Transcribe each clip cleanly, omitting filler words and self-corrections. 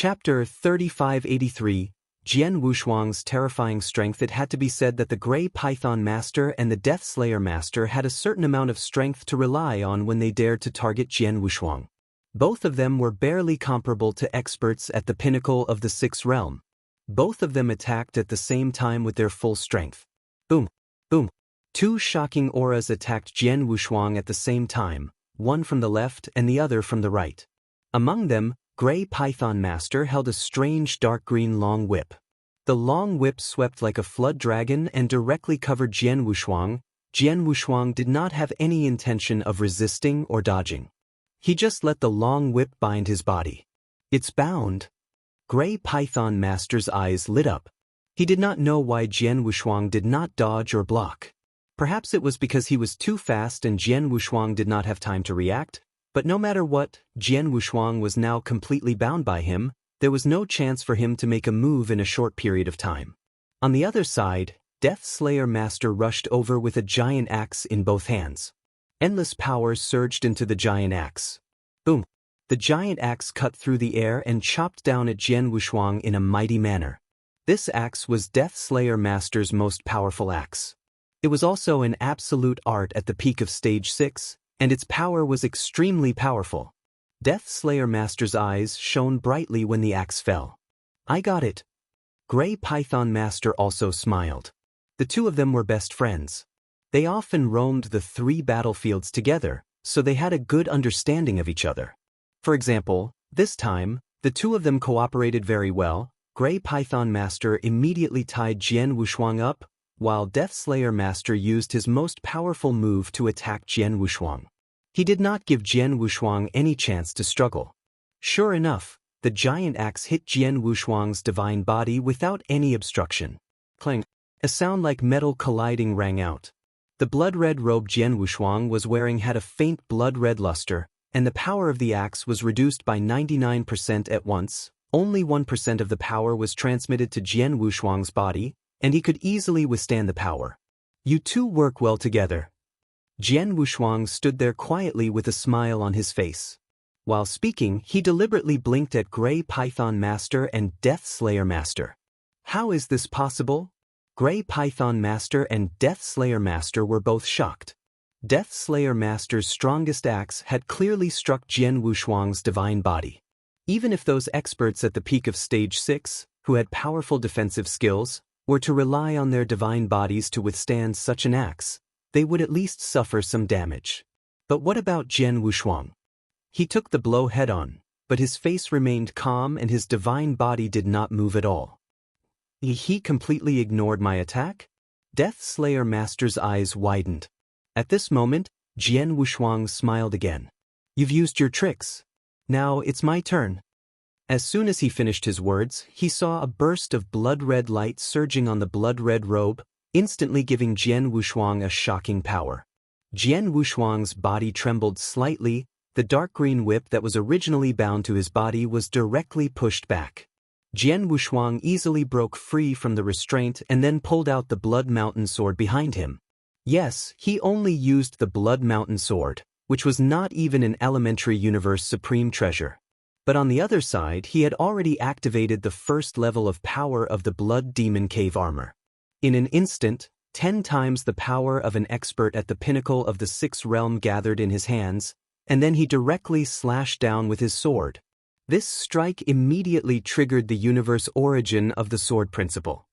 Chapter 3583, Jian Wushuang's terrifying strength. It had to be said that the Grey Python Master and the Death Slayer Master had a certain amount of strength to rely on when they dared to target Jian Wushuang. Both of them were barely comparable to experts at the pinnacle of the Sixth Realm. Both of them attacked at the same time with their full strength. Boom! Boom! Two shocking auras attacked Jian Wushuang at the same time, one from the left and the other from the right. Among them, Grey Python Master held a strange dark green long whip. The long whip swept like a flood dragon and directly covered Jian Wushuang. Jian Wushuang did not have any intention of resisting or dodging. He just let the long whip bind his body. It's bound. Grey Python Master's eyes lit up. He did not know why Jian Wushuang did not dodge or block. Perhaps it was because he was too fast and Jian Wushuang did not have time to react. But no matter what, Jian Wushuang was now completely bound by him. There was no chance for him to make a move in a short period of time. On the other side, Death Slayer Master rushed over with a giant axe in both hands. Endless power surged into the giant axe. Boom! The giant axe cut through the air and chopped down at Jian Wushuang in a mighty manner. This axe was Death Slayer Master's most powerful axe. It was also an absolute art at the peak of Stage 6, and its power was extremely powerful. Death Slayer Master's eyes shone brightly when the axe fell. I got it. Grey Python Master also smiled. The two of them were best friends. They often roamed the three battlefields together, so they had a good understanding of each other. For example, this time, the two of them cooperated very well. Grey Python Master immediately tied Jian Wushuang up, while Death Slayer Master used his most powerful move to attack Jian Wushuang. He did not give Jian Wushuang any chance to struggle. Sure enough, the giant axe hit Jian Wushuang's divine body without any obstruction. Clang! A sound like metal colliding rang out. The blood-red robe Jian Wushuang was wearing had a faint blood-red luster, and the power of the axe was reduced by 99% at once. Only 1% of the power was transmitted to Jian Wushuang's body, and he could easily withstand the power. You two work well together. Jian Wushuang stood there quietly with a smile on his face. While speaking, he deliberately blinked at Grey Python Master and Death Slayer Master. How is this possible? Grey Python Master and Death Slayer Master were both shocked. Death Slayer Master's strongest axe had clearly struck Jian Wushuang's divine body. Even if those experts at the peak of Stage 6, who had powerful defensive skills, were to rely on their divine bodies to withstand such an axe, they would at least suffer some damage. But what about Jian Wushuang? He took the blow head-on, but his face remained calm and his divine body did not move at all. He completely ignored my attack? Death Slayer Master's eyes widened. At this moment, Jian Wushuang smiled again. You've used your tricks. Now it's my turn. As soon as he finished his words, he saw a burst of blood-red light surging on the blood-red robe, instantly giving Jian Wushuang a shocking power. Jian Wushuang's body trembled slightly. The dark green whip that was originally bound to his body was directly pushed back. Jian Wushuang easily broke free from the restraint and then pulled out the Blood Mountain sword behind him. Yes, he only used the Blood Mountain sword, which was not even an elementary universe supreme treasure. But on the other side, he had already activated the first level of power of the Blood Demon Cave armor. In an instant, 10 times the power of an expert at the pinnacle of the Sixth Realm gathered in his hands, and then he directly slashed down with his sword. This strike immediately triggered the universe origin of the sword principle.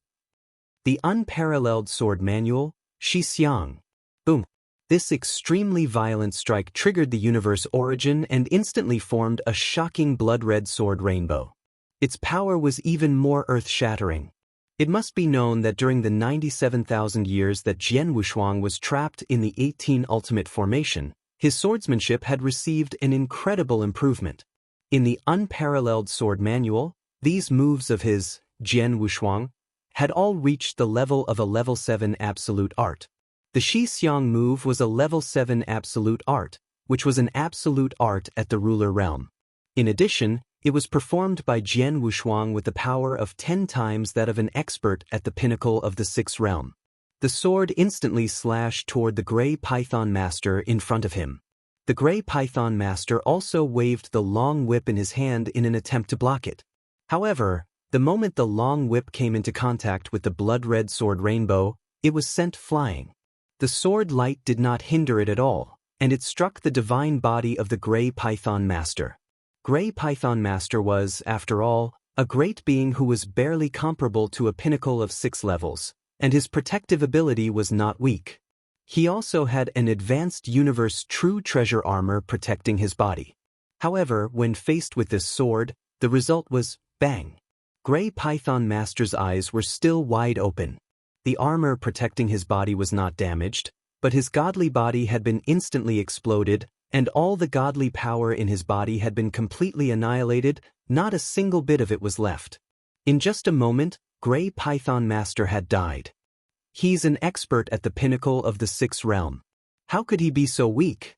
The unparalleled sword manual, Shixiang. Boom! This extremely violent strike triggered the universe origin and instantly formed a shocking blood-red sword rainbow. Its power was even more earth-shattering. It must be known that during the 97,000 years that Jian Wushuang was trapped in the 18 Ultimate Formation, his swordsmanship had received an incredible improvement. In the unparalleled sword manual, these moves of his, Jian Wushuang, had all reached the level of a level 7 absolute art. The Shixiang move was a level 7 absolute art, which was an absolute art at the ruler realm. In addition, it was performed by Jian Wushuang with the power of 10 times that of an expert at the pinnacle of the Sixth Realm. The sword instantly slashed toward the Grey Python Master in front of him. The Grey Python Master also waved the long whip in his hand in an attempt to block it. However, the moment the long whip came into contact with the blood-red sword rainbow, it was sent flying. The sword light did not hinder it at all, and it struck the divine body of the Grey Python Master. Grey Python Master was, after all, a great being who was barely comparable to a pinnacle of 6 levels, and his protective ability was not weak. He also had an advanced universe true treasure armor protecting his body. However, when faced with this sword, the result was bang. Grey Python Master's eyes were still wide open. The armor protecting his body was not damaged, but his godly body had been instantly exploded, and all the godly power in his body had been completely annihilated. Not a single bit of it was left. In just a moment, Grey Python Master had died. He's an expert at the pinnacle of the 6th realm. How could he be so weak?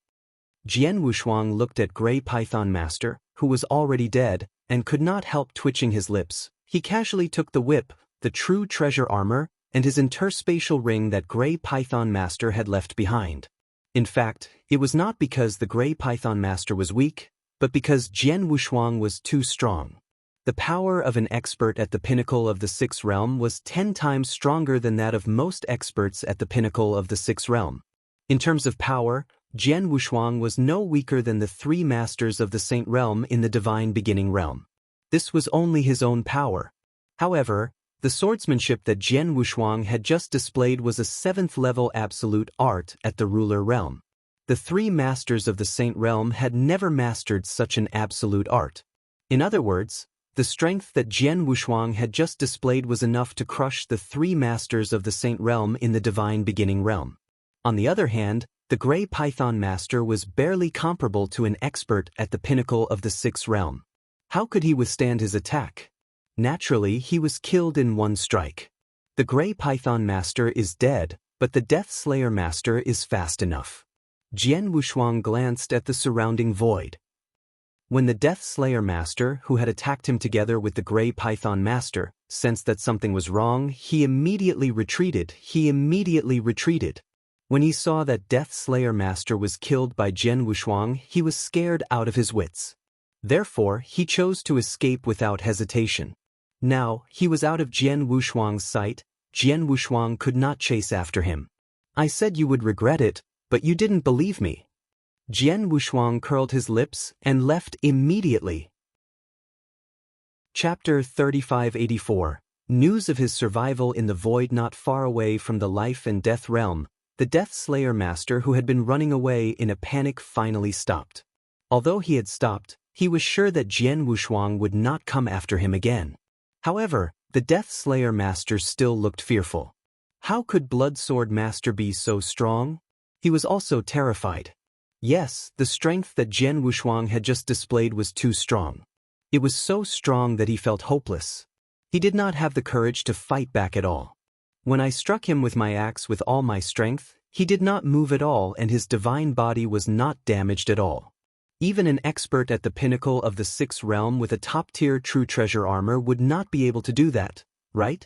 Jian Wushuang looked at Grey Python Master, who was already dead, and could not help twitching his lips. He casually took the whip, the true treasure armor, and his interspatial ring that Grey Python Master had left behind. In fact, it was not because the Grey Python Master was weak, but because Jian Wushuang was too strong. The power of an expert at the pinnacle of the 6th realm was 10 times stronger than that of most experts at the pinnacle of the 6th realm. In terms of power, Jian Wushuang was no weaker than the 3 masters of the Saint Realm in the Divine Beginning Realm. This was only his own power. However, the swordsmanship that Jian Wushuang had just displayed was a 7th-level absolute art at the ruler realm. The 3 masters of the Saint Realm had never mastered such an absolute art. In other words, the strength that Jian Wushuang had just displayed was enough to crush the 3 masters of the Saint Realm in the Divine Beginning Realm. On the other hand, the Grey Python Master was barely comparable to an expert at the pinnacle of the 6th realm. How could he withstand his attack? Naturally, he was killed in one strike. The Grey Python Master is dead, but the Death Slayer Master is fast enough. Jian Wushuang glanced at the surrounding void. When the Death Slayer Master, who had attacked him together with the Grey Python Master, sensed that something was wrong, he immediately retreated. When he saw that Death Slayer Master was killed by Jian Wushuang, he was scared out of his wits. Therefore, he chose to escape without hesitation. Now, he was out of Jian Wushuang's sight. Jian Wushuang could not chase after him. I said you would regret it, but you didn't believe me. Jian Wushuang curled his lips and left immediately. Chapter 3584. News of his survival in the void not far away from the life and death realm. The Death Slayer Master who had been running away in a panic finally stopped. Although he had stopped, he was sure that Jian Wushuang would not come after him again. However, the Death Slayer Master still looked fearful. How could Blood Sword Master be so strong? He was also terrified. Yes, the strength that Jian Wushuang had just displayed was too strong. It was so strong that he felt hopeless. He did not have the courage to fight back at all. When I struck him with my axe with all my strength, he did not move at all and his divine body was not damaged at all. Even an expert at the pinnacle of the 6th realm with a top-tier true treasure armor would not be able to do that, right?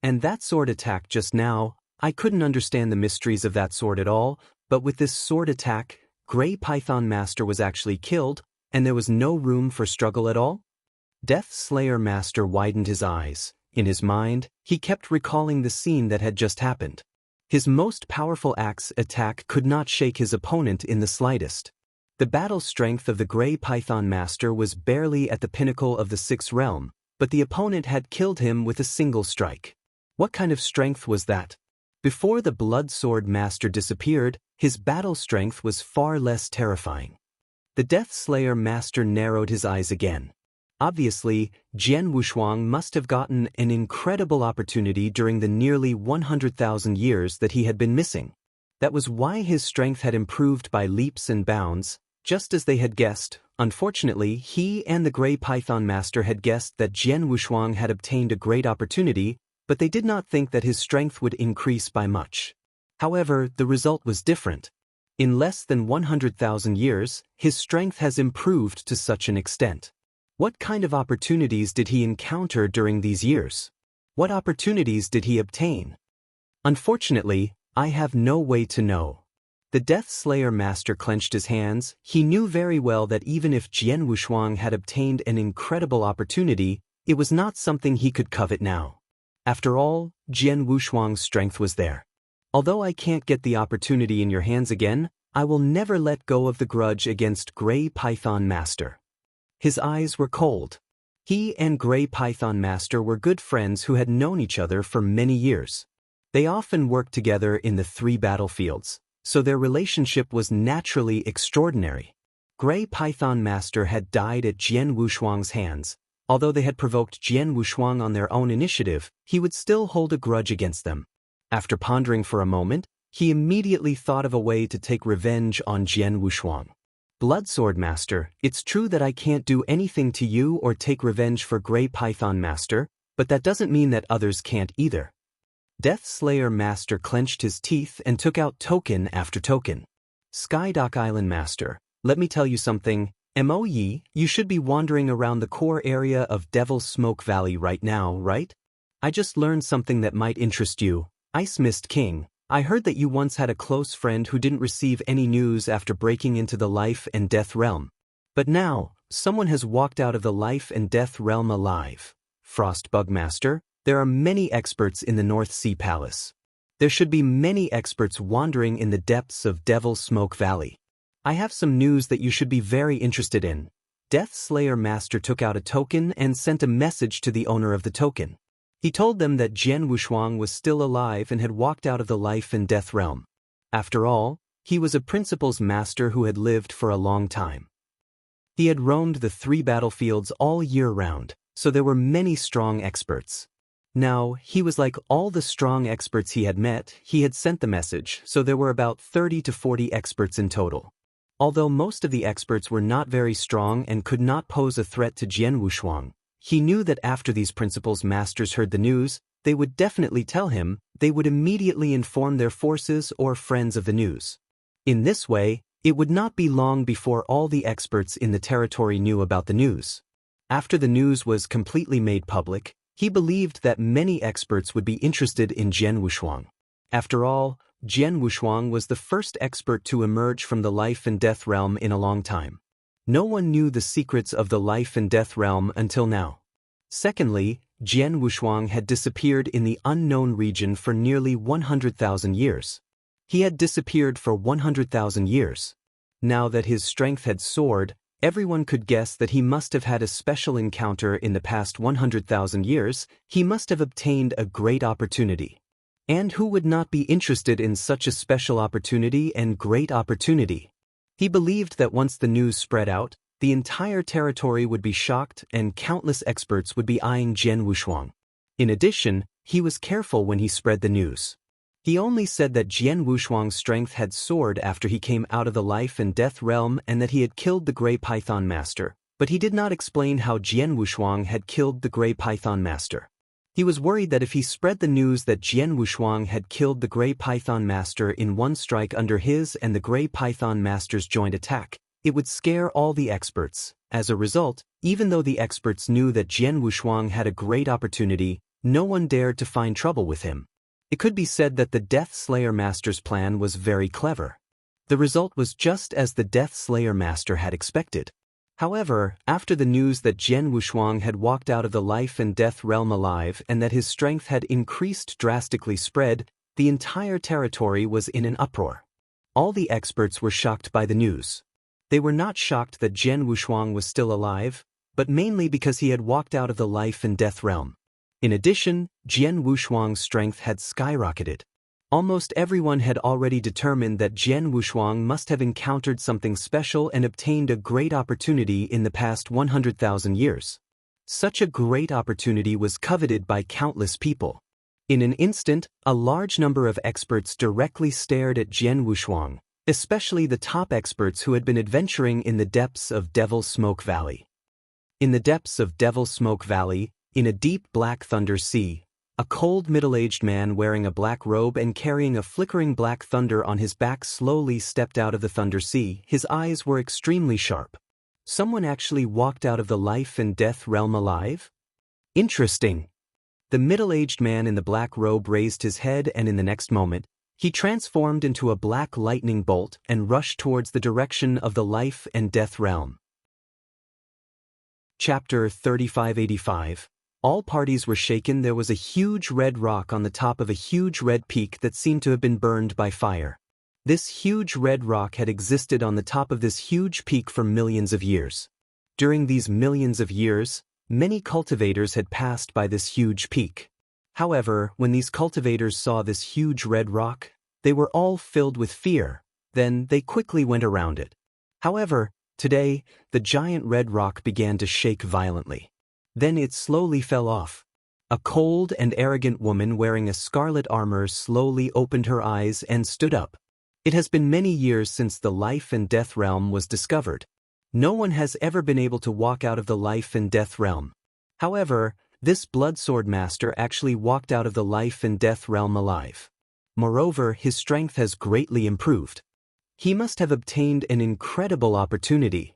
And that sword attack just now, I couldn't understand the mysteries of that sword at all, but with this sword attack, Grey Python Master was actually killed, and there was no room for struggle at all? Death Slayer Master widened his eyes. In his mind, he kept recalling the scene that had just happened. His most powerful axe attack could not shake his opponent in the slightest. The battle strength of the Grey Python Master was barely at the pinnacle of the 6th realm, but the opponent had killed him with a single strike. What kind of strength was that? Before the Blood Sword Master disappeared, his battle strength was far less terrifying. The Death Slayer Master narrowed his eyes again. Obviously, Jian Wushuang must have gotten an incredible opportunity during the nearly 100,000 years that he had been missing. That was why his strength had improved by leaps and bounds, just as they had guessed. Unfortunately, he and the Grey Python Master had guessed that Jian Wushuang had obtained a great opportunity, but they did not think that his strength would increase by much. However, the result was different. In less than 100,000 years, his strength has improved to such an extent. What kind of opportunities did he encounter during these years? What opportunities did he obtain? Unfortunately, I have no way to know. The Death Slayer Master clenched his hands. He knew very well that even if Jian Wushuang had obtained an incredible opportunity, it was not something he could covet now. After all, Jian Wushuang's strength was there. Although I can't get the opportunity in your hands again, I will never let go of the grudge against Gray Python Master. His eyes were cold. He and Gray Python Master were good friends who had known each other for many years. They often worked together in the 3 battlefields, so their relationship was naturally extraordinary. Gray Python Master had died at Jian Wushuang's hands. Although they had provoked Jian Wushuang on their own initiative, he would still hold a grudge against them. After pondering for a moment, he immediately thought of a way to take revenge on Jian Wushuang. Bloodsword Master, it's true that I can't do anything to you or take revenge for Gray Python Master, but that doesn't mean that others can't either. Death Slayer Master clenched his teeth and took out token after token. Skydock Island Master, let me tell you something. Moye, you should be wandering around the core area of Devil's Smoke Valley right now, right? I just learned something that might interest you. Ice Mist King, I heard that you once had a close friend who didn't receive any news after breaking into the life and death realm. But now, someone has walked out of the life and death realm alive. Frost Bug Master, there are many experts in the North Sea Palace. There should be many experts wandering in the depths of Devil's Smoke Valley. I have some news that you should be very interested in. Death Slayer Master took out a token and sent a message to the owner of the token. He told them that Jian Wushuang was still alive and had walked out of the life and death realm. After all, he was a principal's master who had lived for a long time. He had roamed the 3 battlefields all year round, so there were many strong experts. Now, he was like all the strong experts he had met. He had sent the message, so there were about 30 to 40 experts in total. Although most of the experts were not very strong and could not pose a threat to Jian Wushuang, he knew that after these principal's masters heard the news, they would definitely tell him. They would immediately inform their forces or friends of the news. In this way, it would not be long before all the experts in the territory knew about the news. After the news was completely made public, he believed that many experts would be interested in Jian Wushuang. After all, Jian Wushuang was the first expert to emerge from the life and death realm in a long time. No one knew the secrets of the life and death realm until now. Secondly, Jian Wushuang had disappeared in the unknown region for nearly 100,000 years. He had disappeared for 100,000 years. Now that his strength had soared, everyone could guess that he must have had a special encounter in the past 100,000 years. He must have obtained a great opportunity. And who would not be interested in such a special opportunity and great opportunity? He believed that once the news spread out, the entire territory would be shocked and countless experts would be eyeing Jian Wushuang. In addition, he was careful when he spread the news. He only said that Jian Wushuang's strength had soared after he came out of the life and death realm and that he had killed the Gray Python Master, but he did not explain how Jian Wushuang had killed the Gray Python Master. He was worried that if he spread the news that Jian Wushuang had killed the Gray Python Master in one strike under his and the Gray Python Master's joint attack, it would scare all the experts. As a result, even though the experts knew that Jian Wushuang had a great opportunity, no one dared to find trouble with him. It could be said that the Death Slayer Master's plan was very clever. The result was just as the Death Slayer Master had expected. However, after the news that Jian Wushuang had walked out of the life and death realm alive and that his strength had increased drastically spread, the entire territory was in an uproar. All the experts were shocked by the news. They were not shocked that Jian Wushuang was still alive, but mainly because he had walked out of the life and death realm. In addition, Jian Wushuang's strength had skyrocketed. Almost everyone had already determined that Jian Wushuang must have encountered something special and obtained a great opportunity in the past 100,000 years. Such a great opportunity was coveted by countless people. In an instant, a large number of experts directly stared at Jian Wushuang, especially the top experts who had been adventuring in the depths of Devil's Smoke Valley. In the depths of Devil's Smoke Valley, in a deep black thunder sea, a cold middle-aged man wearing a black robe and carrying a flickering black thunder on his back slowly stepped out of the thunder sea. His eyes were extremely sharp. Someone actually walked out of the life and death realm alive? Interesting. The middle-aged man in the black robe raised his head and in the next moment, he transformed into a black lightning bolt and rushed towards the direction of the life and death realm. Chapter 3585, All parties were shaken. There was a huge red rock on the top of a huge red peak that seemed to have been burned by fire. This huge red rock had existed on the top of this huge peak for millions of years. During these millions of years, many cultivators had passed by this huge peak. However, when these cultivators saw this huge red rock, they were all filled with fear. Then they quickly went around it. However, today, the giant red rock began to shake violently. Then it slowly fell off. A cold and arrogant woman wearing a scarlet armor slowly opened her eyes and stood up. It has been many years since the life and death realm was discovered. No one has ever been able to walk out of the life and death realm. However, this blood sword master actually walked out of the life and death realm alive. Moreover, his strength has greatly improved. He must have obtained an incredible opportunity.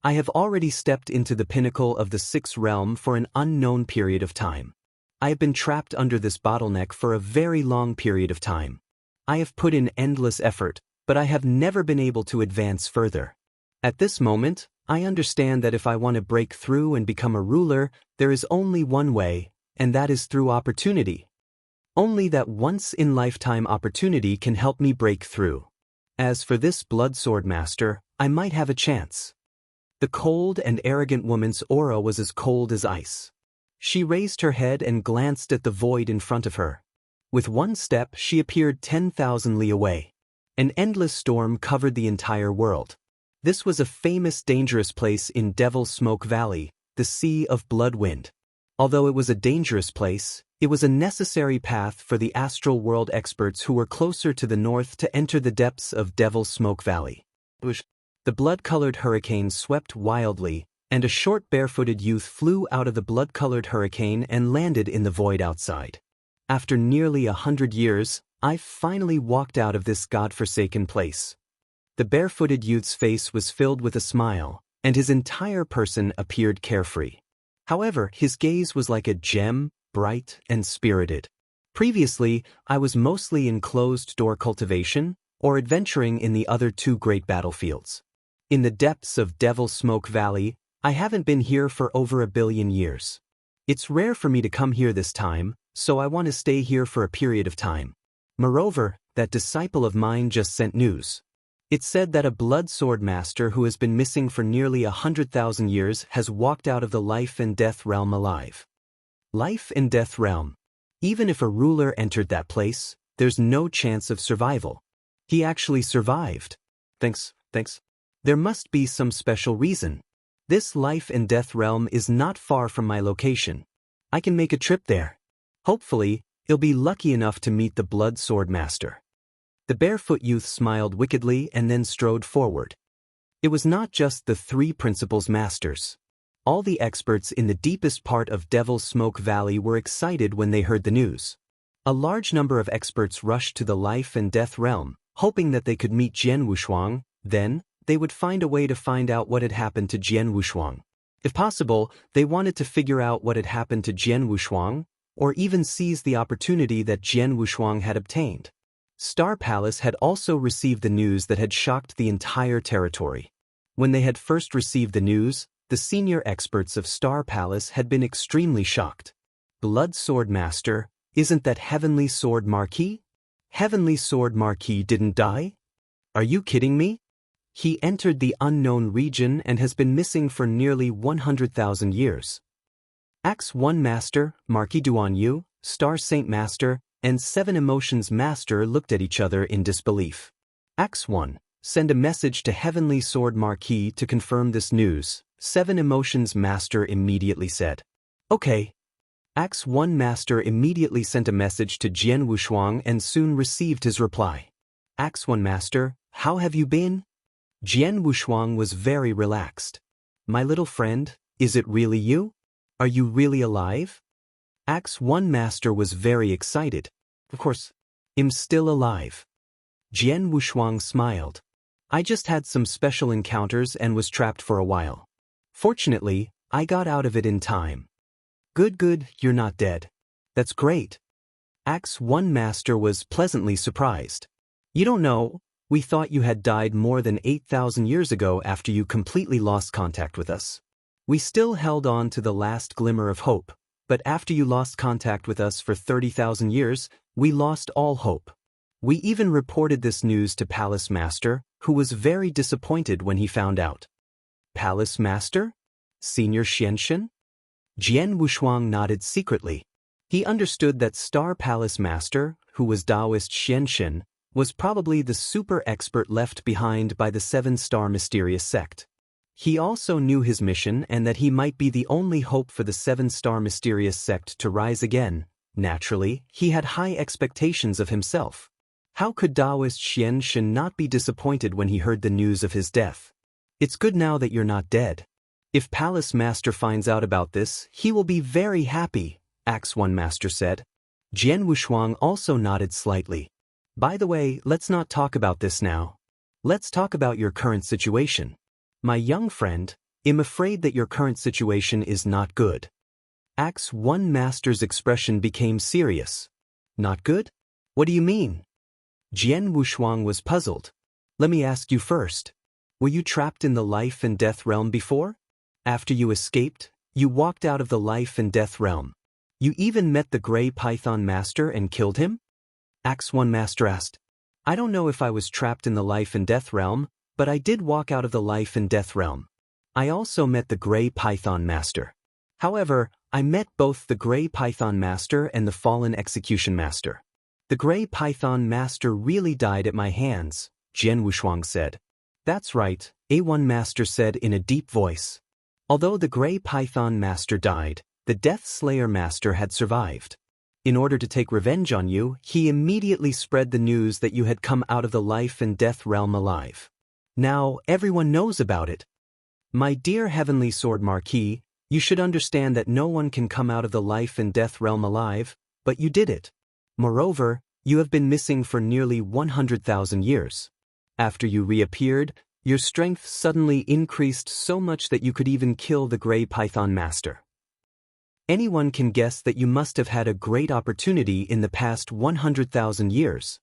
I have already stepped into the pinnacle of the sixth realm for an unknown period of time. I have been trapped under this bottleneck for a very long period of time. I have put in endless effort, but I have never been able to advance further. At this moment, I understand that if I want to break through and become a ruler, there is only one way, and that is through opportunity. Only that once-in-lifetime opportunity can help me break through. As for this blood sword master, I might have a chance. The cold and arrogant woman's aura was as cold as ice. She raised her head and glanced at the void in front of her. With one step, she appeared 10,000 li away. An endless storm covered the entire world. This was a famous dangerous place in Devil's Smoke Valley, the Sea of Blood Wind. Although it was a dangerous place, it was a necessary path for the astral world experts who were closer to the north to enter the depths of Devil's Smoke Valley. The blood-colored hurricane swept wildly, and a short barefooted youth flew out of the blood-colored hurricane and landed in the void outside. After nearly 100 years, I finally walked out of this god-forsaken place. The barefooted youth's face was filled with a smile, and his entire person appeared carefree. However, his gaze was like a gem, bright and spirited. Previously, I was mostly in closed-door cultivation or adventuring in the other two great battlefields. In the depths of Devil's Smoke Valley, I haven't been here for over 1 billion years. It's rare for me to come here this time, so I want to stay here for a period of time. Moreover, that disciple of mine just sent news. It said that a blood sword master who has been missing for nearly 100,000 years has walked out of the life and death realm alive. Life and death realm. Even if a ruler entered that place, there's no chance of survival. He actually survived. Thanks. There must be some special reason. This life and death realm is not far from my location. I can make a trip there. Hopefully, I'll be lucky enough to meet the blood sword master. The barefoot youth smiled wickedly and then strode forward. It was not just the 3 principals masters. All the experts in the deepest part of Devil's Smoke Valley were excited when they heard the news. A large number of experts rushed to the life and death realm, hoping that they could meet Jian Wushuang. Then, they would find a way to find out what had happened to Jian Wushuang. If possible, they wanted to figure out what had happened to Jian Wushuang, or even seize the opportunity that Jian Wushuang had obtained. Star Palace had also received the news that had shocked the entire territory. When they had first received the news, the senior experts of Star Palace had been extremely shocked. Blood Sword Master, isn't that Heavenly Sword Marquis? Heavenly Sword Marquis didn't die? Are you kidding me? He entered the unknown region and has been missing for nearly 100,000 years. Axe 1 Master, Marquis Duan Yu, Star Saint Master, and 7 Emotions Master looked at each other in disbelief. Axe 1, send a message to Heavenly Sword Marquis to confirm this news, 7 Emotions Master immediately said. Okay. Axe 1 Master immediately sent a message to Jian Wushuang and soon received his reply. Axe 1 Master, how have you been? Jian Wushuang was very relaxed. My little friend, is it really you? Are you really alive? Axe 1 Master was very excited. Of course, I'm still alive. Jian Wushuang smiled. I just had some special encounters and was trapped for a while. Fortunately, I got out of it in time. Good, you're not dead. That's great. Axe 1 Master was pleasantly surprised. You don't know, we thought you had died more than 8,000 years ago after you completely lost contact with us. We still held on to the last glimmer of hope, but after you lost contact with us for 30,000 years, we lost all hope. We even reported this news to Palace Master, who was very disappointed when he found out." "Palace Master? Senior Xianshen?" Jian Wushuang nodded secretly. He understood that Star Palace Master, who was Taoist Xianshen, was probably the super expert left behind by the seven-star mysterious sect. He also knew his mission and that he might be the only hope for the seven-star mysterious sect to rise again. Naturally, he had high expectations of himself. How could Taoist Xianshen not be disappointed when he heard the news of his death? "It's good now that you're not dead. If Palace Master finds out about this, he will be very happy," Axe One Master said. Jian Wushuang also nodded slightly. "By the way, let's not talk about this now. Let's talk about your current situation. My young friend, I'm afraid that your current situation is not good." Axe One Master's expression became serious. "Not good? What do you mean?" Jian Wushuang was puzzled. "Let me ask you first. Were you trapped in the life and death realm before? After you escaped, you walked out of the life and death realm. You even met the Gray Python Master and killed him?" Axe One Master asked. "I don't know if I was trapped in the life and death realm, but I did walk out of the life and death realm. I also met the Gray Python Master. However, I met both the Gray Python Master and the Fallen Execution Master. The Gray Python Master really died at my hands," Jian Wushuang said. "That's right," A1 Master said in a deep voice. "Although the Gray Python Master died, the Death Slayer Master had survived. In order to take revenge on you, he immediately spread the news that you had come out of the life and death realm alive. Now, everyone knows about it. My dear Heavenly Sword Marquis, you should understand that no one can come out of the life and death realm alive, but you did it. Moreover, you have been missing for nearly 100,000 years. After you reappeared, your strength suddenly increased so much that you could even kill the Gray Python Master. Anyone can guess that you must have had a great opportunity in the past 100,000 years."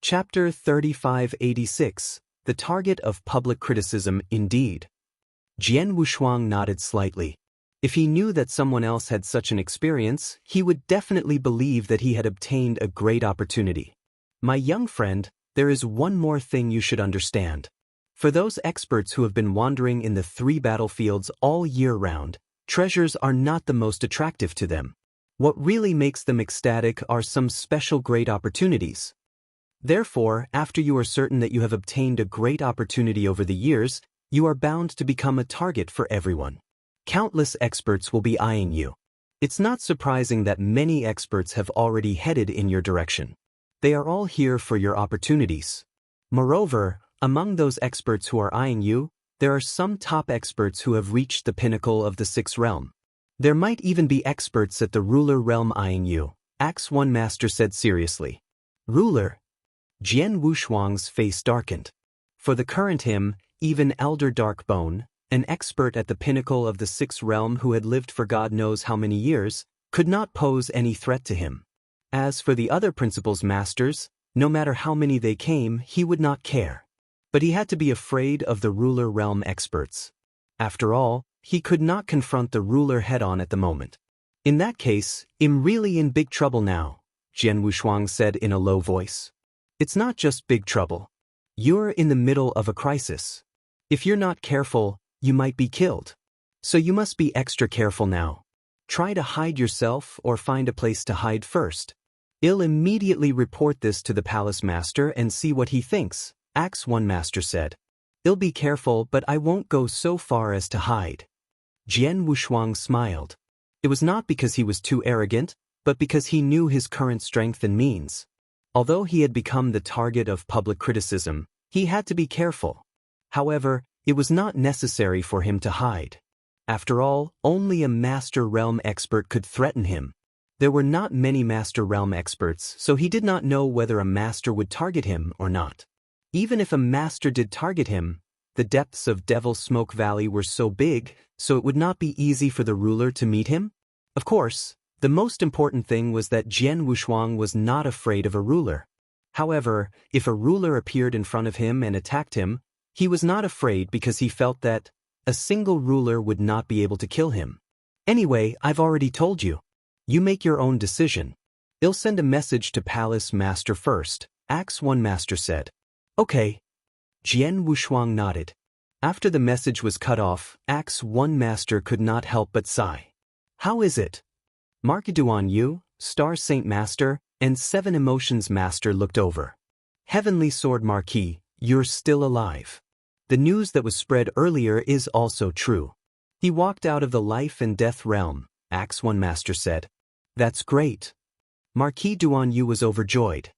Chapter 3586, The Target of Public Criticism Indeed. Jian Wushuang nodded slightly. If he knew that someone else had such an experience, he would definitely believe that he had obtained a great opportunity. "My young friend, there is one more thing you should understand. For those experts who have been wandering in the 3 battlefields all year round, treasures are not the most attractive to them. What really makes them ecstatic are some special great opportunities. Therefore, after you are certain that you have obtained a great opportunity over the years, you are bound to become a target for everyone. Countless experts will be eyeing you. It's not surprising that many experts have already headed in your direction. They are all here for your opportunities. Moreover, among those experts who are eyeing you, there are some top experts who have reached the pinnacle of the 6th realm. There might even be experts at the ruler realm eyeing you," Axe One Master said seriously. "Ruler?" Jian Wushuang's face darkened. For the current him, even Elder Darkbone, an expert at the pinnacle of the 6th realm who had lived for God knows how many years, could not pose any threat to him. As for the other principal's masters, no matter how many they came, he would not care. But he had to be afraid of the ruler realm experts. After all, he could not confront the ruler head-on at the moment. "In that case, I'm really in big trouble now," Jian Wushuang said in a low voice. "It's not just big trouble. You're in the middle of a crisis. If you're not careful, you might be killed. So you must be extra careful now. Try to hide yourself or find a place to hide first. I'll immediately report this to the Palace Master and see what he thinks," Axe One Master said. "I'll be careful, but I won't go so far as to hide." Jian Wushuang smiled. It was not because he was too arrogant, but because he knew his current strength and means. Although he had become the target of public criticism, he had to be careful. However, it was not necessary for him to hide. After all, only a Master Realm expert could threaten him. There were not many Master Realm experts, so he did not know whether a master would target him or not. Even if a master did target him, the depths of Devil's Smoke Valley were so big, so it would not be easy for the ruler to meet him. Of course, the most important thing was that Jian Wushuang was not afraid of a ruler. However, if a ruler appeared in front of him and attacked him, he was not afraid because he felt that a single ruler would not be able to kill him. Anyway, I've already told you. You make your own decision. I'll send a message to Palace Master first, Axe 1 Master said. Okay. Jian Wushuang nodded. After the message was cut off, Axe 1 Master could not help but sigh. How is it? Markeduan Yu, Star Saint Master, and 7 Emotions Master looked over. Heavenly Sword Marquis, you're still alive. The news that was spread earlier is also true. He walked out of the life and death realm, Axe 1 Master said. That's great. Marquis Duan Yu was overjoyed.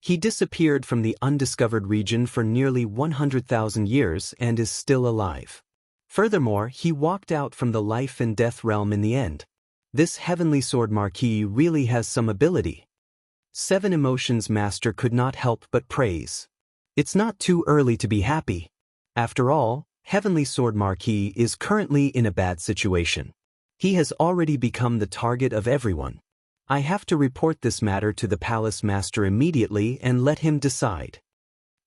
He disappeared from the undiscovered region for nearly 100,000 years and is still alive. Furthermore, he walked out from the life and death realm in the end. This Heavenly Sword Marquis really has some ability. 7 Emotions Master could not help but praise. It's not too early to be happy. After all, Heavenly Sword Marquis is currently in a bad situation. He has already become the target of everyone. I have to report this matter to the Palace Master immediately and let him decide.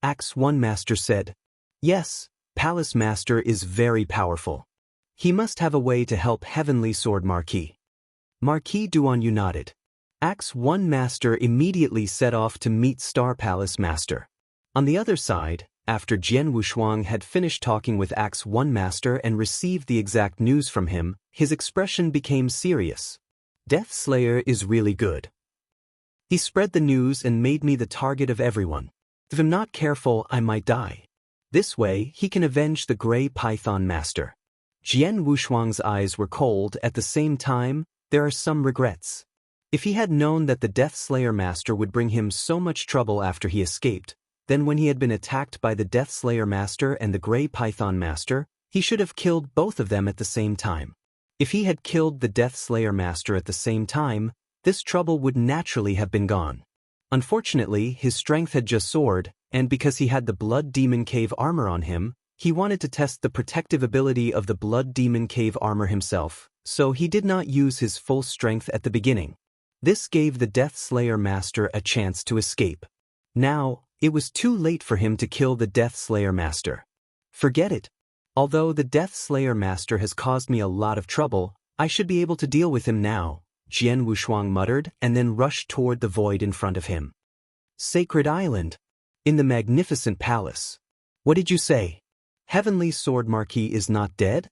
Axe 1 Master said. Yes, Palace Master is very powerful. He must have a way to help Heavenly Sword Marquis. Marquis Duan Yu nodded. Axe 1 Master immediately set off to meet Star Palace Master. On the other side, after Jian Wushuang had finished talking with Axe 1 Master and received the exact news from him, his expression became serious. Death Slayer is really good. He spread the news and made me the target of everyone. If I'm not careful, I might die. This way, he can avenge the Gray Python Master. Jian Wushuang's eyes were cold. At the same time, there are some regrets. If he had known that the Death Slayer Master would bring him so much trouble after he escaped, then when he had been attacked by the Death Slayer Master and the Gray Python Master, he should have killed both of them at the same time. If he had killed the Death Slayer Master at the same time, this trouble would naturally have been gone. Unfortunately, his strength had just soared, and because he had the Blood Demon Cave armor on him, he wanted to test the protective ability of the Blood Demon Cave armor himself, so he did not use his full strength at the beginning. This gave the Death Slayer Master a chance to escape. Now, it was too late for him to kill the Death Slayer Master. Forget it. Although the Death Slayer Master has caused me a lot of trouble, I should be able to deal with him now, Jian Wushuang muttered and then rushed toward the void in front of him. Sacred Island. In the magnificent palace. What did you say? Heavenly Sword Marquis is not dead?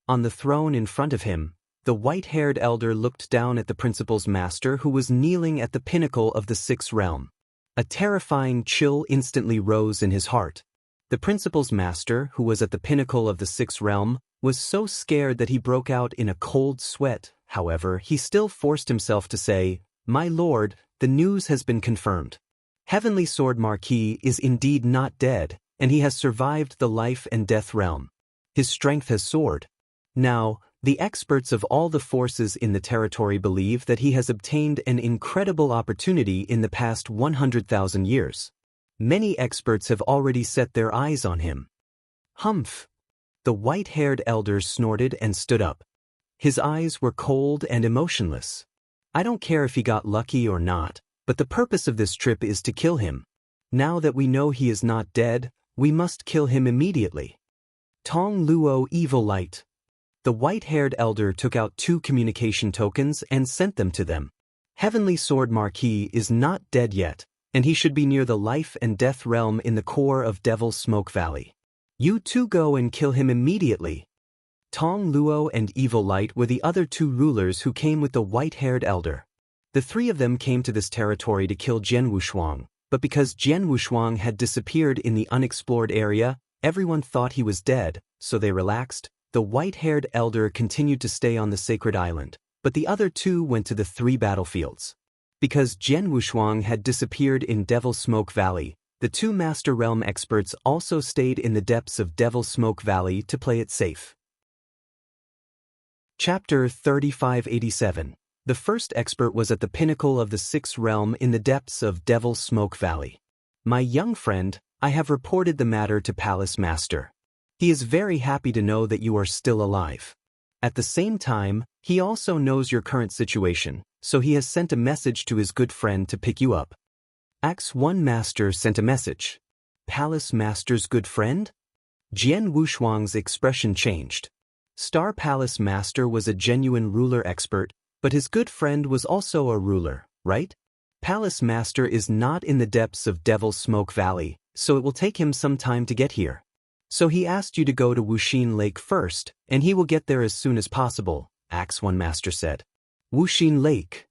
On the throne in front of him, the white-haired elder looked down at the principal's master who was kneeling at the pinnacle of the 6th realm. A terrifying chill instantly rose in his heart. The principal's master, who was at the pinnacle of the 6th realm, was so scared that he broke out in a cold sweat. However, he still forced himself to say, "My lord, the news has been confirmed. Heavenly Sword Marquis is indeed not dead, and he has survived the life and death realm. His strength has soared. Now, the experts of all the forces in the territory believe that he has obtained an incredible opportunity in the past 100,000 years. Many experts have already set their eyes on him." Humph! The white-haired elder snorted and stood up. His eyes were cold and emotionless. I don't care if he got lucky or not, but the purpose of this trip is to kill him. Now that we know he is not dead, we must kill him immediately. Tong Luo Evil Light. The white-haired elder took out 2 communication tokens and sent them to them. Heavenly Sword Marquis is not dead yet, and he should be near the life and death realm in the core of Devil's Smoke Valley. You 2 go and kill him immediately. Tong Luo and Evil Light were the other 2 rulers who came with the white-haired elder. The 3 of them came to this territory to kill Jian Wushuang, but because Jian Wushuang had disappeared in the unexplored area, everyone thought he was dead, so they relaxed. The white-haired elder continued to stay on the sacred island, but the other 2 went to the 3 battlefields. Because Jian Wushuang had disappeared in Devil's Smoke Valley, the 2 Master Realm experts also stayed in the depths of Devil's Smoke Valley to play it safe. Chapter 3587. The first expert was at the pinnacle of the 6th realm in the depths of Devil's Smoke Valley. My young friend, I have reported the matter to Palace Master. He is very happy to know that you are still alive. At the same time, he also knows your current situation, so he has sent a message to his good friend to pick you up. Axe 1 Master sent a message. Palace Master's good friend? Jian Wushuang's expression changed. Star Palace Master was a genuine ruler expert, but his good friend was also a ruler, right? Palace Master is not in the depths of Devil's Smoke Valley, so it will take him some time to get here. So he asked you to go to Wuxin Lake first, and he will get there as soon as possible, Axe One Master said. Wuxin Lake.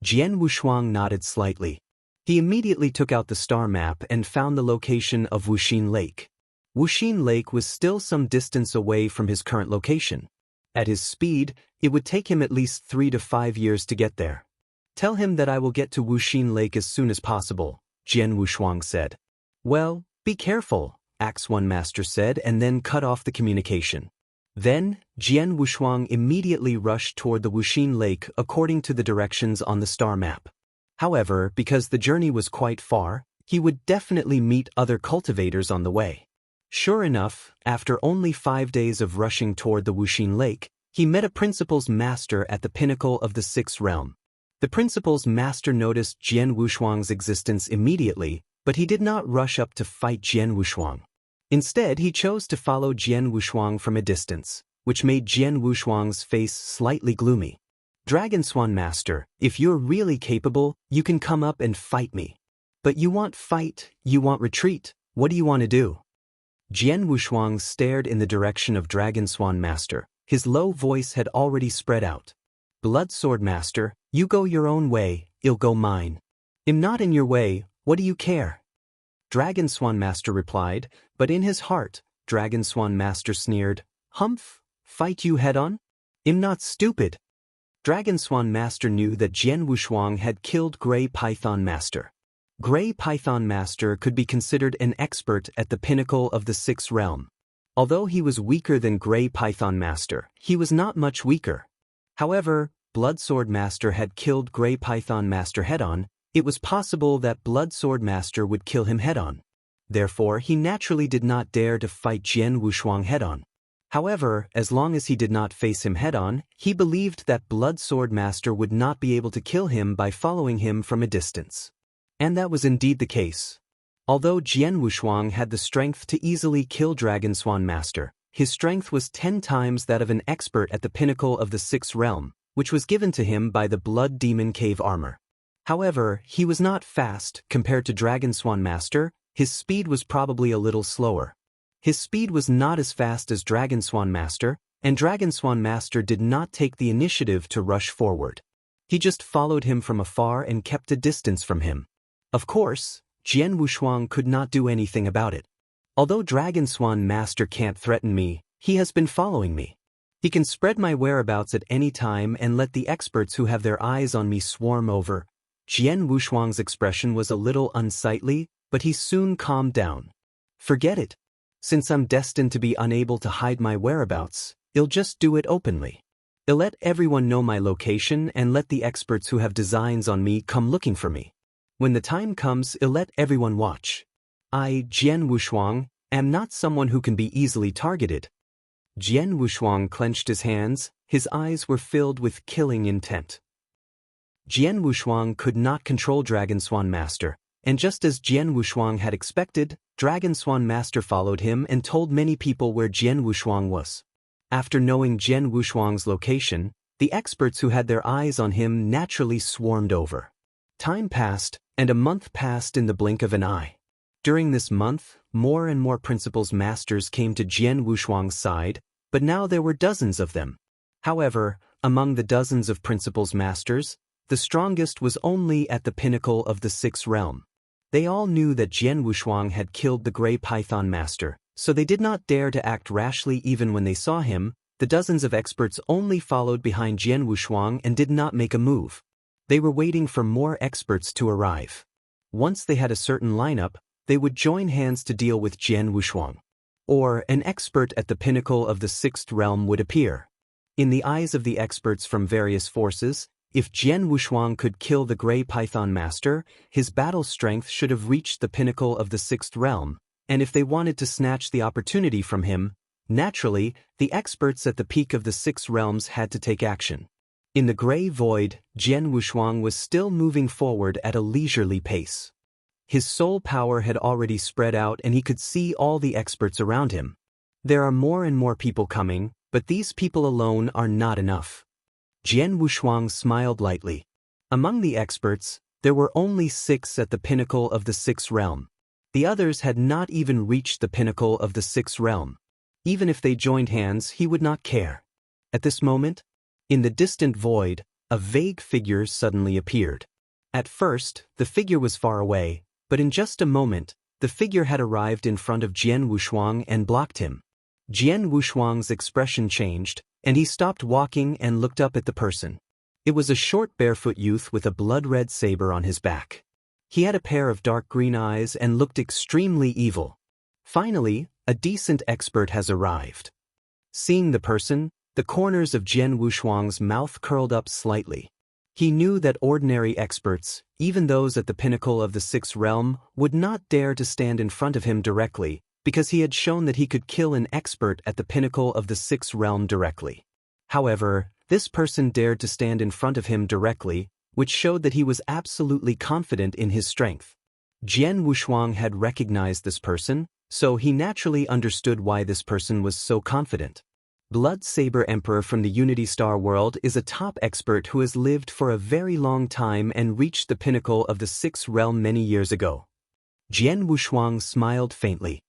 Jian Wushuang nodded slightly. He immediately took out the star map and found the location of Wuxin Lake. Wuxin Lake was still some distance away from his current location. At his speed, it would take him at least 3 to 5 years to get there. Tell him that I will get to Wuxin Lake as soon as possible, Jian Wushuang said. Well, be careful, Axe One Master said, and then cut off the communication. Then, Jian Wushuang immediately rushed toward the Wuxin Lake according to the directions on the star map. However, because the journey was quite far, he would definitely meet other cultivators on the way. Sure enough, after only 5 days of rushing toward the Wuxin Lake, he met a Principal's Master at the pinnacle of the 6th realm. The Principal's Master noticed Jian Wushuang's existence immediately, but he did not rush up to fight Jian Wushuang. Instead, he chose to follow Jian Wushuang from a distance, which made Jian Wushuang's face slightly gloomy. Dragon Swan Master, if you're really capable, you can come up and fight me. But you want fight, you want retreat, what do you want to do? Jian Wushuang stared in the direction of Dragon Swan Master. His low voice had already spread out. Blood Sword Master, you go your own way, I'll go mine. I'm not in your way, what do you care? Dragon Swan Master replied, but in his heart, Dragon Swan Master sneered, Humph, fight you head on? I'm not stupid. Dragon Swan Master knew that Jian Wushuang had killed Grey Python Master. Grey Python Master could be considered an expert at the pinnacle of the 6th realm. Although he was weaker than Grey Python Master, he was not much weaker. However, Blood Sword Master had killed Grey Python Master head-on. It was possible that Blood Sword Master would kill him head-on. Therefore, he naturally did not dare to fight Jian Wushuang head-on. However, as long as he did not face him head-on, he believed that Blood Sword Master would not be able to kill him by following him from a distance. And that was indeed the case. Although Jian Wushuang had the strength to easily kill Dragon Swan Master, his strength was 10 times that of an expert at the pinnacle of the 6th realm, which was given to him by the Blood Demon Cave armor. However, he was not fast compared to Dragon Swan Master. His speed was probably a little slower. His speed was not as fast as Dragon Swan Master, and Dragon Swan Master did not take the initiative to rush forward. He just followed him from afar and kept a distance from him. Of course, Jian Wushuang could not do anything about it. Although Dragon Swan Master can't threaten me, he has been following me. He can spread my whereabouts at any time and let the experts who have their eyes on me swarm over. Jian Wushuang's expression was a little unsightly, but he soon calmed down. Forget it. Since I'm destined to be unable to hide my whereabouts, I'll just do it openly. I'll let everyone know my location and let the experts who have designs on me come looking for me. When the time comes, I'll let everyone watch. I, Jian Wushuang, am not someone who can be easily targeted. Jian Wushuang clenched his hands, his eyes were filled with killing intent. Jian Wushuang could not control Dragon Swan Master, and just as Jian Wushuang had expected, Dragon Swan Master followed him and told many people where Jian Wushuang was. After knowing Jian Wushuang's location, the experts who had their eyes on him naturally swarmed over. Time passed, and a month passed in the blink of an eye. During this month, more and more Principal's Masters came to Jian Wushuang's side, but now there were dozens of them. However, among the dozens of Principal's Masters, the strongest was only at the pinnacle of the 6th realm. They all knew that Jian Wushuang had killed the Grey Python Master, so they did not dare to act rashly even when they saw him. The dozens of experts only followed behind Jian Wushuang and did not make a move. They were waiting for more experts to arrive. Once they had a certain lineup, they would join hands to deal with Jian Wushuang. Or an expert at the pinnacle of the 6th realm would appear. In the eyes of the experts from various forces, if Jian Wushuang could kill the Grey Python Master, his battle strength should have reached the pinnacle of the 6th realm, and if they wanted to snatch the opportunity from him, naturally, the experts at the peak of the 6 realms had to take action. In the Grey Void, Jian Wushuang was still moving forward at a leisurely pace. His soul power had already spread out and he could see all the experts around him. There are more and more people coming, but these people alone are not enough. Jian Wushuang smiled lightly. Among the experts, there were only 6 at the pinnacle of the 6th realm. The others had not even reached the pinnacle of the 6th realm. Even if they joined hands, he would not care. At this moment, in the distant void, a vague figure suddenly appeared. At first, the figure was far away, but in just a moment, the figure had arrived in front of Jian Wushuang and blocked him. Jian Wushuang's expression changed, and he stopped walking and looked up at the person. It was a short barefoot youth with a blood-red saber on his back. He had a pair of dark green eyes and looked extremely evil. Finally, a decent expert has arrived. Seeing the person, the corners of Jian Wushuang's mouth curled up slightly. He knew that ordinary experts, even those at the pinnacle of the 6th realm, would not dare to stand in front of him directly, because he had shown that he could kill an expert at the pinnacle of the 6th realm directly. However, this person dared to stand in front of him directly, which showed that he was absolutely confident in his strength. Jian Wushuang had recognized this person, so he naturally understood why this person was so confident. Blood Saber Emperor from the Unity Star world is a top expert who has lived for a very long time and reached the pinnacle of the 6th realm many years ago. Jian Wushuang smiled faintly.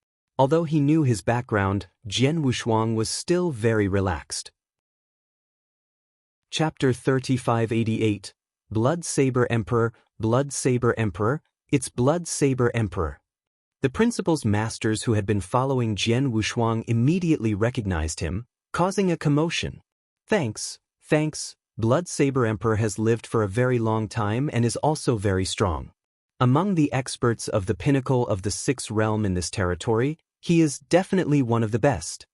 Although he knew his background, Jian Wushuang was still very relaxed. Chapter 3588. Blood Saber Emperor, Blood Saber Emperor, it's Blood Saber Emperor. The principal's masters who had been following Jian Wushuang immediately recognized him, causing a commotion. Thanks, Blood Saber Emperor has lived for a very long time and is also very strong. Among the experts of the pinnacle of the 6th realm in this territory, he is definitely one of the best.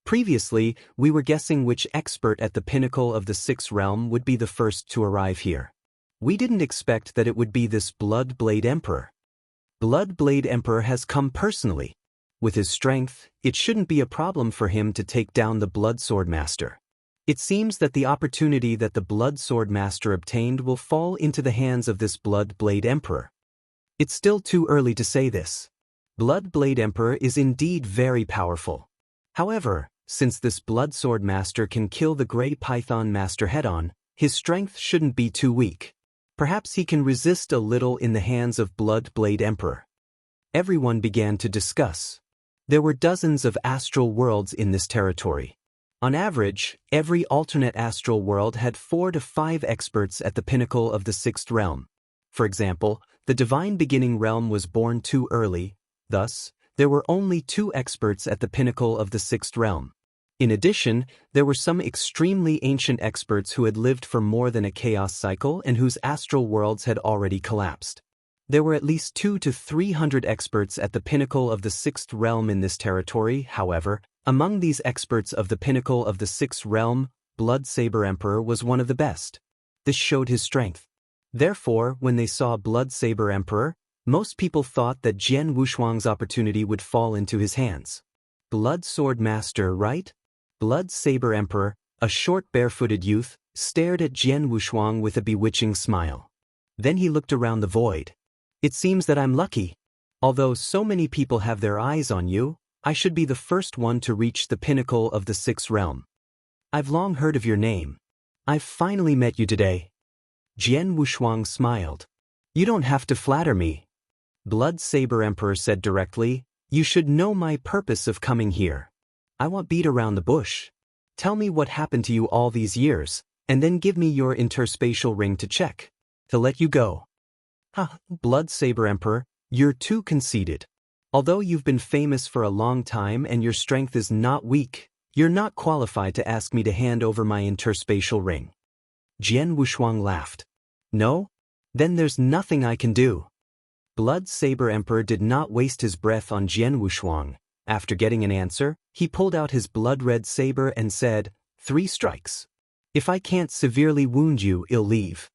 Previously, we were guessing which expert at the pinnacle of the 6th realm would be the first to arrive here. We didn't expect that it would be this Blood Blade Emperor. Blood Blade Emperor has come personally. With his strength, it shouldn't be a problem for him to take down the Blood Sword Master. It seems that the opportunity that the Blood Sword Master obtained will fall into the hands of this Blood Blade Emperor. It's still too early to say this. Blood Blade Emperor is indeed very powerful. However, since this Blood Sword Master can kill the Grey Python Master head-on, his strength shouldn't be too weak. Perhaps he can resist a little in the hands of Blood Blade Emperor. Everyone began to discuss. There were dozens of astral worlds in this territory. On average, every alternate astral world had 4 to 5 experts at the pinnacle of the 6th realm. For example, the Divine Beginning realm was born too early, thus, there were only 2 experts at the pinnacle of the 6th realm. In addition, there were some extremely ancient experts who had lived for more than a chaos cycle and whose astral worlds had already collapsed. There were at least 200 to 300 experts at the pinnacle of the 6th realm in this territory. However, among these experts of the pinnacle of the 6th realm, Blood Saber Emperor was one of the best. This showed his strength. Therefore, when they saw Blood Saber Emperor, most people thought that Jian Wushuang's opportunity would fall into his hands. Blood Sword Master, right? Blood Saber Emperor, a short barefooted youth, stared at Jian Wushuang with a bewitching smile. Then he looked around the void. It seems that I'm lucky. Although so many people have their eyes on you, I should be the first one to reach the pinnacle of the 6th realm. I've long heard of your name. I've finally met you today. Jian Wushuang smiled. You don't have to flatter me. Blood Saber Emperor said directly, you should know my purpose of coming here. I won't beat around the bush. Tell me what happened to you all these years, and then give me your interspatial ring to check. To let you go. Blood Saber Emperor, you're too conceited. Although you've been famous for a long time and your strength is not weak, you're not qualified to ask me to hand over my interspatial ring. Jian Wushuang laughed. No? Then there's nothing I can do. Blood Saber Emperor did not waste his breath on Jian Wushuang. After getting an answer, he pulled out his blood-red saber and said, 3 strikes. If I can't severely wound you, I'll leave.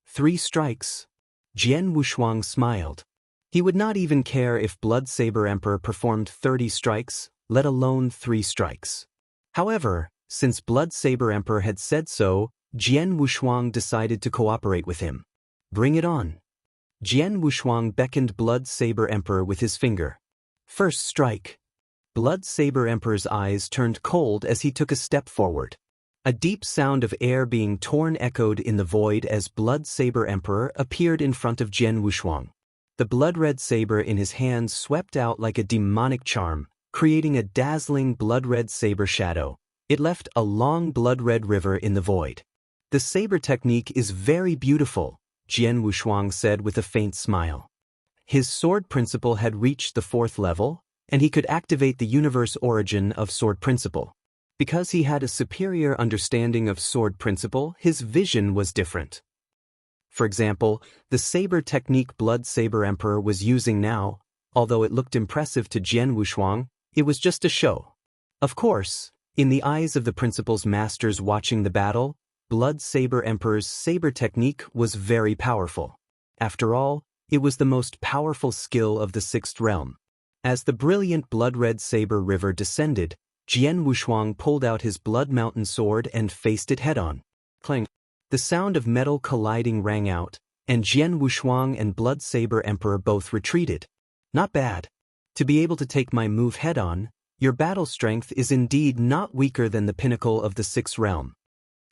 3 strikes. Jian Wushuang smiled. He would not even care if Blood Saber Emperor performed 30 strikes, let alone 3 strikes. However, since Blood Saber Emperor had said so, Jian Wushuang decided to cooperate with him. Bring it on. Jian Wushuang beckoned Blood Saber Emperor with his finger. First strike. Blood Saber Emperor's eyes turned cold as he took a step forward. A deep sound of air being torn echoed in the void as Blood Saber Emperor appeared in front of Jian Wushuang. The blood-red saber in his hands swept out like a demonic charm, creating a dazzling blood-red saber shadow. It left a long blood-red river in the void. The saber technique is very beautiful, Jian Wushuang said with a faint smile. His sword principle had reached the 4th level, and he could activate the universe origin of sword principle. Because he had a superior understanding of sword principle, his vision was different. For example, the saber technique Blood Saber Emperor was using now, although it looked impressive to Jian Wushuang, it was just a show. Of course, in the eyes of the principal's masters watching the battle, Blood Saber Emperor's saber technique was very powerful. After all, it was the most powerful skill of the 6th realm. As the brilliant blood-red saber river descended, Jian Wushuang pulled out his Blood Mountain sword and faced it head-on. Clang! The sound of metal colliding rang out, and Jian Wushuang and Blood Saber Emperor both retreated. Not bad. To be able to take my move head-on, your battle strength is indeed not weaker than the pinnacle of the 6th realm.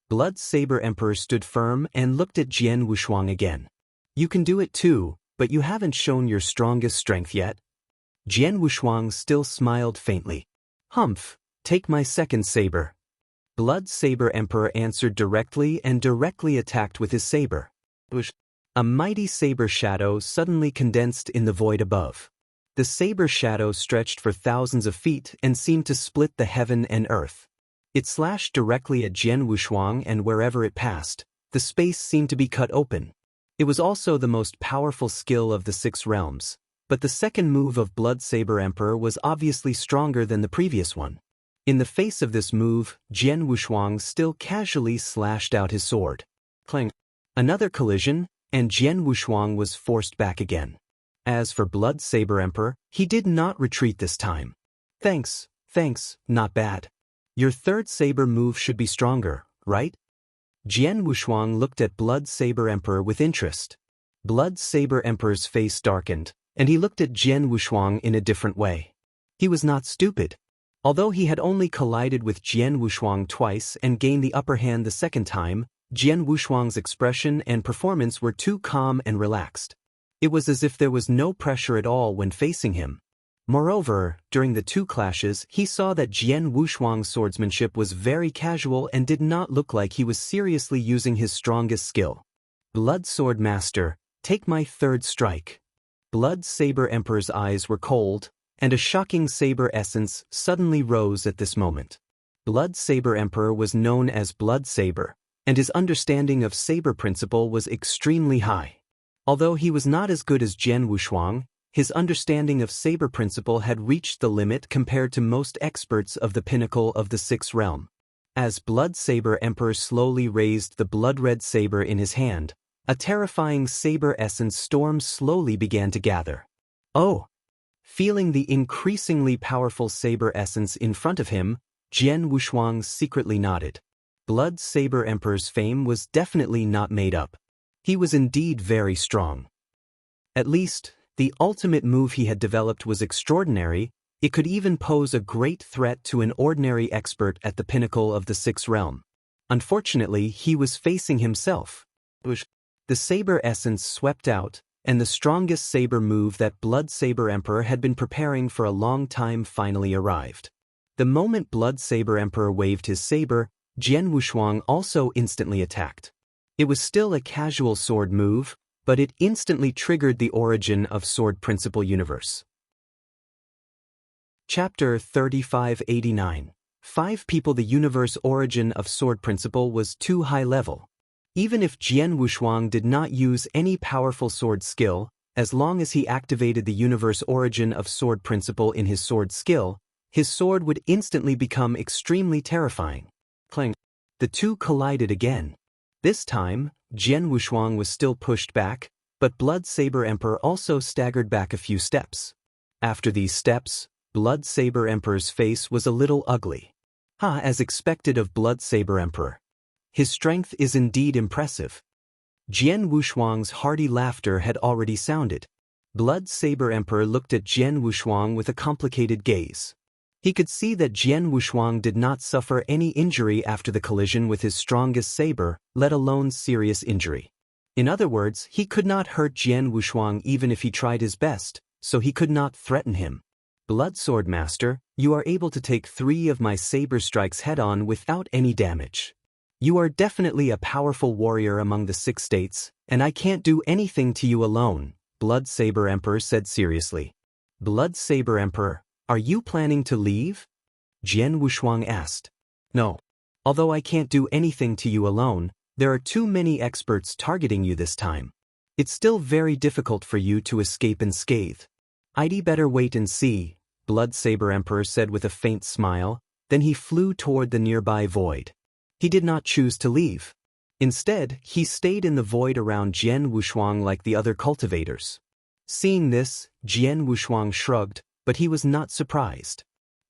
Blood Saber Emperor stood firm and looked at Jian Wushuang again. You can do it too, but you haven't shown your strongest strength yet. Jian Wushuang still smiled faintly. Humph, take my 2nd saber. Blood Saber Emperor answered directly and directly attacked with his saber. A mighty saber shadow suddenly condensed in the void above. The saber shadow stretched for thousands of feet and seemed to split the heaven and earth. It slashed directly at Jian Wushuang, and wherever it passed, the space seemed to be cut open. It was also the most powerful skill of the 6 realms, but the second move of Blood Saber Emperor was obviously stronger than the previous one. In the face of this move, Jian Wushuang still casually slashed out his sword. Clang! Another collision, and Jian Wushuang was forced back again. As for Blood Saber Emperor, he did not retreat this time. Thanks, not bad. Your 3rd saber move should be stronger, right? Jian Wushuang looked at Blood Saber Emperor with interest. Blood Saber Emperor's face darkened, and he looked at Jian Wushuang in a different way. He was not stupid. Although he had only collided with Jian Wushuang twice and gained the upper hand the 2nd time, Jian Wushuang's expression and performance were too calm and relaxed. It was as if there was no pressure at all when facing him. Moreover, during the 2 clashes, he saw that Jian Wushuang's swordsmanship was very casual and did not look like he was seriously using his strongest skill. Blood Sword Master, take my 3rd strike. Blood Saber Emperor's eyes were cold, and a shocking saber essence suddenly rose at this moment. Blood Saber Emperor was known as Blood Saber, and his understanding of saber principle was extremely high. Although he was not as good as Jian Wushuang, his understanding of saber principle had reached the limit compared to most experts of the pinnacle of the 6th realm. As Blood Saber Emperor slowly raised the blood-red saber in his hand, a terrifying saber essence storm slowly began to gather. Oh! Feeling the increasingly powerful saber essence in front of him, Jian Wushuang secretly nodded. Blood Saber Emperor's fame was definitely not made up. He was indeed very strong. At least, the ultimate move he had developed was extraordinary. It could even pose a great threat to an ordinary expert at the pinnacle of the 6th realm. Unfortunately, he was facing himself. The saber essence swept out, and the strongest saber move that Blood Saber Emperor had been preparing for a long time finally arrived. The moment Blood Saber Emperor waved his saber, Jian Wushuang also instantly attacked. It was still a casual sword move, but it instantly triggered the origin of Sword Principle Universe. Chapter 3589. 5 people. The universe origin of Sword Principle was too high level. Even if Jian Wushuang did not use any powerful sword skill, as long as he activated the universe origin of sword principle in his sword skill, his sword would instantly become extremely terrifying. Clang! The 2 collided again. This time, Jian Wushuang was still pushed back, but Blood Saber Emperor also staggered back a few steps. After these steps, Blood Saber Emperor's face was a little ugly. As expected of Blood Saber Emperor. His strength is indeed impressive. Jian Wushuang's hearty laughter had already sounded. Blood Saber Emperor looked at Jian Wushuang with a complicated gaze. He could see that Jian Wushuang did not suffer any injury after the collision with his strongest saber, let alone serious injury. In other words, he could not hurt Jian Wushuang even if he tried his best, so he could not threaten him. Blood Sword Master, you are able to take 3 of my saber strikes head-on without any damage. You are definitely a powerful warrior among the 6 states, and I can't do anything to you alone, Blood Saber Emperor said seriously. Blood Saber Emperor, are you planning to leave? Jian Wushuang asked. No. Although I can't do anything to you alone, there are too many experts targeting you this time. It's still very difficult for you to escape unscathed. I'd better wait and see, Blood Saber Emperor said with a faint smile, then he flew toward the nearby void. He did not choose to leave. Instead, he stayed in the void around Jian Wushuang like the other cultivators. Seeing this, Jian Wushuang shrugged, but he was not surprised.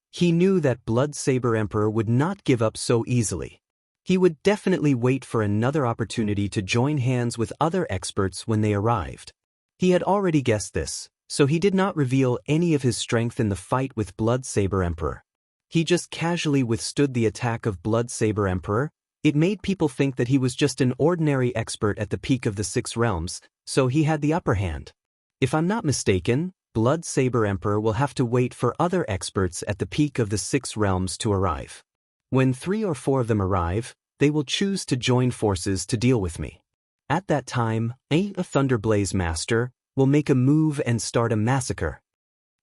He knew that Blood Saber Emperor would not give up so easily. He would definitely wait for another opportunity to join hands with other experts when they arrived. He had already guessed this, so he did not reveal any of his strength in the fight with Blood Saber Emperor. He just casually withstood the attack of Blood Saber Emperor. It made people think that he was just an ordinary expert at the peak of the 6 realms, so he had the upper hand. If I'm not mistaken, Blood Saber Emperor will have to wait for other experts at the peak of the 6 realms to arrive. When 3 or 4 of them arrive, they will choose to join forces to deal with me. At that time, a Thunderblaze Master will make a move and start a massacre.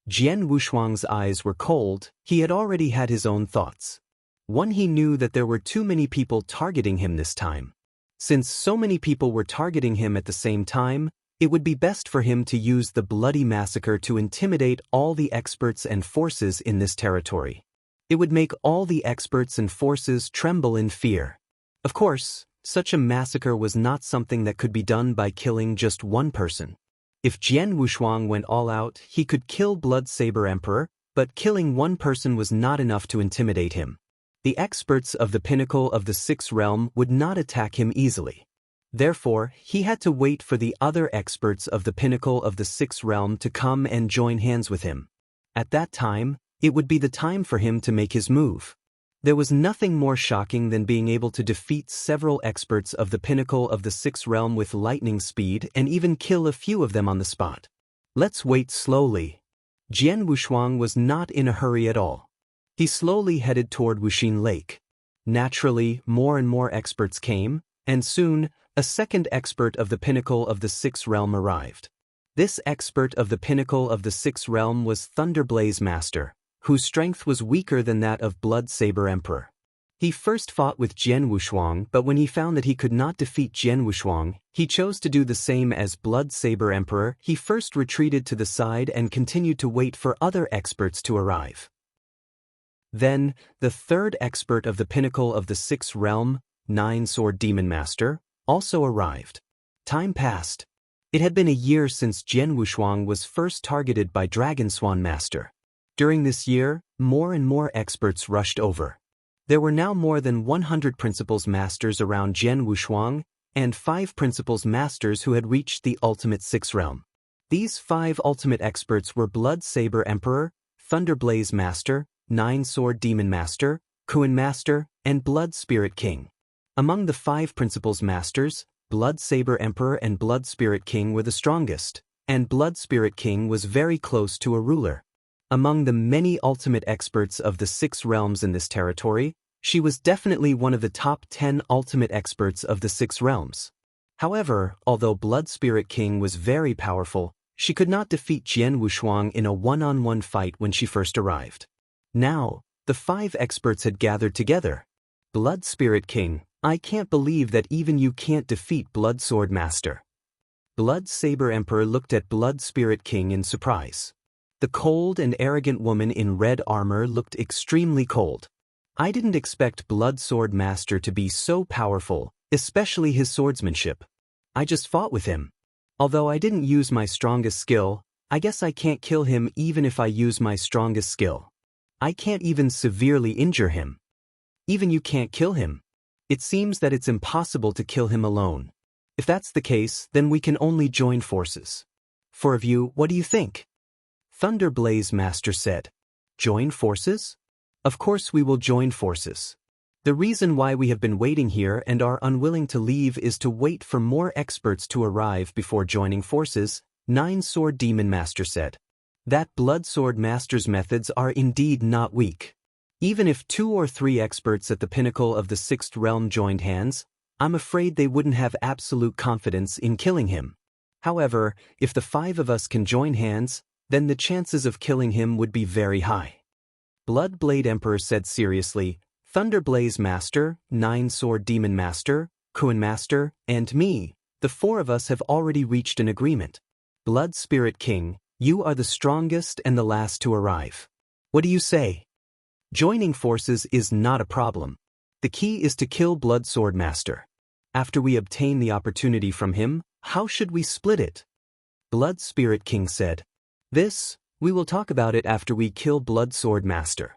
Jian Wushuang's eyes were cold. He had already had his own thoughts. One, he knew that there were too many people targeting him this time. Since so many people were targeting him at the same time, it would be best for him to use the bloody massacre to intimidate all the experts and forces in this territory. It would make all the experts and forces tremble in fear. Of course, such a massacre was not something that could be done by killing just one person. If Jian Wushuang went all out, he could kill Blood Saber Emperor, but killing one person was not enough to intimidate him. The experts of the pinnacle of the 6th realm would not attack him easily. Therefore, he had to wait for the other experts of the pinnacle of the 6th realm to come and join hands with him. At that time, it would be the time for him to make his move. There was nothing more shocking than being able to defeat several experts of the pinnacle of the 6th realm with lightning speed and even kill a few of them on the spot. Let's wait slowly. Jian Wushuang was not in a hurry at all. He slowly headed toward Wuxin Lake. Naturally, more and more experts came, and soon, a second expert of the pinnacle of the 6th realm arrived. This expert of the pinnacle of the 6th realm was Thunderblaze Master, whose strength was weaker than that of Blood Saber Emperor. He first fought with Jian Wushuang, but when he found that he could not defeat Jian Wushuang, he chose to do the same as Blood Saber Emperor. He first retreated to the side and continued to wait for other experts to arrive. Then, the third expert of the pinnacle of the 6th realm, 9-Sword Demon Master, also arrived. Time passed. It had been a year since Jian Wushuang was first targeted by Dragon Swan Master. During this year, more and more experts rushed over. There were now more than 100 Principals Masters around Jian Wushuang, and 5 Principals Masters who had reached the ultimate 6th realm. These 5 ultimate experts were Blood Saber Emperor, Thunderblaze Master, 9-Sword Demon Master, Kuan Master, and Blood Spirit King. Among the 5 Principals Masters, Blood Saber Emperor and Blood Spirit King were the strongest, and Blood Spirit King was very close to a ruler. Among the many ultimate experts of the 6 realms in this territory, she was definitely one of the top 10 ultimate experts of the 6 realms. However, although Blood Spirit King was very powerful, she could not defeat Jian Wushuang in a one-on-one fight when she first arrived. Now, the 5 experts had gathered together. Blood Spirit King, I can't believe that even you can't defeat Blood Sword Master. Blood Saber Emperor looked at Blood Spirit King in surprise. The cold and arrogant woman in red armor looked extremely cold. I didn't expect Blood Sword Master to be so powerful, especially his swordsmanship. I just fought with him. Although I didn't use my strongest skill, I guess I can't kill him even if I use my strongest skill. I can't even severely injure him. Even you can't kill him. It seems that it's impossible to kill him alone. If that's the case, then we can only join forces. 4 of you, what do you think? Thunderblaze Master said. Join forces? Of course we will join forces. The reason why we have been waiting here and are unwilling to leave is to wait for more experts to arrive before joining forces, Nine-Sword Demon Master said. That Blood Sword Master's methods are indeed not weak. Even if 2 or 3 experts at the pinnacle of the 6th realm joined hands, I'm afraid they wouldn't have absolute confidence in killing him. However, if the 5 of us can join hands, then the chances of killing him would be very high. Bloodblade Emperor said seriously, Thunderblaze Master, Nine-Sword Demon Master, Kuan Master, and me, the 4 of us have already reached an agreement. Blood Spirit King, you are the strongest and the last to arrive. What do you say? Joining forces is not a problem. The key is to kill Blood Sword Master. After we obtain the opportunity from him, how should we split it? Blood Spirit King said. We will talk about it after we kill Blood Sword Master.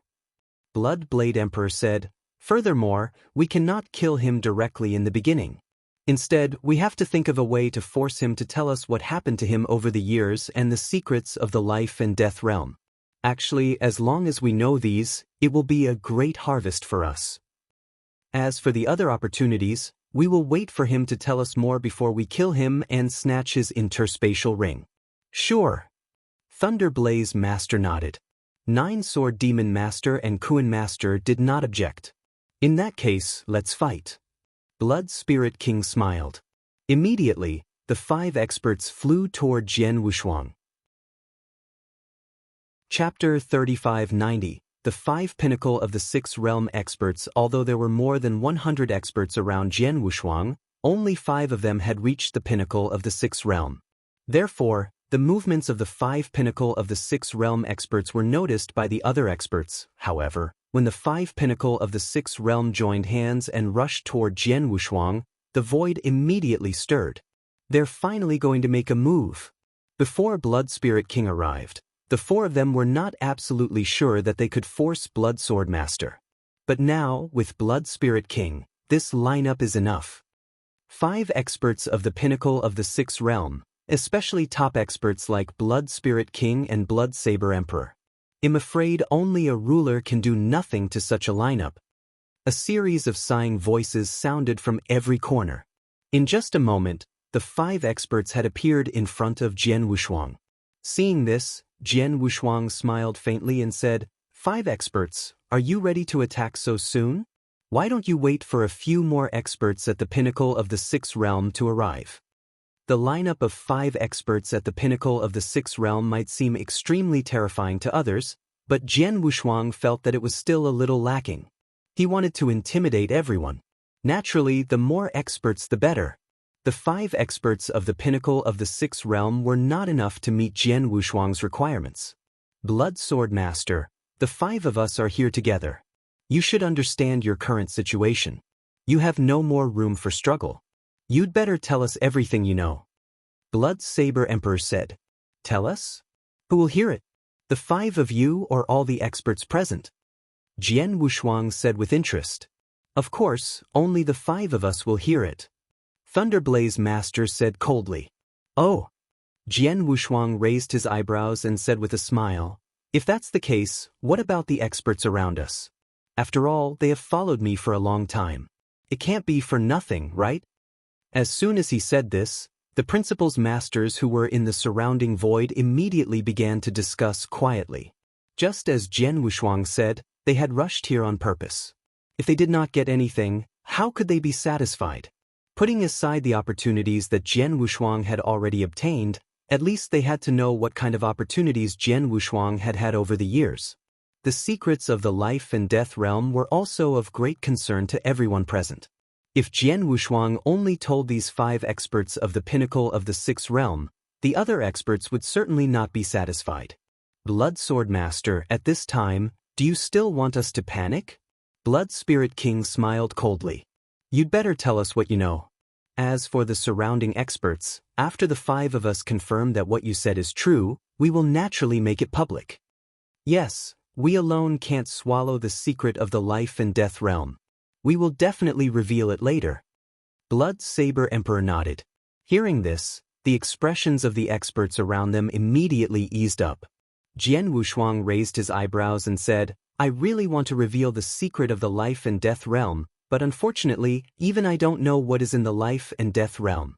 Bloodblade Emperor said, furthermore, we cannot kill him directly in the beginning. Instead, we have to think of a way to force him to tell us what happened to him over the years and the secrets of the life and death realm. Actually, as long as we know these, it will be a great harvest for us. As for the other opportunities, we will wait for him to tell us more before we kill him and snatch his interspatial ring. Sure. Thunderblaze Master nodded. Nine-Sword Demon Master and Kuan Master did not object. In that case, let's fight. Blood Spirit King smiled. Immediately, the 5 experts flew toward Jian Wushuang. Chapter 3590. The 5 Pinnacle of the 6th Realm experts. Although there were more than 100 experts around Jian Wushuang, only 5 of them had reached the pinnacle of the 6th Realm. Therefore, the movements of the 5 Pinnacle of the 6th Realm experts were noticed by the other experts. However, when the 5 Pinnacle of the 6th Realm joined hands and rushed toward Jian Wushuang, the void immediately stirred. They're finally going to make a move. Before Blood Spirit King arrived, the 4 of them were not absolutely sure that they could force Blood Sword Master. But now, with Blood Spirit King, this lineup is enough. 5 experts of the pinnacle of the 6th Realm, especially top experts like Blood Spirit King and Blood Saber Emperor. I'm afraid only a ruler can do nothing to such a lineup. A series of sighing voices sounded from every corner. In just a moment, the 5 experts had appeared in front of Jian Wushuang. Seeing this, Jian Wushuang smiled faintly and said, 5 experts, are you ready to attack so soon? Why don't you wait for a few more experts at the pinnacle of the 6th Realm to arrive? The lineup of 5 experts at the pinnacle of the 6th Realm might seem extremely terrifying to others, but Jian Wushuang felt that it was still a little lacking. He wanted to intimidate everyone. Naturally, the more experts the better. The 5 experts of the pinnacle of the 6th Realm were not enough to meet Jian Wushuang's requirements. Blood Sword Master, the 5 of us are here together. You should understand your current situation. You have no more room for struggle. You'd better tell us everything you know. Blood Saber Emperor said. Tell us? Who will hear it? The 5 of you or all the experts present? Jian Wushuang said with interest. Of course, only the 5 of us will hear it. Thunderblaze Master said coldly. Oh. Jian Wushuang raised his eyebrows and said with a smile, if that's the case, what about the experts around us? After all, they have followed me for a long time. It can't be for nothing, right? As soon as he said this, the principal's masters who were in the surrounding void immediately began to discuss quietly. Just as Jian Wushuang said, they had rushed here on purpose. If they did not get anything, how could they be satisfied? Putting aside the opportunities that Jian Wushuang had already obtained, at least they had to know what kind of opportunities Jian Wushuang had had over the years. The secrets of the life and death realm were also of great concern to everyone present. If Jian Wushuang only told these 5 experts of the pinnacle of the 6th Realm, the other experts would certainly not be satisfied. Blood Sword Master, at this time, do you still want us to panic? Blood Spirit King smiled coldly. You'd better tell us what you know. As for the surrounding experts, after the 5 of us confirm that what you said is true, we will naturally make it public. Yes, we alone can't swallow the secret of the life and death realm. We will definitely reveal it later. Blood Saber Emperor nodded. Hearing this, the expressions of the experts around them immediately eased up. Jian Wushuang raised his eyebrows and said, I really want to reveal the secret of the life and death realm, but unfortunately, even I don't know what is in the life and death realm.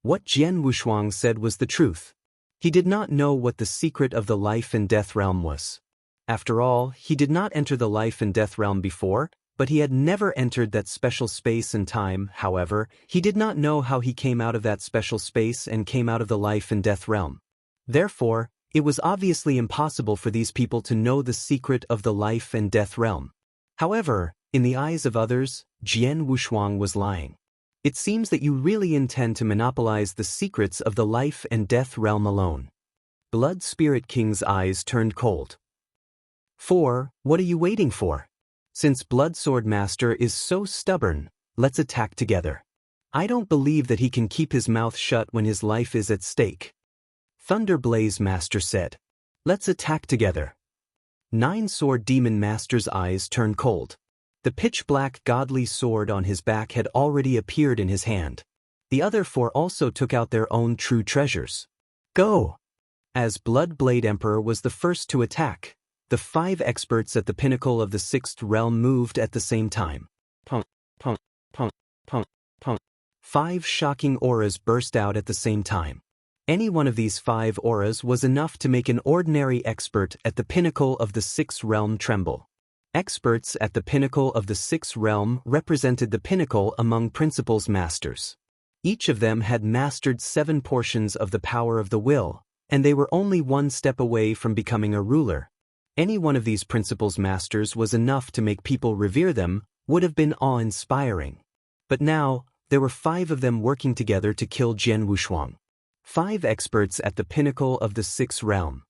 What Jian Wushuang said was the truth. He did not know what the secret of the life and death realm was. After all, he did not enter the life and death realm before, but he had never entered that special space and time. However, he did not know how he came out of that special space and came out of the life and death realm. Therefore, it was obviously impossible for these people to know the secret of the life and death realm. However, in the eyes of others, Jian Wushuang was lying. It seems that you really intend to monopolize the secrets of the life and death realm alone. Blood Spirit King's eyes turned cold. 4. What are you waiting for? Since Blood Sword Master is so stubborn, let's attack together. I don't believe that he can keep his mouth shut when his life is at stake. Thunder Blaze Master said. Let's attack together. 9 Sword Demon Master's eyes turned cold. The pitch-black godly sword on his back had already appeared in his hand. The other 4 also took out their own true treasures. Go! As Blood Blade Emperor was the first to attack, the 5 experts at the pinnacle of the 6th realm moved at the same time. Punk, punk, punk, punk, punk. 5 shocking auras burst out at the same time. Any one of these 5 auras was enough to make an ordinary expert at the pinnacle of the 6th realm tremble. Experts at the pinnacle of the 6th realm represented the pinnacle among principles masters. Each of them had mastered 7 portions of the power of the will, and they were only 1 step away from becoming a ruler. Any one of these principles masters was enough to make people revere them, would have been awe-inspiring. But now, there were 5 of them working together to kill Jian Wushuang. 5 experts at the pinnacle of the 6th realm.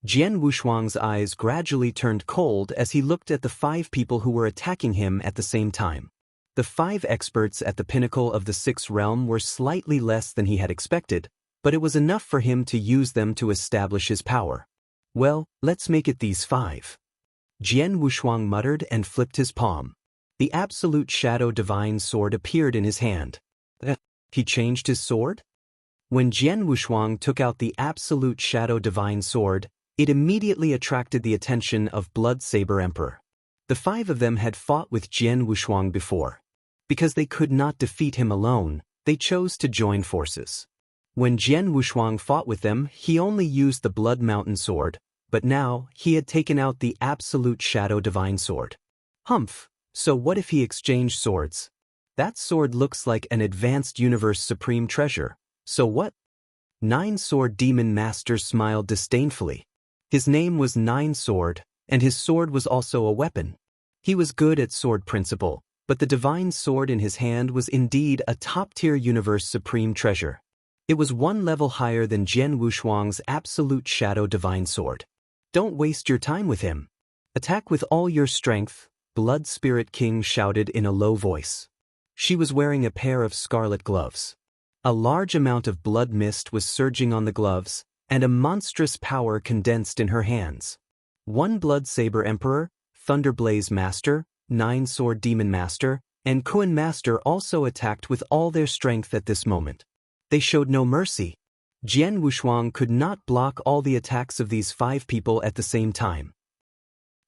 Jian Wushuang's eyes gradually turned cold as he looked at the 5 people who were attacking him at the same time. The 5 experts at the pinnacle of the 6th realm were slightly less than he had expected, but it was enough for him to use them to establish his power. Well, let's make it these 5. Jian Wushuang muttered and flipped his palm. The Absolute Shadow Divine Sword appeared in his hand. He changed his sword? When Jian Wushuang took out the Absolute Shadow Divine Sword, it immediately attracted the attention of Blood Saber Emperor. The 5 of them had fought with Jian Wushuang before. Because they could not defeat him alone, they chose to join forces. When Jian Wushuang fought with them, he only used the Blood Mountain Sword, but now he had taken out the Absolute Shadow Divine Sword. Humph, so what if he exchanged swords? That sword looks like an advanced universe supreme treasure, so what? 9 Sword Demon Master smiled disdainfully. His name was 9 Sword, and his sword was also a weapon. He was good at sword principle, but the divine sword in his hand was indeed a top-tier universe supreme treasure. It was 1 level higher than Jian Wushuang's Absolute Shadow Divine Sword. Don't waste your time with him. Attack with all your strength, Blood Spirit King shouted in a low voice. She was wearing a pair of scarlet gloves. A large amount of blood mist was surging on the gloves, and a monstrous power condensed in her hands. 1 Blood Saber Emperor, Thunderblaze Master, 9 Sword Demon Master, and Kuan Master also attacked with all their strength at this moment. They showed no mercy. Jian Wushuang could not block all the attacks of these 5 people at the same time.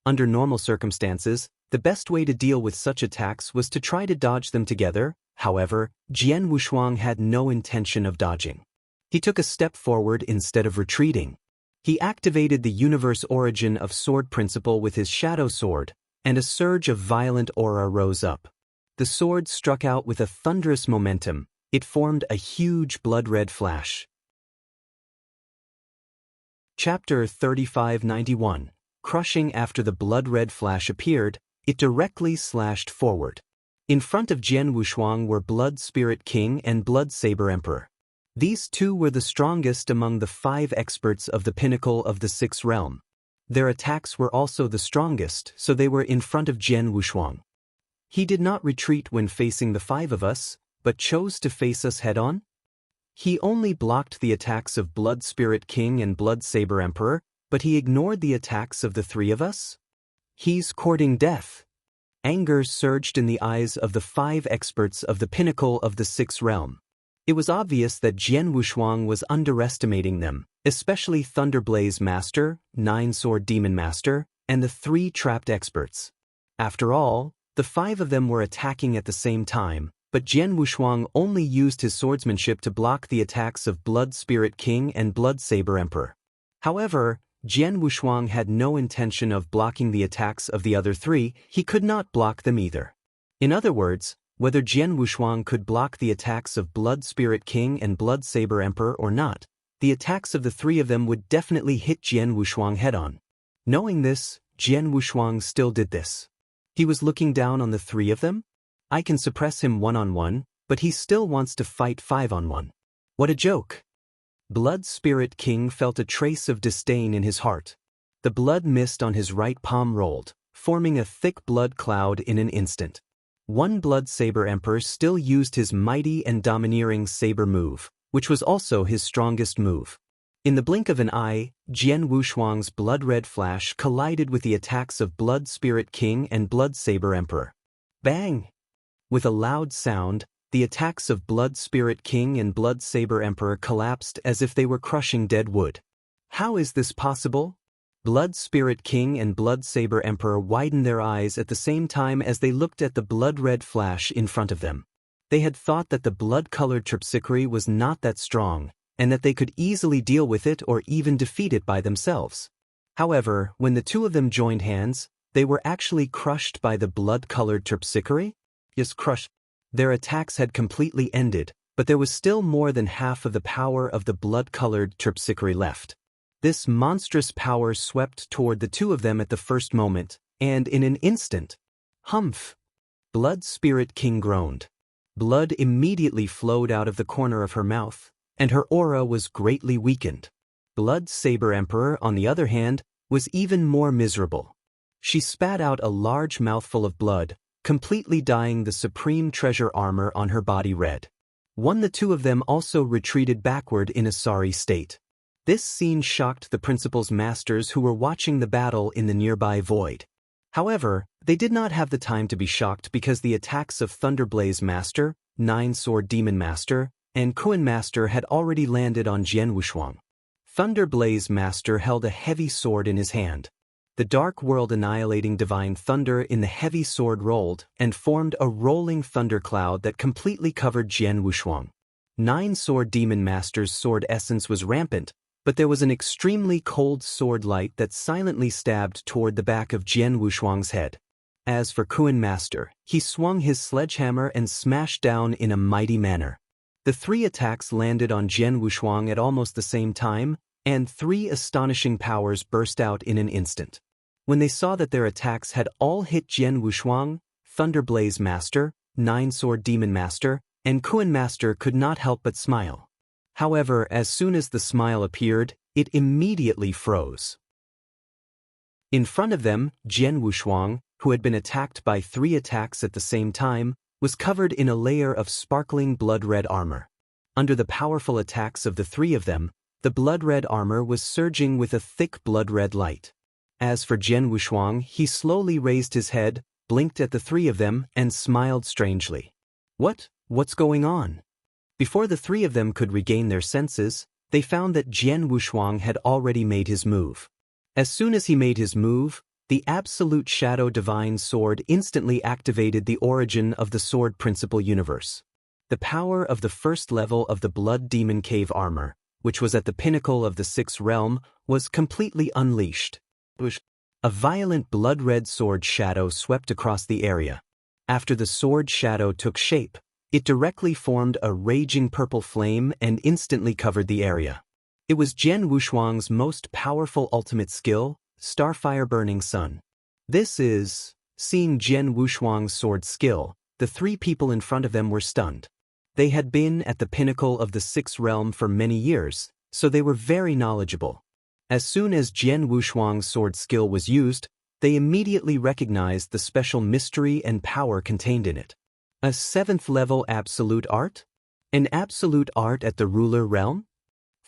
Under normal circumstances, the best way to deal with such attacks was to try to dodge them together. However, Jian Wushuang had no intention of dodging. He took a step forward instead of retreating. He activated the universe origin of sword principle with his shadow sword, and a surge of violent aura rose up. The sword struck out with a thunderous momentum. It formed a huge blood-red flash. Chapter 3591. Crushing. After the blood-red flash appeared, it directly slashed forward. In front of Jian Wushuang were Blood Spirit King and Blood Saber Emperor. These 2 were the strongest among the 5 experts of the pinnacle of the 6th realm. Their attacks were also the strongest, so they were in front of Jian Wushuang. He did not retreat when facing the 5 of us, but chose to face us head-on? He only blocked the attacks of Blood Spirit King and Blood Saber Emperor, but he ignored the attacks of the 3 of us? He's courting death. Anger surged in the eyes of the 5 experts of the pinnacle of the 6th realm. It was obvious that Jian Wushuang was underestimating them, especially Thunderblaze Master, 9 Sword Demon Master, and the 3 trapped experts. After all, the 5 of them were attacking at the same time, but Jian Wushuang only used his swordsmanship to block the attacks of Blood Spirit King and Blood Saber Emperor. However, Jian Wushuang had no intention of blocking the attacks of the other 3, he could not block them either. In other words, whether Jian Wushuang could block the attacks of Blood Spirit King and Blood Saber Emperor or not, the attacks of the 3 of them would definitely hit Jian Wushuang head-on. Knowing this, Jian Wushuang still did this. He was looking down on the 3 of them? I can suppress him one-on-one, but he still wants to fight 5-on-1. What a joke! Blood Spirit King felt a trace of disdain in his heart. The blood mist on his right palm rolled, forming a thick blood cloud in an instant. One Blood Saber Emperor still used his mighty and domineering saber move, which was also his strongest move. In the blink of an eye, Jian Wushuang's blood-red flash collided with the attacks of Blood Spirit King and Blood Saber Emperor. Bang! With a loud sound, the attacks of Blood Spirit King and Blood Saber Emperor collapsed as if they were crushing dead wood. How is this possible? Blood Spirit King and Blood Saber Emperor widened their eyes at the same time as they looked at the blood-red flash in front of them. They had thought that the blood-colored Terpsichore was not that strong, and that they could easily deal with it or even defeat it by themselves. However, when the 2 of them joined hands, they were actually crushed by the blood-colored Terpsichore? Yes, crushed. Their attacks had completely ended, but there was still more than half of the power of the blood-colored Terpsichore left. This monstrous power swept toward the 2 of them at the first moment, and in an instant, humph! Blood Spirit King groaned. Blood immediately flowed out of the corner of her mouth, and her aura was greatly weakened. Blood Saber Emperor, on the other hand, was even more miserable. She spat out a large mouthful of blood, completely dyeing the supreme treasure armor on her body red. The 2 of them also retreated backward in a sorry state. This scene shocked the principal's masters who were watching the battle in the nearby void. However, they did not have the time to be shocked because the attacks of Thunderblaze Master, 9-Sword Demon Master, and Kuan Master had already landed on Jian Wushuang. Thunderblaze Master held a heavy sword in his hand. The dark world annihilating divine thunder in the heavy sword rolled and formed a rolling thundercloud that completely covered Jian Wushuang. 9-Sword Demon Master's sword essence was rampant, but there was an extremely cold sword light that silently stabbed toward the back of Jian Wushuang's head. As for Kuan Master, he swung his sledgehammer and smashed down in a mighty manner. The 3 attacks landed on Jian Wushuang at almost the same time, and 3 astonishing powers burst out in an instant. When they saw that their attacks had all hit Jian Wushuang, Thunderblaze Master, 9-Sword Demon Master, and Kuan Master could not help but smile. However, as soon as the smile appeared, it immediately froze. In front of them, Jian Wushuang, who had been attacked by 3 attacks at the same time, was covered in a layer of sparkling blood-red armor. Under the powerful attacks of the 3 of them, the blood-red armor was surging with a thick blood-red light. As for Jian Wushuang, he slowly raised his head, blinked at the 3 of them, and smiled strangely. What's going on? Before the 3 of them could regain their senses, they found that Jian Wushuang had already made his move. As soon as he made his move, the Absolute Shadow Divine Sword instantly activated the origin of the Sword Principle Universe. The power of the first level of the Blood Demon Cave armor, which was at the pinnacle of the 6th realm, was completely unleashed. A violent blood-red sword shadow swept across the area. After the sword shadow took shape, it directly formed a raging purple flame and instantly covered the area. It was Jian Wushuang's most powerful ultimate skill, Starfire Burning Sun. Seeing Jian Wushuang's sword skill, the 3 people in front of them were stunned. They had been at the pinnacle of the 6th realm for many years, so they were very knowledgeable. As soon as Jian Wushuang's sword skill was used, they immediately recognized the special mystery and power contained in it. A 7th level absolute art? An absolute art at the ruler realm?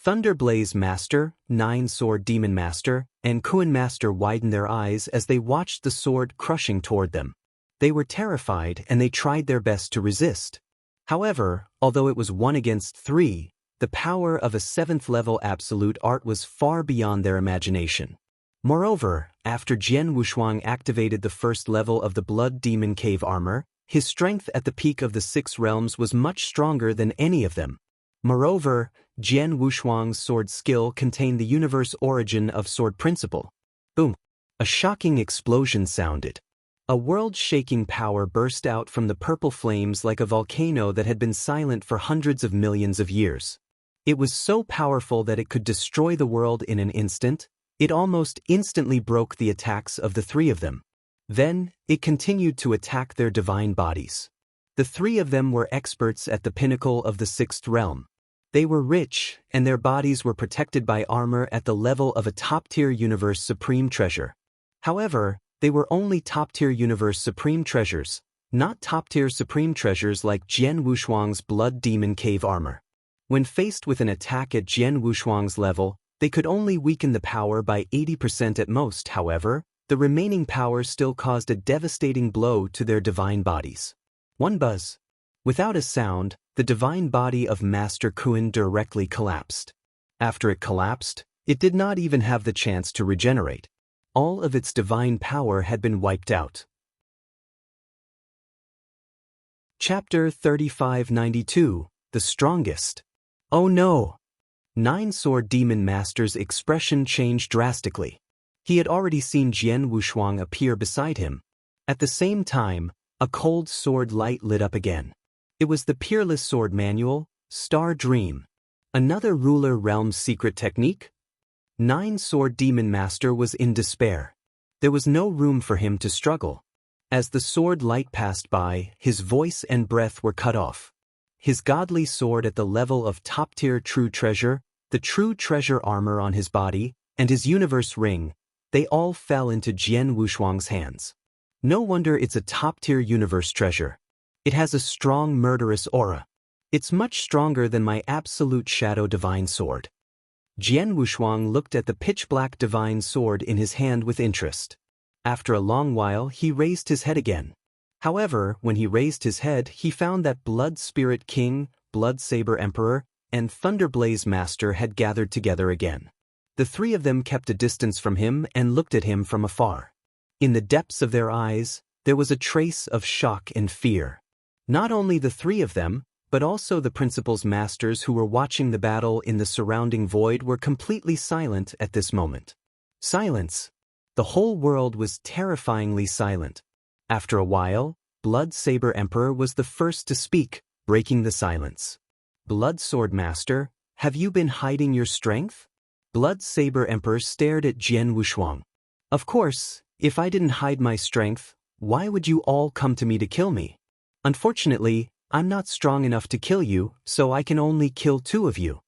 Thunderblaze Master, 9-Sword Demon Master, and Kuan Master widened their eyes as they watched the sword crushing toward them. They were terrified and they tried their best to resist. However, although it was 1 against 3, the power of a 7th level absolute art was far beyond their imagination. Moreover, after Jian Wushuang activated the first level of the Blood Demon Cave armor, his strength at the peak of the 6 realms was much stronger than any of them. Moreover, Jian Wushuang's sword skill contained the universe origin of sword principle. Boom! A shocking explosion sounded. A world-shaking power burst out from the purple flames like a volcano that had been silent for hundreds of millions of years. It was so powerful that it could destroy the world in an instant. It almost instantly broke the attacks of the 3 of them. Then, it continued to attack their divine bodies. The 3 of them were experts at the pinnacle of the 6th realm. They were rich, and their bodies were protected by armor at the level of a top-tier universe supreme treasure. However, they were only top-tier universe supreme treasures, not top-tier supreme treasures like Jian Wushuang's Blood Demon Cave armor. When faced with an attack at Jian Wushuang's level, they could only weaken the power by 80% at most. However, the remaining power still caused a devastating blow to their divine bodies. One buzz. Without a sound, the divine body of Master Kuan directly collapsed. After it collapsed, it did not even have the chance to regenerate. All of its divine power had been wiped out. Chapter 3592, The Strongest. Oh no! 9 Sword Demon Master's expression changed drastically. He had already seen Jian Wushuang appear beside him. At the same time, a cold sword light lit up again. It was the Peerless Sword Manual, Star Dream. Another Ruler Realm's secret technique? 9 Sword Demon Master was in despair. There was no room for him to struggle. As the sword light passed by, his voice and breath were cut off. His godly sword at the level of top-tier true treasure, the true treasure armor on his body, and his universe ring, they all fell into Jian Wushuang's hands. No wonder it's a top-tier universe treasure. It has a strong murderous aura. It's much stronger than my absolute shadow divine sword. Jian Wushuang looked at the pitch-black divine sword in his hand with interest. After a long while, he raised his head again. However, when he raised his head, he found that Blood Spirit King, Blood Saber Emperor, and Thunderblaze Master had gathered together again. The 3 of them kept a distance from him and looked at him from afar. In the depths of their eyes, there was a trace of shock and fear. Not only the 3 of them, but also the principal's masters who were watching the battle in the surrounding void were completely silent at this moment. Silence. The whole world was terrifyingly silent. After a while, Blood Saber Emperor was the first to speak, breaking the silence. Blood Sword Master, have you been hiding your strength? Blood Saber Emperor stared at Jian Wushuang. Of course, if I didn't hide my strength, why would you all come to me to kill me? Unfortunately, I'm not strong enough to kill you, so I can only kill 2 of you.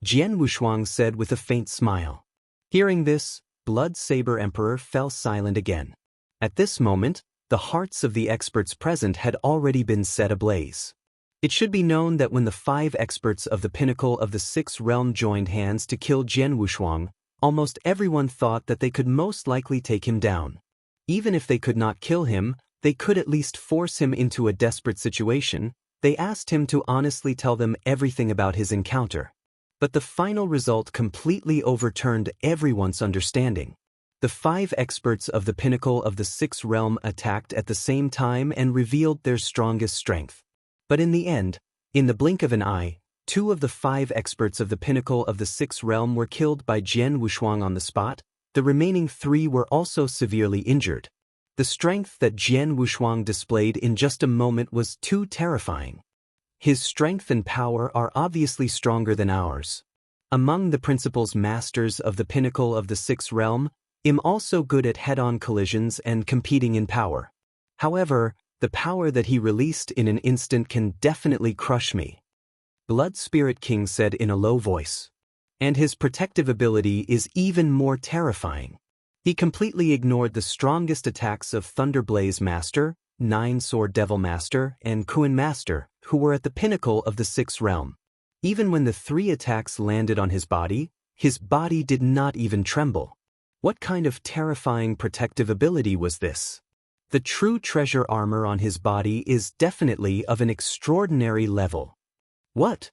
Jian Wushuang said with a faint smile. Hearing this, Blood Saber Emperor fell silent again. At this moment, the hearts of the experts present had already been set ablaze. It should be known that when the 5 experts of the pinnacle of the 6th realm joined hands to kill Jian Wushuang, almost everyone thought that they could most likely take him down. Even if they could not kill him, they could at least force him into a desperate situation. They asked him to honestly tell them everything about his encounter. But the final result completely overturned everyone's understanding. The 5 experts of the pinnacle of the 6th realm attacked at the same time and revealed their strongest strength. But in the end, in the blink of an eye, 2 of the 5 experts of the pinnacle of the 6th realm were killed by Jian Wushuang on the spot. The remaining 3 were also severely injured. The strength that Jian Wushuang displayed in just a moment was too terrifying. His strength and power are obviously stronger than ours. Among the principal's masters of the pinnacle of the 6th realm, I'm also good at head-on collisions and competing in power. However, the power that he released in an instant can definitely crush me. Blood Spirit King said in a low voice. And his protective ability is even more terrifying. He completely ignored the strongest attacks of Thunderblaze Master, 9 Sword Devil Master, and Kuan Master, who were at the pinnacle of the 6th realm. Even when the 3 attacks landed on his body did not even tremble. What kind of terrifying protective ability was this? The true treasure armor on his body is definitely of an extraordinary level. What?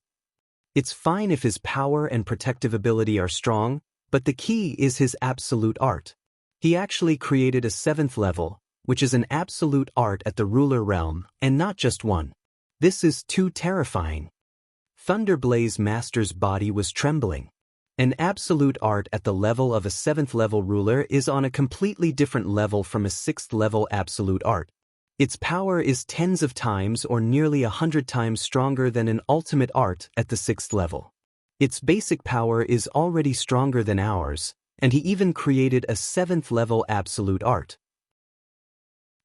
It's fine if his power and protective ability are strong, but the key is his absolute art. He actually created a 7th level, which is an absolute art at the ruler realm, and not just one. This is too terrifying. Thunderblaze Master's body was trembling. An absolute art at the level of a 7th level ruler is on a completely different level from a 6th level absolute art. Its power is tens of times or nearly 100 times stronger than an ultimate art at the 6th level. Its basic power is already stronger than ours, and he even created a 7th level absolute art.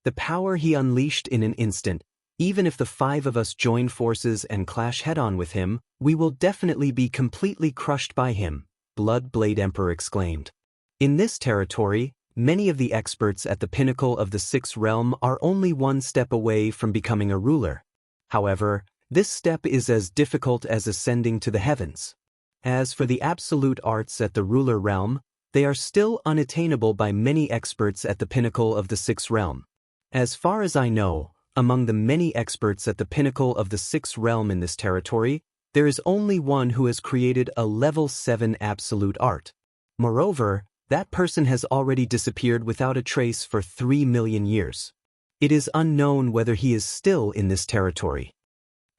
The power he unleashed in an instant, even if the 5 of us join forces and clash head-on with him, we will definitely be completely crushed by him, Blood Blade Emperor exclaimed. In this territory, many of the experts at the pinnacle of the 6th realm are only one step away from becoming a ruler. However, this step is as difficult as ascending to the heavens. As for the absolute arts at the ruler realm, they are still unattainable by many experts at the pinnacle of the 6th realm. As far as I know, among the many experts at the pinnacle of the 6th realm in this territory, there is only one who has created a level 7 absolute art. Moreover, that person has already disappeared without a trace for 3 million years. It is unknown whether he is still in this territory.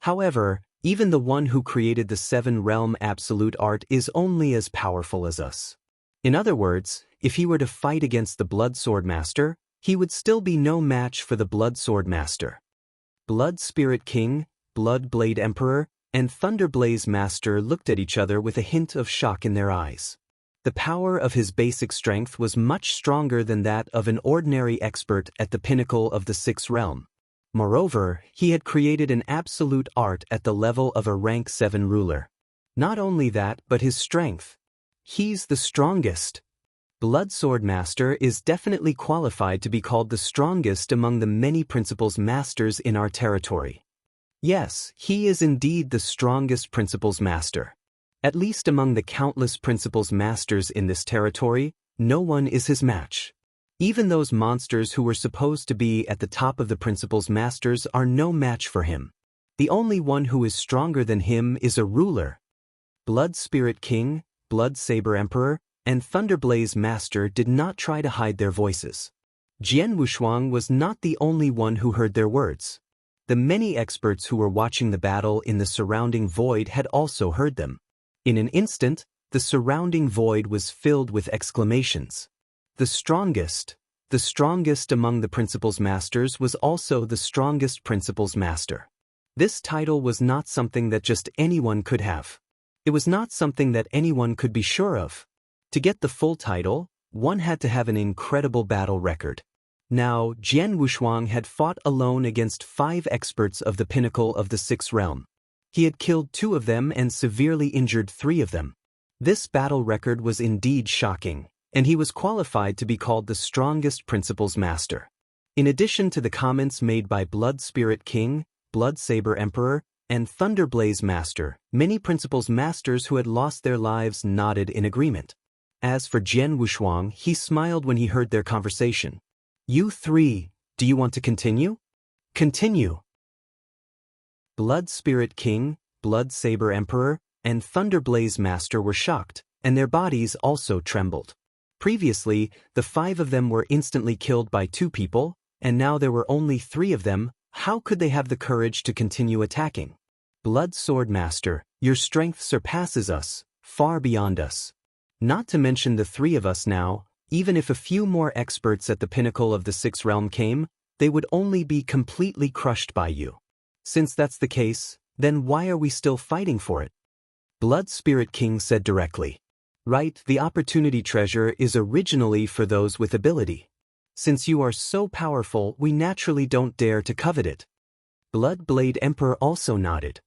However, even the one who created the 7 realm absolute art is only as powerful as us. In other words, if he were to fight against the Blood Sword Master, he would still be no match for the Blood Sword Master. Blood Spirit King, Blood Blade Emperor, and Thunderblaze Master looked at each other with a hint of shock in their eyes. The power of his basic strength was much stronger than that of an ordinary expert at the pinnacle of the 6th realm. Moreover, he had created an absolute art at the level of a rank 7 ruler. Not only that, but his strength. He's the strongest. Blood Sword Master is definitely qualified to be called the strongest among the many Principles Masters in our territory. Yes, he is indeed the strongest Principles Master. At least among the countless Principles Masters in this territory, no one is his match. Even those monsters who were supposed to be at the top of the Principles Masters are no match for him. The only one who is stronger than him is a ruler. Blood Spirit King, Blood Saber Emperor, and Thunderblaze Master did not try to hide their voices. Jian Wushuang was not the only one who heard their words. The many experts who were watching the battle in the surrounding void had also heard them. In an instant, the surrounding void was filled with exclamations. The strongest among the Principles Masters was also the strongest Principles Master. This title was not something that just anyone could have. It was not something that anyone could be sure of. To get the full title, one had to have an incredible battle record. Now, Jian Wushuang had fought alone against 5 experts of the pinnacle of the 6th realm. He had killed 2 of them and severely injured 3 of them. This battle record was indeed shocking, and he was qualified to be called the strongest Principles Master. In addition to the comments made by Blood Spirit King, Blood Saber Emperor, and Thunderblaze Master, many Principles Masters who had lost their lives nodded in agreement. As for Jian Wushuang, he smiled when he heard their conversation. You 3, do you want to continue? Continue. Blood Spirit King, Blood Saber Emperor, and Thunderblaze Master were shocked, and their bodies also trembled. Previously, the 5 of them were instantly killed by 2 people, and now there were only 3 of them. How could they have the courage to continue attacking? Blood Sword Master, your strength surpasses us, far beyond us. Not to mention the 3 of us now, even if a few more experts at the pinnacle of the 6th realm came, they would only be completely crushed by you. Since that's the case, then why are we still fighting for it? Blood Spirit King said directly. Right, the opportunity treasure is originally for those with ability. Since you are so powerful, we naturally don't dare to covet it. Blood Blade Emperor also nodded.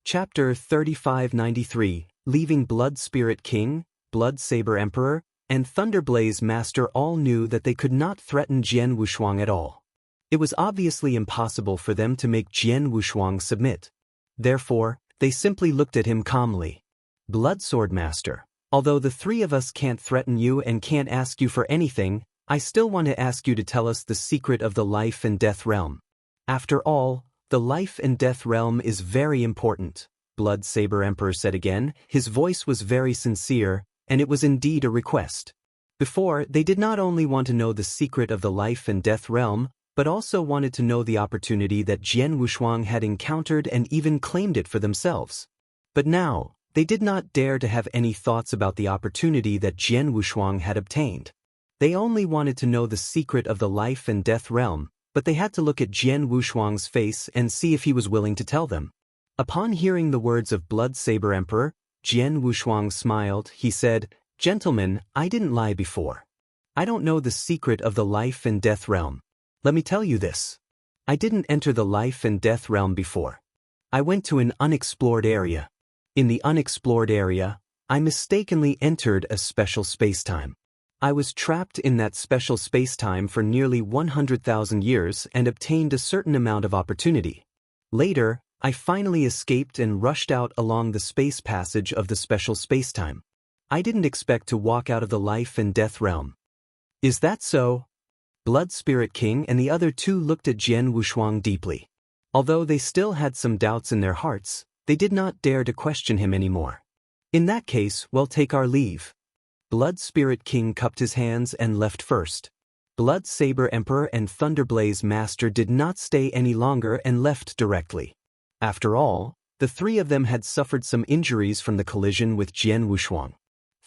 Chapter 3593, Leaving Blood Spirit King, Blood Saber Emperor, and Thunderblaze Master all knew that they could not threaten Jian Wushuang at all. It was obviously impossible for them to make Jian Wushuang submit. Therefore, they simply looked at him calmly. Blood Sword Master, although the 3 of us can't threaten you and can't ask you for anything, I still want to ask you to tell us the secret of the life and death realm. After all, the life and death realm is very important, Blood Saber Emperor said again. His voice was very sincere, and it was indeed a request. Before, they did not only want to know the secret of the life and death realm, but also wanted to know the opportunity that Jian Wushuang had encountered and even claimed it for themselves. But now, they did not dare to have any thoughts about the opportunity that Jian Wushuang had obtained. They only wanted to know the secret of the life and death realm, but they had to look at Jian Wushuang's face and see if he was willing to tell them. Upon hearing the words of Blood Saber Emperor, Jian Wushuang smiled. He said, "Gentlemen, I didn't lie before. I don't know the secret of the life and death realm. Let me tell you this. I didn't enter the life and death realm before. I went to an unexplored area. In the unexplored area, I mistakenly entered a special space-time. I was trapped in that special space-time for nearly 100,000 years and obtained a certain amount of opportunity. Later, I finally escaped and rushed out along the space passage of the special space-time. I didn't expect to walk out of the life and death realm." "Is that so?" Blood Spirit King and the other two looked at Jian Wushuang deeply. Although they still had some doubts in their hearts, they did not dare to question him anymore. "In that case, we'll take our leave." Blood Spirit King cupped his hands and left first. Blood Saber Emperor and Thunderblaze Master did not stay any longer and left directly. After all, the three of them had suffered some injuries from the collision with Jian Wushuang.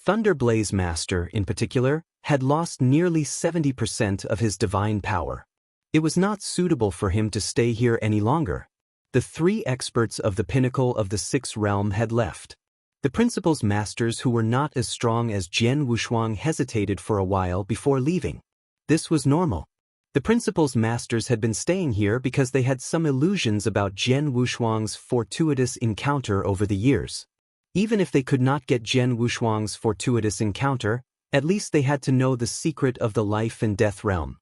Thunderblaze Master, in particular, had lost nearly 70% of his divine power. It was not suitable for him to stay here any longer. The three experts of the pinnacle of the sixth realm had left. The principal's masters who were not as strong as Jian Wushuang hesitated for a while before leaving. This was normal. The principal's masters had been staying here because they had some illusions about Jian Wushuang's fortuitous encounter over the years. Even if they could not get Jian Wushuang's fortuitous encounter, at least they had to know the secret of the life and death realm.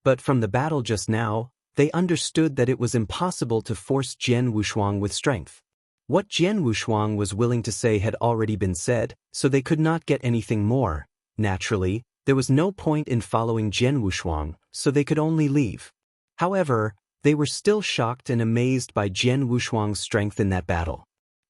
But from the battle just now, they understood that it was impossible to force Jian Wushuang with strength. What Jian Wushuang was willing to say had already been said, so they could not get anything more. Naturally, there was no point in following Jian Wushuang, so they could only leave. However, they were still shocked and amazed by Jian Wushuang's strength in that battle.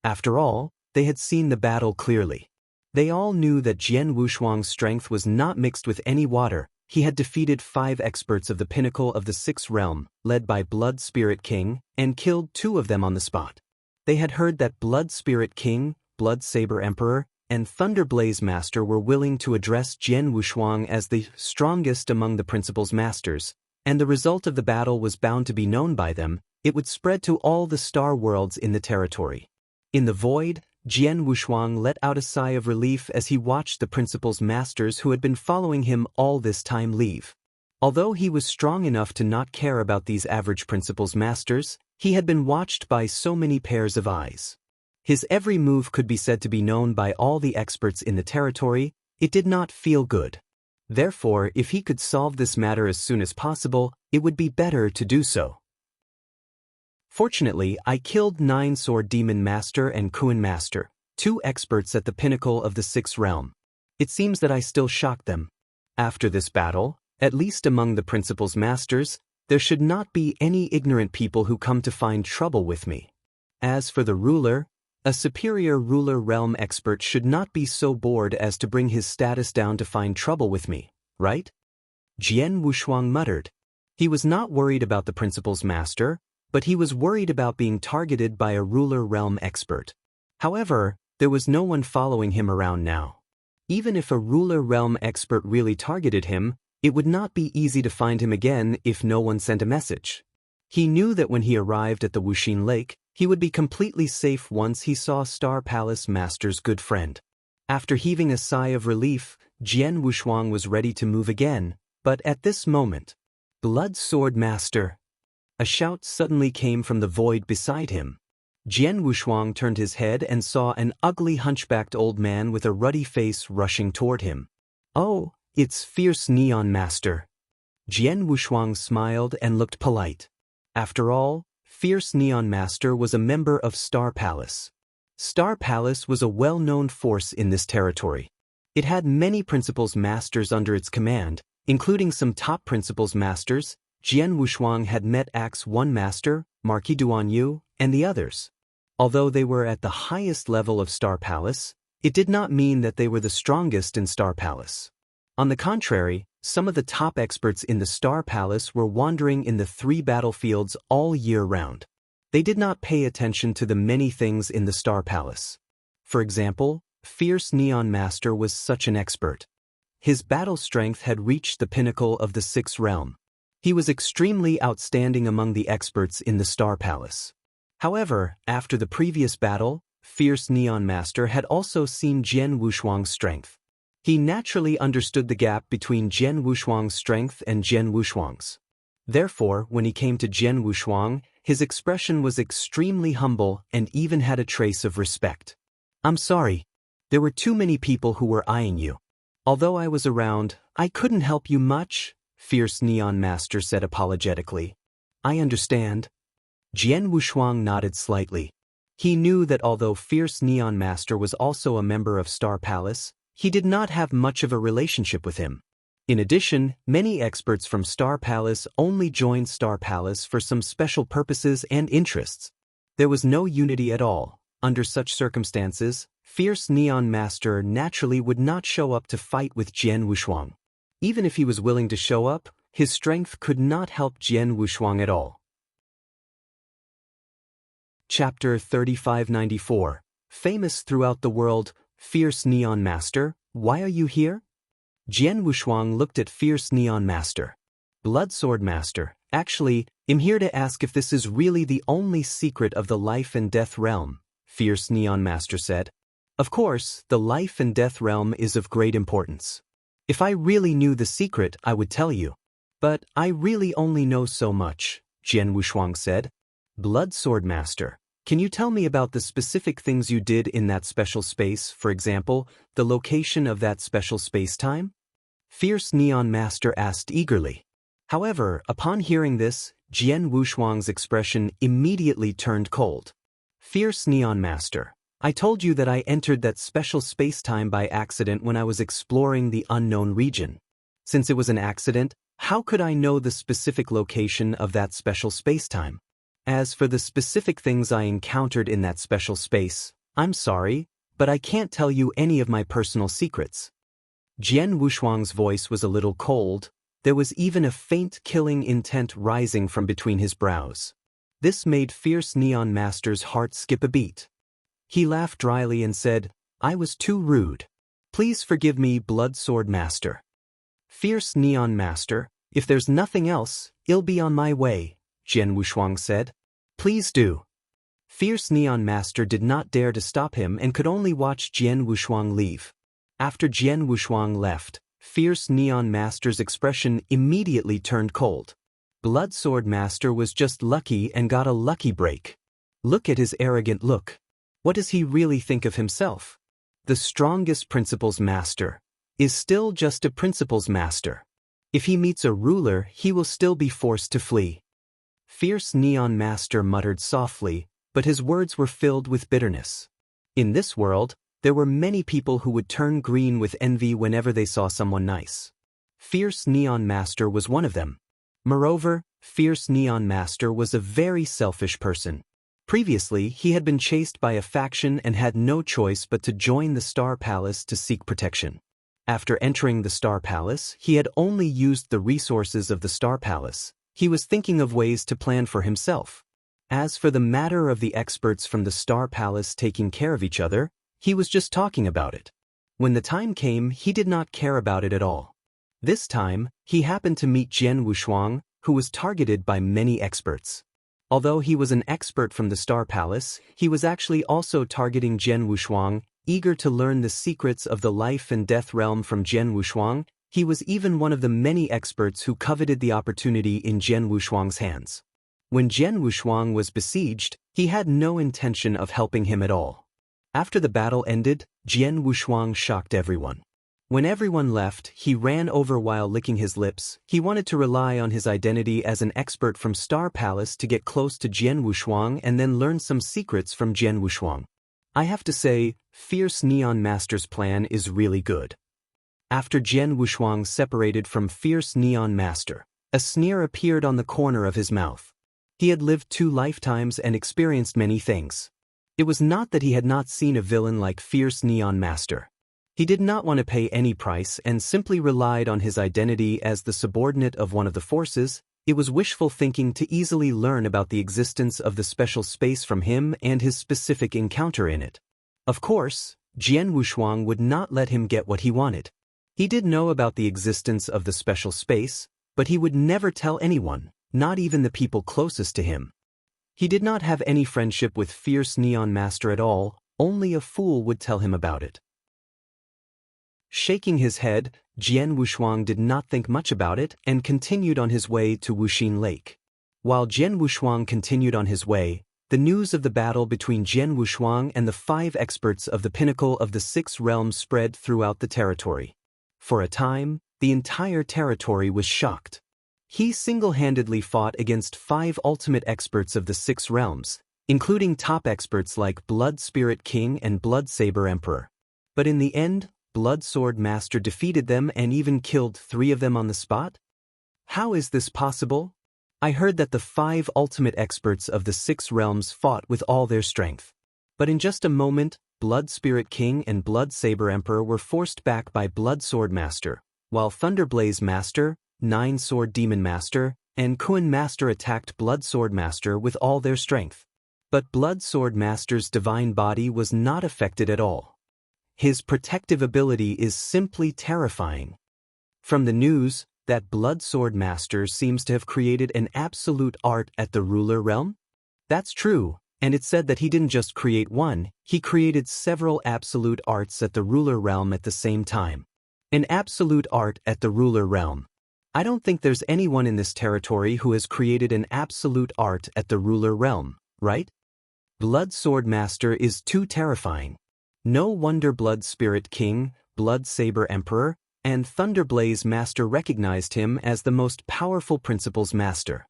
After all, they had seen the battle clearly. They all knew that Jian Wushuang's strength was not mixed with any water. He had defeated 5 experts of the pinnacle of the sixth realm, led by Blood Spirit King, and killed 2 of them on the spot. They had heard that Blood Spirit King, Blood Saber Emperor, and Thunderblaze Master were willing to address Jian Wushuang as the strongest among the principal's masters, and the result of the battle was bound to be known by them. It would spread to all the star worlds in the territory. In the void, Jian Wushuang let out a sigh of relief as he watched the principal's masters who had been following him all this time leave. Although he was strong enough to not care about these average principal's masters, he had been watched by so many pairs of eyes. His every move could be said to be known by all the experts in the territory. It did not feel good. Therefore, if he could solve this matter as soon as possible, it would be better to do so. Fortunately, I killed 9 Sword Demon Master and Kuan Master, 2 experts at the pinnacle of the sixth realm. It seems that I still shocked them. After this battle, at least among the principal's masters, there should not be any ignorant people who come to find trouble with me. As for the ruler, a superior ruler realm expert should not be so bored as to bring his status down to find trouble with me, right? Jian Wushuang muttered. He was not worried about the principal's master, but he was worried about being targeted by a ruler realm expert. However, there was no one following him around now. Even if a ruler realm expert really targeted him, it would not be easy to find him again if no one sent a message. He knew that when he arrived at the Wuxin Lake, he would be completely safe once he saw Star Palace Master's good friend. After heaving a sigh of relief, Jian Wushuang was ready to move again, but at this moment, Blood Sword Master! A shout suddenly came from the void beside him. Jian Wushuang turned his head and saw an ugly hunchbacked old man with a ruddy face rushing toward him. "Oh, it's Fierce Neon Master." Jian Wushuang smiled and looked polite. After all, Fierce Neon Master was a member of Star Palace. Star Palace was a well-known force in this territory. It had many principals masters under its command, including some top principals masters. Jian Wushuang had met Axe 1 Master, Marquis Duan Yu, and the others. Although they were at the highest level of Star Palace, It did not mean that they were the strongest in Star Palace. On the contrary, some of the top experts in the Star Palace were wandering in the 3 battlefields all year round. They did not pay attention to the many things in the Star Palace. For example, Fierce Neon Master was such an expert. His battle strength had reached the pinnacle of the 6th realm. He was extremely outstanding among the experts in the Star Palace. However, after the previous battle, Fierce Neon Master had also seen Jian Wushuang's strength. He naturally understood the gap between Jian Wushuang's strength and Jian Wushuang's. Therefore, when he came to Jian Wushuang, his expression was extremely humble and even had a trace of respect. "I'm sorry. There were too many people who were eyeing you. Although I was around, I couldn't help you much," Fierce Neon Master said apologetically. "I understand." Jian Wushuang nodded slightly. He knew that although Fierce Neon Master was also a member of Star Palace, he did not have much of a relationship with him. In addition, many experts from Star Palace only joined Star Palace for some special purposes and interests. There was no unity at all. Under such circumstances, Fierce Neon Master naturally would not show up to fight with Jian Wushuang. Even if he was willing to show up, his strength could not help Jian Wushuang at all. Chapter 3594. Famous throughout the world, Fierce Neon Master, why are you here? Jian Wushuang looked at Fierce Neon Master. Blood Sword Master, actually, I'm here to ask if this is really the only secret of the life and death realm, Fierce Neon Master said. Of course, the life and death realm is of great importance. If I really knew the secret, I would tell you. But I really only know so much, Jian Wushuang said. Blood Sword Master, can you tell me about the specific things you did in that special space, for example, the location of that special space-time? Fierce Neon Master asked eagerly. However, upon hearing this, Jian Wushuang's expression immediately turned cold. Fierce Neon Master, I told you that I entered that special space-time by accident when I was exploring the unknown region. Since it was an accident, how could I know the specific location of that special space-time? As for the specific things I encountered in that special space, I'm sorry, but I can't tell you any of my personal secrets. Jian Wushuang's voice was a little cold. There was even a faint killing intent rising from between his brows. This made Fierce Neon Master's heart skip a beat. He laughed dryly and said, I was too rude. Please forgive me, Blood Sword Master. Fierce Neon Master, if there's nothing else, I'll be on my way, Jian Wushuang said. Please do. Fierce Neon Master did not dare to stop him and could only watch Jian Wushuang leave. After Jian Wushuang left, Fierce Neon Master's expression immediately turned cold. Blood Sword Master was just lucky and got a lucky break. Look at his arrogant look. What does he really think of himself? The strongest principles master is still just a principles master. If he meets a ruler, he will still be forced to flee. Fierce Neon Master muttered softly, but his words were filled with bitterness. In this world, there were many people who would turn green with envy whenever they saw someone nice. Fierce Neon Master was one of them. Moreover, Fierce Neon Master was a very selfish person. Previously, he had been chased by a faction and had no choice but to join the Star Palace to seek protection. After entering the Star Palace, he had only used the resources of the Star Palace. He was thinking of ways to plan for himself. As for the matter of the experts from the Star Palace taking care of each other, he was just talking about it. When the time came, he did not care about it at all. This time, he happened to meet Jian Wushuang, who was targeted by many experts. Although he was an expert from the Star Palace, he was actually also targeting Jian Wushuang, eager to learn the secrets of the life and death realm from Jian Wushuang. He was even one of the many experts who coveted the opportunity in Jian Wushuang's hands. When Jian Wushuang was besieged, he had no intention of helping him at all. After the battle ended, Jian Wushuang shocked everyone. When everyone left, he ran over while licking his lips. He wanted to rely on his identity as an expert from Star Palace to get close to Jian Wushuang and then learn some secrets from Jian Wushuang. I have to say, Fierce Neon Master's plan is really good. After Jian Wushuang separated from Fierce Neon Master, a sneer appeared on the corner of his mouth. He had lived 2 lifetimes and experienced many things. It was not that he had not seen a villain like Fierce Neon Master. He did not want to pay any price and simply relied on his identity as the subordinate of one of the forces. It was wishful thinking to easily learn about the existence of the special space from him and his specific encounter in it. Of course, Jian Wushuang would not let him get what he wanted. He did know about the existence of the special space, but he would never tell anyone, not even the people closest to him. He did not have any friendship with Fierce Neon Master at all, only a fool would tell him about it. Shaking his head, Jian Wushuang did not think much about it and continued on his way to Wuxin Lake. While Jian Wushuang continued on his way, the news of the battle between Jian Wushuang and the 5 experts of the pinnacle of the 6 realms spread throughout the territory. For a time, the entire territory was shocked. He single-handedly fought against 5 ultimate experts of the 6 realms, including top experts like Blood Spirit King and Blood Saber Emperor. But in the end, Blood Sword Master defeated them and even killed 3 of them on the spot? How is this possible? I heard that the 5 ultimate experts of the 6 realms fought with all their strength. But in just a moment, Blood Spirit King and Blood Saber Emperor were forced back by Blood Sword Master, while Thunderblaze Master, 9 Sword Demon Master, and Kun Master attacked Blood Sword Master with all their strength. But Blood Sword Master's divine body was not affected at all. His protective ability is simply terrifying. From the news, that Blood Sword Master seems to have created an absolute art at the ruler realm? That's true, and it said that he didn't just create one, he created several absolute arts at the ruler realm at the same time. An absolute art at the ruler realm. I don't think there's anyone in this territory who has created an absolute art at the ruler realm, right? Blood Sword Master is too terrifying. No wonder Blood Spirit King, Blood Saber Emperor, and Thunderblaze Master recognized him as the most powerful Principles Master.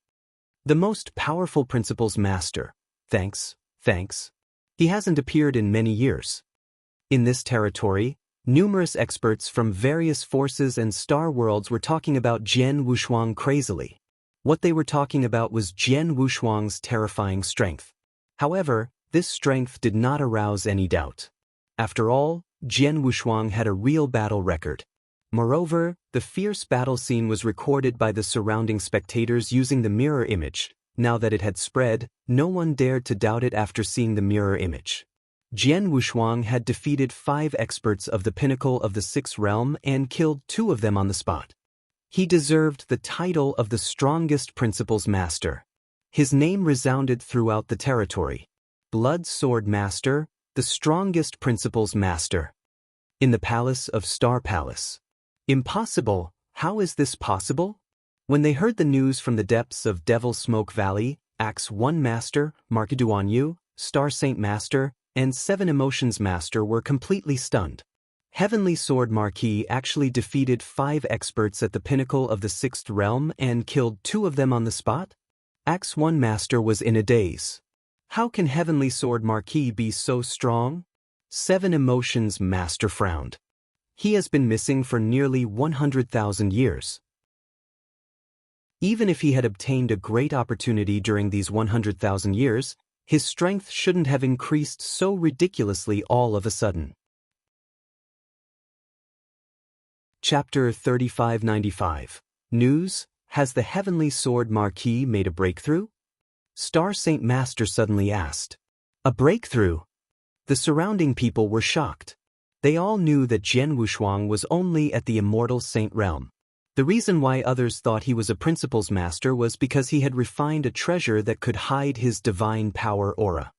The most powerful Principles Master. Thanks. He hasn't appeared in many years. In this territory, numerous experts from various forces and star worlds were talking about Jian Wushuang crazily. What they were talking about was Jian Wushuang's terrifying strength. However, this strength did not arouse any doubt. After all, Jian Wushuang had a real battle record. Moreover, the fierce battle scene was recorded by the surrounding spectators using the mirror image. Now that it had spread, no one dared to doubt it after seeing the mirror image. Jian Wushuang had defeated 5 experts of the pinnacle of the 6th realm and killed 2 of them on the spot. He deserved the title of the strongest Principles Master. His name resounded throughout the territory. Blood Sword Master, the strongest Principles Master. In the palace of Star Palace. Impossible, how is this possible? When they heard the news from the depths of Devil Smoke Valley, Axe 1 Master, Markeduan Yu, Star Saint Master, and 7 Emotions Master were completely stunned. Heavenly Sword Marquis actually defeated 5 experts at the pinnacle of the 6th realm and killed 2 of them on the spot? Axe 1 Master was in a daze. How can Heavenly Sword Marquis be so strong? 7 Emotions Master frowned. He has been missing for nearly 100,000 years. Even if he had obtained a great opportunity during these 100,000 years, his strength shouldn't have increased so ridiculously all of a sudden. Chapter 3595. News: Has the Heavenly Sword Marquis made a breakthrough? Star Saint Master suddenly asked. A breakthrough? The surrounding people were shocked. They all knew that Jian Wushuang was only at the Immortal Saint realm. The reason why others thought he was a Principles Master was because he had refined a treasure that could hide his divine power aura.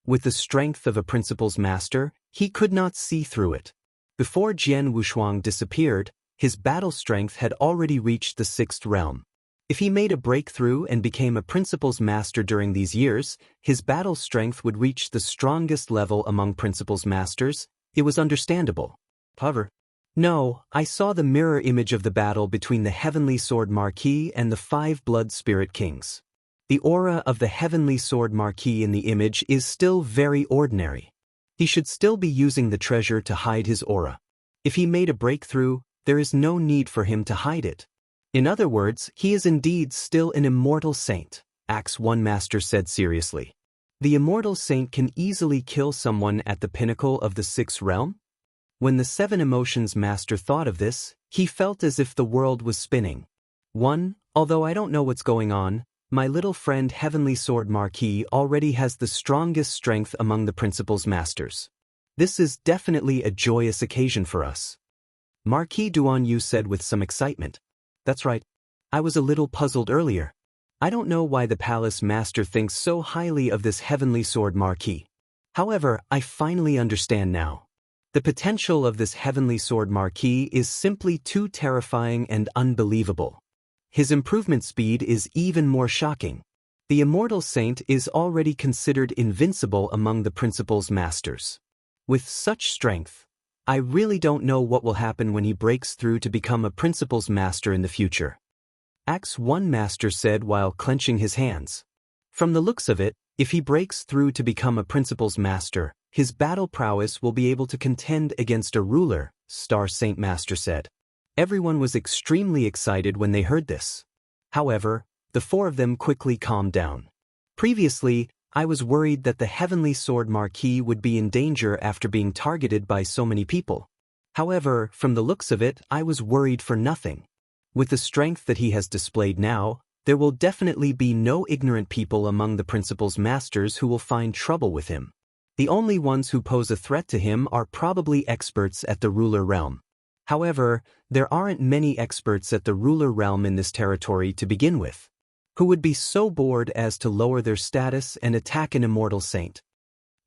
With the strength of a Principles Master, he could not see through it. Before Jian Wushuang disappeared, his battle strength had already reached the 6th realm. If he made a breakthrough and became a Principles Master during these years, his battle strength would reach the strongest level among Principles Masters. It was understandable. However, no, I saw the mirror image of the battle between the Heavenly Sword Marquis and the 5 Blood Spirit Kings. The aura of the Heavenly Sword Marquis in the image is still very ordinary. He should still be using the treasure to hide his aura. If he made a breakthrough, there is no need for him to hide it. In other words, he is indeed still an immortal saint, Axe 1 Master said seriously. The immortal saint can easily kill someone at the pinnacle of the sixth realm? When the seven emotions master thought of this, he felt as if the world was spinning. 1. Although I don't know what's going on, my little friend Heavenly Sword Marquis already has the strongest strength among the principal's masters. This is definitely a joyous occasion for us. Marquis Duanyu said with some excitement. That's right. I was a little puzzled earlier. I don't know why the palace master thinks so highly of this Heavenly Sword Marquis. However, I finally understand now. The potential of this Heavenly Sword Marquis is simply too terrifying and unbelievable. His improvement speed is even more shocking. The immortal saint is already considered invincible among the principal's masters. With such strength, I really don't know what will happen when he breaks through to become a principal's master in the future. Axe 1 Master said while clenching his hands. From the looks of it, if he breaks through to become a principal's master, his battle prowess will be able to contend against a ruler, Star Saint Master said. Everyone was extremely excited when they heard this. However, the four of them quickly calmed down. Previously, I was worried that the Heavenly Sword Marquis would be in danger after being targeted by so many people. However, from the looks of it, I was worried for nothing. With the strength that he has displayed now, there will definitely be no ignorant people among the principal's masters who will find trouble with him. The only ones who pose a threat to him are probably experts at the ruler realm. However, there aren't many experts at the ruler realm in this territory to begin with, who would be so bored as to lower their status and attack an immortal saint.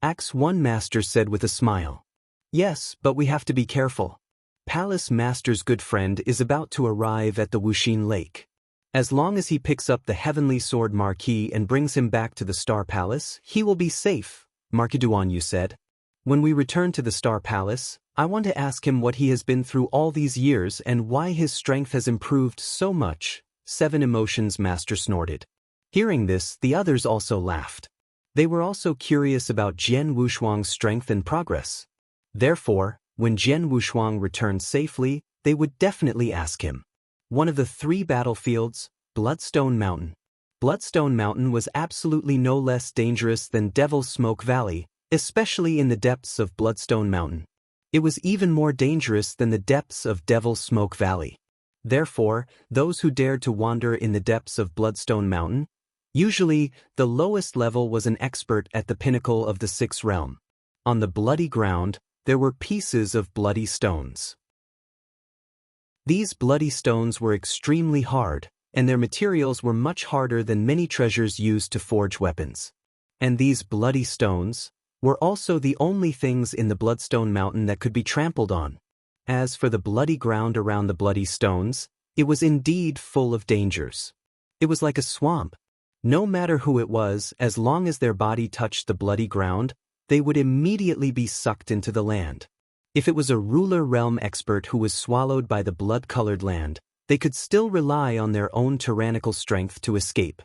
Axe 1 Master said with a smile. Yes, but we have to be careful. Palace Master's good friend is about to arrive at the Wuxin Lake. As long as he picks up the Heavenly Sword Marquis and brings him back to the Star Palace, he will be safe, Marquis Duanyu said. When we return to the Star Palace, I want to ask him what he has been through all these years and why his strength has improved so much, 7 Emotions Master snorted. Hearing this, the others also laughed. They were also curious about Jian Wushuang's strength and progress. Therefore, when Jian Wushuang returned safely, they would definitely ask him. One of the 3 battlefields, Bloodstone Mountain. Bloodstone Mountain was absolutely no less dangerous than Devil's Smoke Valley, especially in the depths of Bloodstone Mountain. It was even more dangerous than the depths of Devil's Smoke Valley. Therefore, those who dared to wander in the depths of Bloodstone Mountain, usually, the lowest level was an expert at the pinnacle of the 6th realm. On the bloody ground, there were pieces of bloody stones. These bloody stones were extremely hard, and their materials were much harder than many treasures used to forge weapons. And these bloody stones were also the only things in the Bloodstone Mountain that could be trampled on. As for the bloody ground around the bloody stones, it was indeed full of dangers. It was like a swamp. No matter who it was, as long as their body touched the bloody ground, they would immediately be sucked into the land. If it was a ruler realm expert who was swallowed by the blood-colored land, they could still rely on their own tyrannical strength to escape.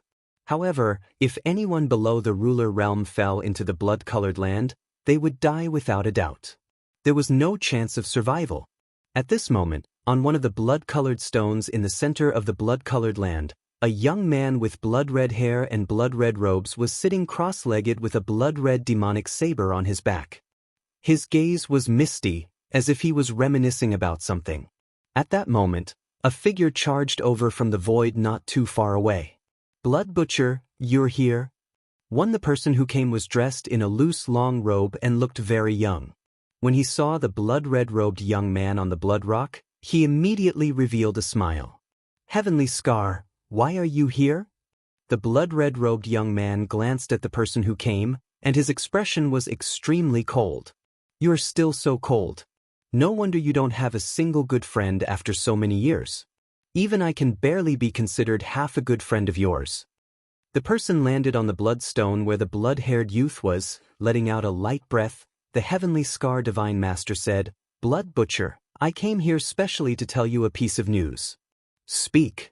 However, if anyone below the ruler realm fell into the blood-colored land, they would die without a doubt. There was no chance of survival. At this moment, on one of the blood-colored stones in the center of the blood-colored land, a young man with blood-red hair and blood-red robes was sitting cross-legged with a blood-red demonic saber on his back. His gaze was misty, as if he was reminiscing about something. At that moment, a figure charged over from the void not too far away. Blood Butcher, you're here? The person who came was dressed in a loose long robe and looked very young. When he saw the blood-red robed young man on the blood rock, he immediately revealed a smile. Heavenly Scar, why are you here? The blood-red robed young man glanced at the person who came, and his expression was extremely cold. You're still so cold. No wonder you don't have a single good friend after so many years. Even I can barely be considered half a good friend of yours. The person landed on the bloodstone where the blood-haired youth was, letting out a light breath. The Heavenly Scar Divine Master said, Blood Butcher, I came here specially to tell you a piece of news. Speak.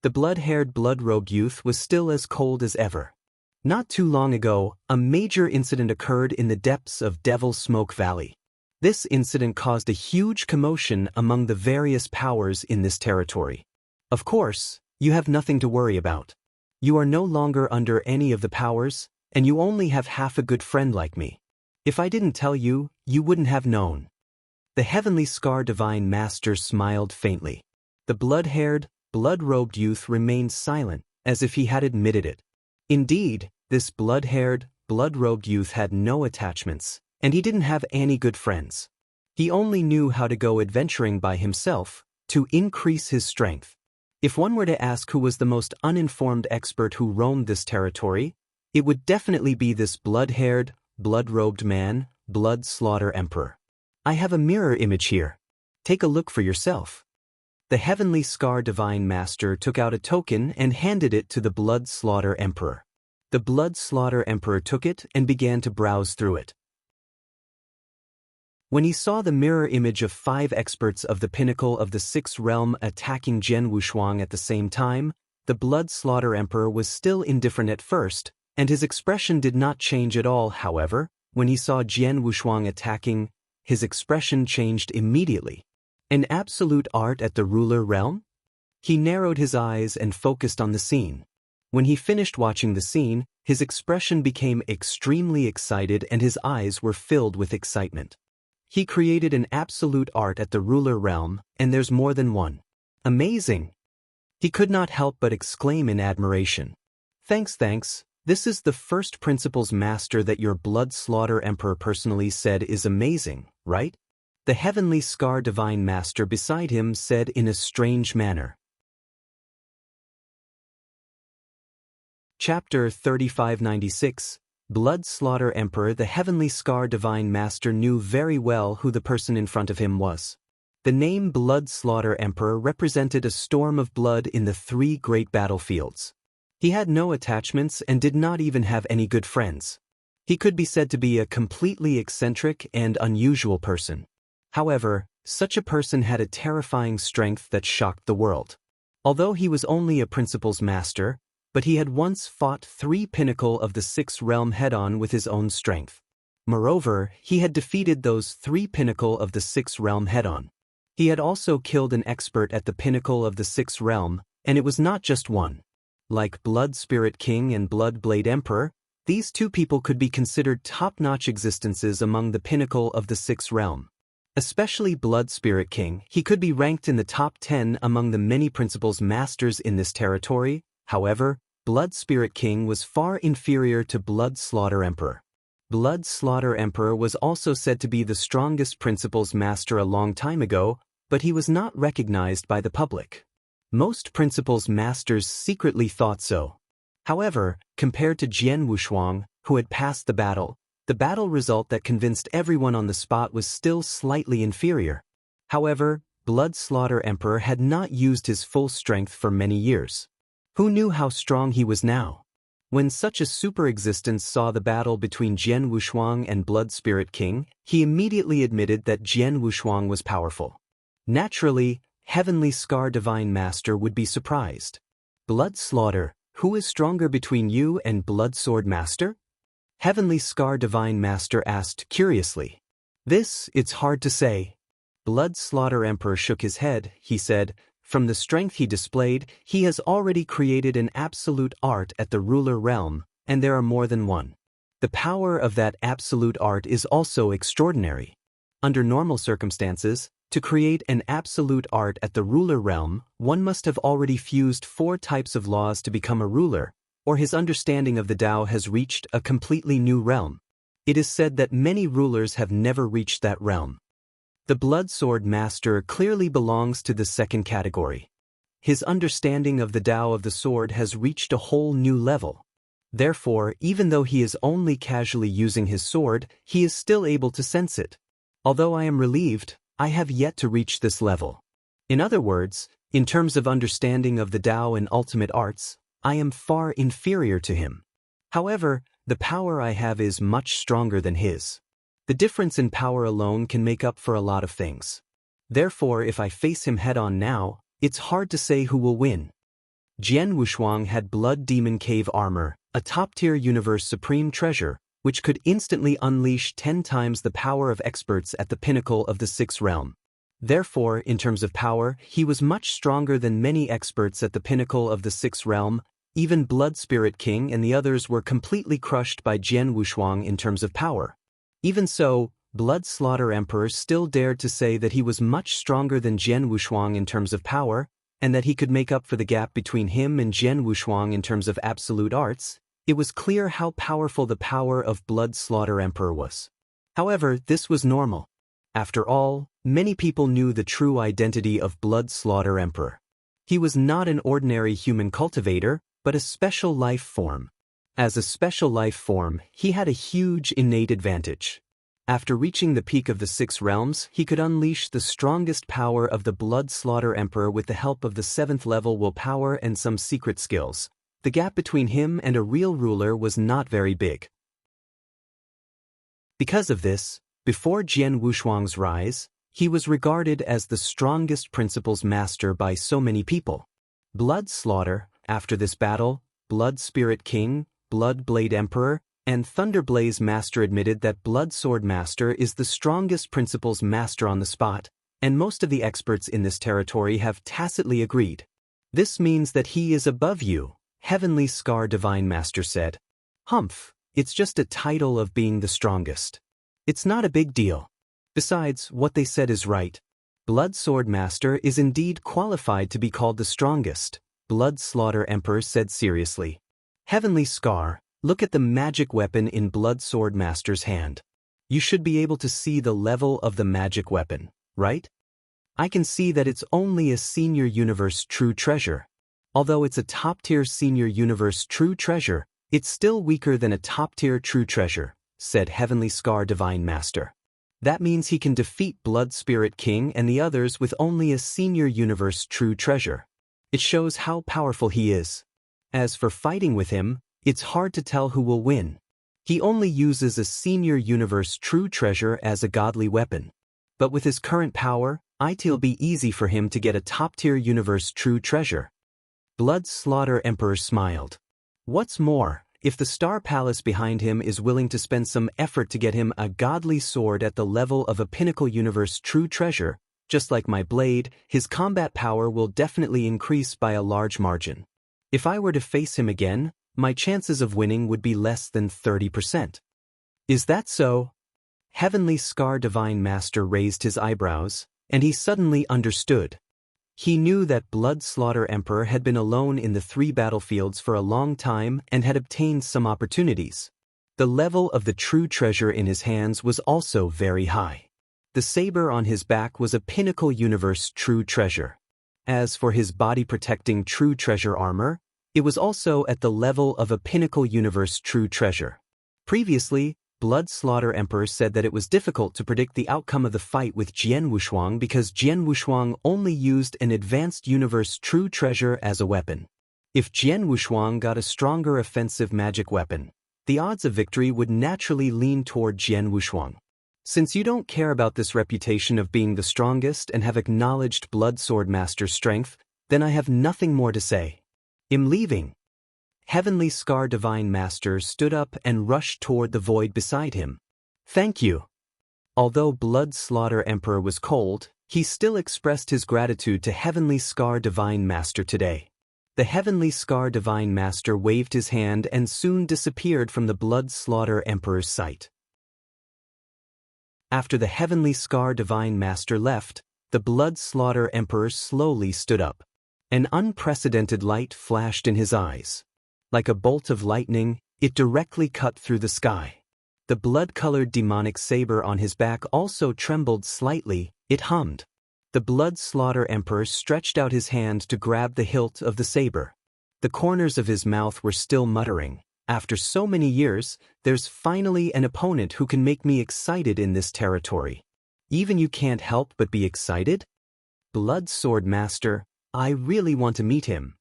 The blood-haired blood-robed youth was still as cold as ever. Not too long ago, a major incident occurred in the depths of Devil's Smoke Valley. This incident caused a huge commotion among the various powers in this territory. Of course, you have nothing to worry about. You are no longer under any of the powers, and you only have half a good friend like me. If I didn't tell you, you wouldn't have known." The heavenly scar divine master smiled faintly. The blood-haired, blood-robed youth remained silent, as if he had admitted it. Indeed, this blood-haired, blood-robed youth had no attachments, and he didn't have any good friends. He only knew how to go adventuring by himself, to increase his strength. If one were to ask who was the most uninformed expert who roamed this territory, it would definitely be this blood-haired, blood-robed man, Blood-Slaughter Emperor. I have a mirror image here. Take a look for yourself. The heavenly scar divine master took out a token and handed it to the Blood-Slaughter Emperor. The Blood-Slaughter Emperor took it and began to browse through it. When he saw the mirror image of 5 experts of the pinnacle of the 6th realm attacking Jian Wushuang at the same time, the Blood-Slaughter Emperor was still indifferent at first, and his expression did not change at all. However, when he saw Jian Wushuang attacking, his expression changed immediately. An absolute art at the ruler realm? He narrowed his eyes and focused on the scene. When he finished watching the scene, his expression became extremely excited and his eyes were filled with excitement. He created an absolute art at the ruler realm, and there's more than one. Amazing! He could not help but exclaim in admiration. Thanks. This is the first principles master that your Blood-Slaughter Emperor personally said is amazing, right? The heavenly scar divine master beside him said in a strange manner. Chapter 3596. Blood-Slaughter Emperor. The heavenly scar divine master knew very well who the person in front of him was. The name Blood-Slaughter Emperor represented a storm of blood in the 3 great battlefields. He had no attachments and did not even have any good friends. He could be said to be a completely eccentric and unusual person. However, such a person had a terrifying strength that shocked the world. Although he was only a principles master, but he had once fought 3 pinnacle of the 6th realm head-on with his own strength. Moreover, he had defeated those 3 pinnacle of the 6th realm head-on. He had also killed an expert at the pinnacle of the 6th realm, and it was not just one. Like Blood Spirit King and Blood Blade Emperor, these 2 people could be considered top-notch existences among the pinnacle of the 6th realm. Especially Blood Spirit King, he could be ranked in the top 10 among the many principles masters in this territory. However, Blood Spirit King was far inferior to Blood-Slaughter Emperor. Blood-Slaughter Emperor was also said to be the strongest principles master a long time ago, but he was not recognized by the public. Most principles masters secretly thought so. However, compared to Jian Wushuang, who had passed the battle result that convinced everyone on the spot was still slightly inferior. However, Blood-Slaughter Emperor had not used his full strength for many years. Who knew how strong he was now? When such a super existence saw the battle between Jian Wushuang and Blood Spirit King, he immediately admitted that Jian Wushuang was powerful. Naturally, Heavenly Scar Divine Master would be surprised. Blood Slaughter, who is stronger between you and Blood Sword Master? Heavenly Scar Divine Master asked curiously. It's hard to say. Blood Slaughter Emperor shook his head. He said, from the strength he displayed, he has already created an absolute art at the ruler realm, and there are more than one. The power of that absolute art is also extraordinary. Under normal circumstances, to create an absolute art at the ruler realm, one must have already fused 4 types of laws to become a ruler, or his understanding of the Tao has reached a completely new realm. It is said that many rulers have never reached that realm. The Blood Sword Master clearly belongs to the second category. His understanding of the Tao of the sword has reached a whole new level. Therefore, even though he is only casually using his sword, he is still able to sense it. Although I am relieved, I have yet to reach this level. In other words, in terms of understanding of the Tao and ultimate arts, I am far inferior to him. However, the power I have is much stronger than his. The difference in power alone can make up for a lot of things. Therefore, if I face him head-on now, it's hard to say who will win. Jian Wushuang had Blood Demon Cave armor, a top-tier universe supreme treasure, which could instantly unleash 10 times the power of experts at the pinnacle of the 6th realm. Therefore, in terms of power, he was much stronger than many experts at the pinnacle of the 6th realm, Even Blood Spirit King and the others were completely crushed by Jian Wushuang in terms of power. Even so, Blood Slaughter Emperor still dared to say that he was much stronger than Jian Wushuang in terms of power, and that he could make up for the gap between him and Jian Wushuang in terms of absolute arts. It was clear how powerful the power of Blood Slaughter Emperor was. However, this was normal. After all, many people knew the true identity of Blood Slaughter Emperor. He was not an ordinary human cultivator, but a special life form. As a special life form, he had a huge innate advantage. After reaching the peak of the 6 realms, he could unleash the strongest power of the Blood Slaughter Emperor with the help of the 7th level willpower and some secret skills. The gap between him and a real ruler was not very big. Because of this, before Jian Wushuang's rise, he was regarded as the strongest principles master by so many people. Blood Slaughter, after this battle, Blood Spirit King, Blood Blade Emperor, and Thunder Blaze Master admitted that Blood Sword Master is the strongest principles master on the spot, and most of the experts in this territory have tacitly agreed. This means that he is above you, Heavenly Scar Divine Master said. Humph, it's just a title of being the strongest. It's not a big deal. Besides, what they said is right. Blood Sword Master is indeed qualified to be called the strongest, Blood Slaughter Emperor said seriously. Heavenly Scar, look at the magic weapon in Blood Sword Master's hand. You should be able to see the level of the magic weapon, right? I can see that it's only a Senior Universe True Treasure. Although it's a top-tier Senior Universe True Treasure, it's still weaker than a top-tier True Treasure, said Heavenly Scar Divine Master. That means he can defeat Blood Spirit King and the others with only a Senior Universe True Treasure. It shows how powerful he is. As for fighting with him, it's hard to tell who will win. He only uses a Senior Universe True Treasure as a godly weapon. But with his current power, it'll be easy for him to get a top-tier Universe True Treasure. Blood Slaughter Emperor smiled. What's more, if the Star Palace behind him is willing to spend some effort to get him a godly sword at the level of a Pinnacle Universe True Treasure, just like my blade, his combat power will definitely increase by a large margin. If I were to face him again, my chances of winning would be less than 30%. Is that so? Heavenly Scar Divine Master raised his eyebrows, and he suddenly understood. He knew that Blood Slaughter Emperor had been alone in the 3 battlefields for a long time and had obtained some opportunities. The level of the true treasure in his hands was also very high. The saber on his back was a Pinnacle Universe True Treasure. As for his body-protecting True Treasure armor, it was also at the level of a Pinnacle Universe True Treasure. Previously, Blood Slaughter Emperor said that it was difficult to predict the outcome of the fight with Jian Wushuang because Jian Wushuang only used an Advanced Universe True Treasure as a weapon. If Jian Wushuang got a stronger offensive magic weapon, the odds of victory would naturally lean toward Jian Wushuang. Since you don't care about this reputation of being the strongest and have acknowledged Blood Sword Master's strength, then I have nothing more to say. I'm leaving. Heavenly Scar Divine Master stood up and rushed toward the void beside him. Thank you. Although Blood Slaughter Emperor was cold, he still expressed his gratitude to Heavenly Scar Divine Master today. The Heavenly Scar Divine Master waved his hand and soon disappeared from the Blood Slaughter Emperor's sight. After the Heavenly Scar Divine Master left, the Blood Slaughter Emperor slowly stood up. An unprecedented light flashed in his eyes. Like a bolt of lightning, it directly cut through the sky. The blood-colored demonic saber on his back also trembled slightly. It hummed. The Blood Slaughter Emperor stretched out his hand to grab the hilt of the saber. The corners of his mouth were still muttering. After so many years, there's finally an opponent who can make me excited in this territory. Even you can't help but be excited? Blood Sword Master, I really want to meet him.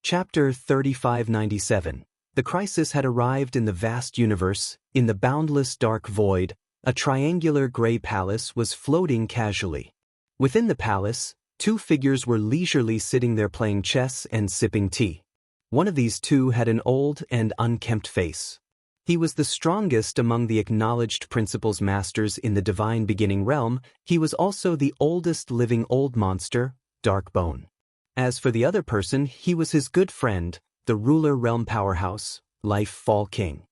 Chapter 3597. The crisis had arrived in the vast universe. In the boundless dark void, a triangular gray palace was floating casually. Within the palace, 2 figures were leisurely sitting there playing chess and sipping tea. One of these 2 had an old and unkempt face. He was the strongest among the acknowledged principles masters in the divine beginning realm. He was also the oldest living old monster, Darkbone. As for the other person, he was his good friend, the ruler realm powerhouse, Life Fall King.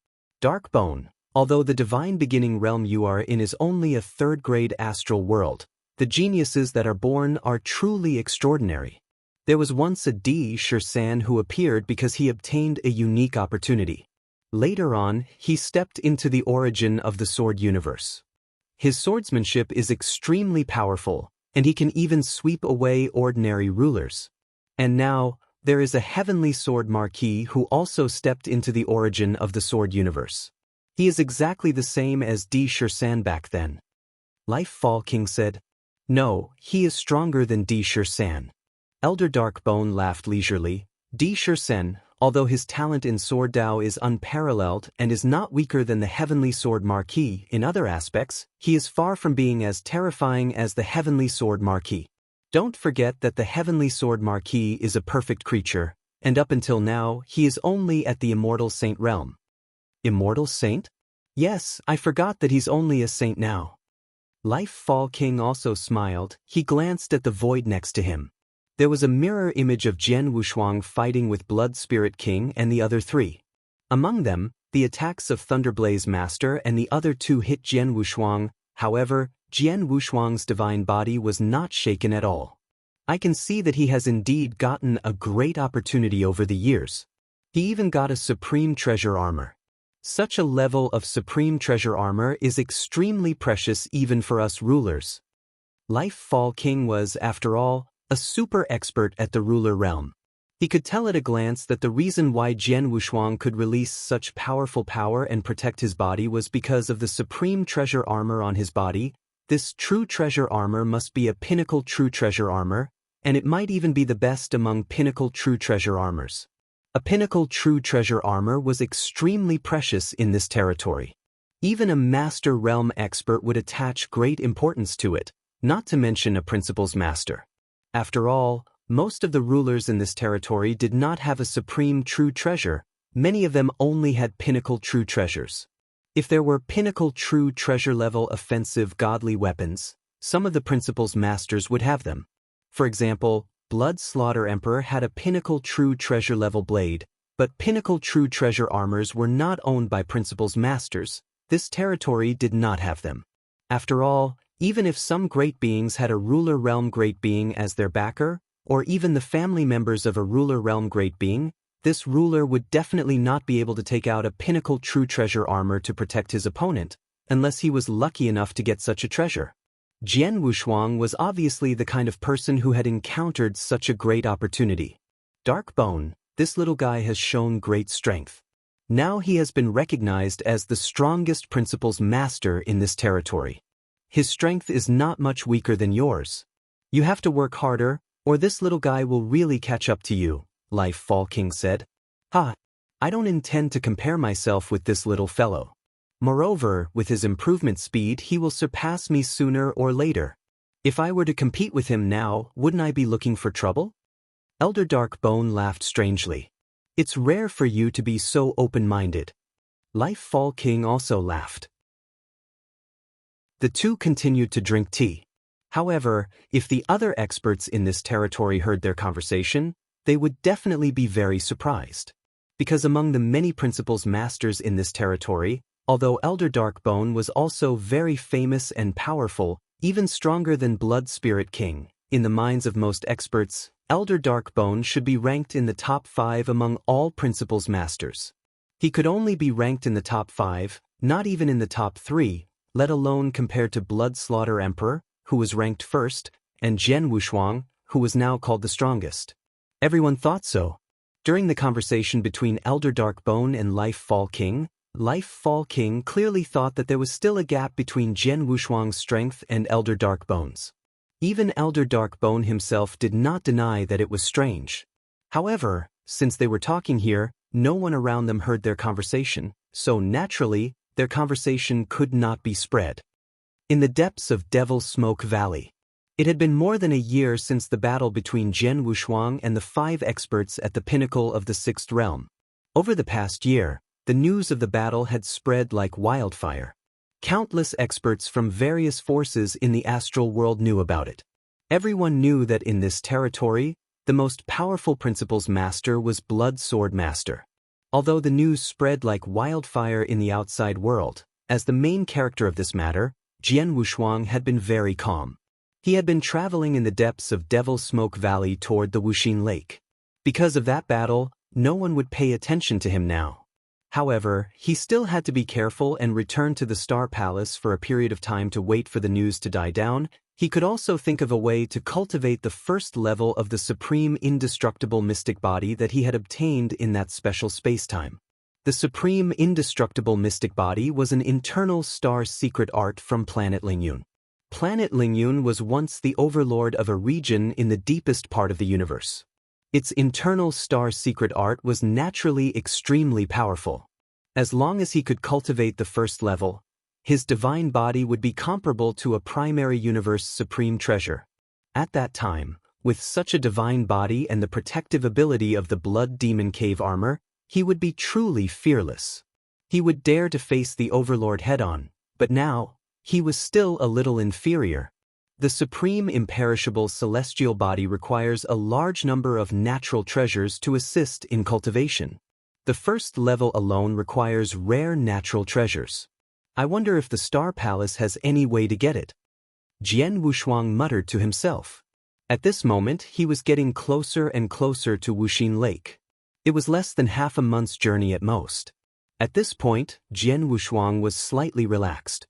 Darkbone. Although the divine beginning realm you are in is only a third-grade astral world, the geniuses that are born are truly extraordinary. There was once a Swordsman who appeared because he obtained a unique opportunity. Later on, he stepped into the origin of the sword universe. His swordsmanship is extremely powerful, and he can even sweep away ordinary rulers. And now, there is a heavenly sword marquis who also stepped into the origin of the sword universe. He is exactly the same as Swordsman back then. Life Fall King said, "No, he is stronger than Swordsman." Elder Darkbone laughed leisurely. Swordsman, although his talent in sword Dao is unparalleled and is not weaker than the heavenly sword marquis in other aspects, he is far from being as terrifying as the heavenly sword marquis. Don't forget that the heavenly sword marquis is a perfect creature, and up until now, he is only at the immortal saint realm. Immortal saint? Yes, I forgot that he's only a saint now. Life Fall King also smiled. He glanced at the void next to him. There was a mirror image of Jian Wushuang fighting with Blood Spirit King and the other three. Among them, the attacks of Thunderblaze Master and the other two hit Jian Wushuang. However, Jian Wushuang's divine body was not shaken at all. I can see that he has indeed gotten a great opportunity over the years. He even got a supreme treasure armor. Such a level of supreme treasure armor is extremely precious even for us rulers. Life Fall King was, after all, a super expert at the ruler realm. He could tell at a glance that the reason why Jian Wushuang could release such powerful power and protect his body was because of the supreme treasure armor on his body. This true treasure armor must be a pinnacle true treasure armor, and it might even be the best among pinnacle true treasure armors. A pinnacle true treasure armor was extremely precious in this territory. Even a master realm expert would attach great importance to it, not to mention a principal's master. After all, most of the rulers in this territory did not have a supreme true treasure. Many of them only had pinnacle true treasures. If there were pinnacle true treasure level offensive godly weapons, some of the principal's masters would have them. For example, Blood Slaughter Emperor had a pinnacle true treasure level blade, but pinnacle true treasure armors were not owned by principal's masters. This territory did not have them. After all, even if some great beings had a ruler realm great being as their backer, or even the family members of a ruler realm great being, this ruler would definitely not be able to take out a pinnacle true treasure armor to protect his opponent, unless he was lucky enough to get such a treasure. Jian Wushuang was obviously the kind of person who had encountered such a great opportunity. Darkbone, this little guy has shown great strength. Now he has been recognized as the strongest principal's master in this territory. His strength is not much weaker than yours. You have to work harder, or this little guy will really catch up to you, Life Fall King said. Ha! I don't intend to compare myself with this little fellow. Moreover, with his improvement speed he will surpass me sooner or later. If I were to compete with him now, wouldn't I be looking for trouble? Elder Darkbone laughed strangely. It's rare for you to be so open-minded. Life Fall King also laughed. The two continued to drink tea. However, if the other experts in this territory heard their conversation, they would definitely be very surprised. Because among the many principal's masters in this territory, although Elder Darkbone was also very famous and powerful, even stronger than Blood Spirit King, in the minds of most experts, Elder Darkbone should be ranked in the top 5 among all principal's masters. He could only be ranked in the top 5, not even in the top 3, let alone compared to Blood Slaughter Emperor, who was ranked first, and Jian Wushuang, who was now called the strongest. Everyone thought so. During the conversation between Elder Darkbone and Life Fall King clearly thought that there was still a gap between Jian Wushuang's strength and Elder Darkbone's. Even Elder Darkbone himself did not deny that it was strange. However, since they were talking here, no one around them heard their conversation, so naturally, their conversation could not be spread. In the depths of Devil Smoke Valley. It had been more than a year since the battle between Jian Wushuang and the 5 experts at the pinnacle of the 6th realm. Over the past year, the news of the battle had spread like wildfire. Countless experts from various forces in the astral world knew about it. Everyone knew that in this territory, the most powerful principal's master was Blood Sword Master. Although the news spread like wildfire in the outside world, as the main character of this matter, Jian Wushuang had been very calm. He had been traveling in the depths of Devil Smoke Valley toward the Wuxin Lake. Because of that battle, no one would pay attention to him now. However, he still had to be careful and return to the Star Palace for a period of time to wait for the news to die down. He could also think of a way to cultivate the first level of the supreme indestructible mystic body that he had obtained in that special spacetime. The supreme indestructible mystic body was an internal star secret art from planet Lingyun. Planet Lingyun was once the overlord of a region in the deepest part of the universe. Its internal star secret art was naturally extremely powerful. As long as he could cultivate the first level, his divine body would be comparable to a primary universe supreme treasure. At that time, with such a divine body and the protective ability of the Blood Demon Cave armor, he would be truly fearless. He would dare to face the overlord head-on, but now, he was still a little inferior. The supreme imperishable celestial body requires a large number of natural treasures to assist in cultivation. The first level alone requires rare natural treasures. I wonder if the Star Palace has any way to get it. Jian Wushuang muttered to himself. At this moment, he was getting closer and closer to Wuxin Lake. It was less than half a month's journey at most. At this point, Jian Wushuang was slightly relaxed.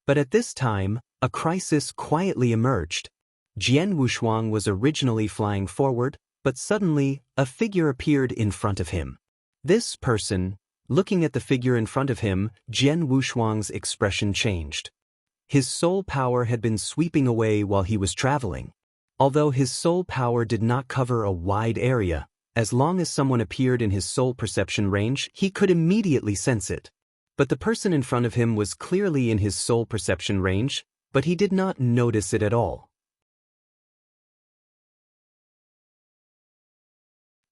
But at this time, a crisis quietly emerged. Jian Wushuang was originally flying forward, but suddenly, a figure appeared in front of him. This person, looking at the figure in front of him, Jian Wushuang's expression changed. His soul power had been sweeping away while he was traveling. Although his soul power did not cover a wide area, as long as someone appeared in his soul perception range, he could immediately sense it. But the person in front of him was clearly in his soul perception range, but he did not notice it at all.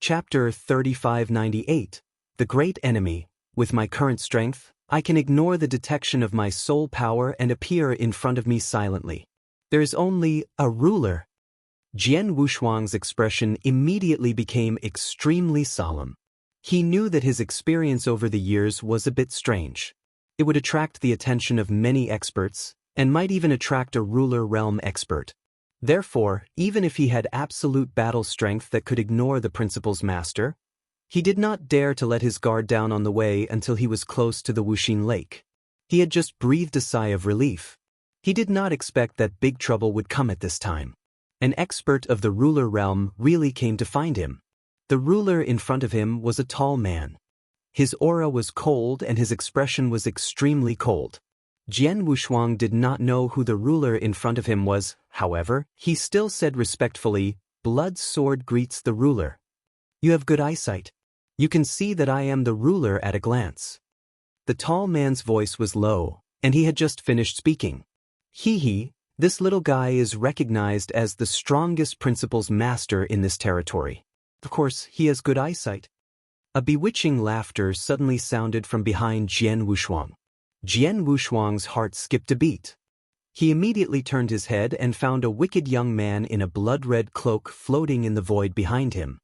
Chapter 3598. The Great Enemy. With my current strength, I can ignore the detection of my soul power and appear in front of me silently. There is only a ruler. Jian Wushuang's expression immediately became extremely solemn. He knew that his experience over the years was a bit strange. It would attract the attention of many experts, and might even attract a ruler realm expert. Therefore, even if he had absolute battle strength that could ignore the principal's master, he did not dare to let his guard down on the way until he was close to the Wuxin Lake. He had just breathed a sigh of relief. He did not expect that big trouble would come at this time. An expert of the ruler realm really came to find him. The ruler in front of him was a tall man. His aura was cold and his expression was extremely cold. Jian Wushuang did not know who the ruler in front of him was, however, he still said respectfully, "Blood Sword greets the ruler. You have good eyesight. You can see that I am the ruler at a glance." The tall man's voice was low, and he had just finished speaking. He, this little guy is recognized as the strongest principal's master in this territory. Of course, he has good eyesight. A bewitching laughter suddenly sounded from behind Jian Wushuang. Jian Wushuang's heart skipped a beat. He immediately turned his head and found a wicked young man in a blood-red cloak floating in the void behind him.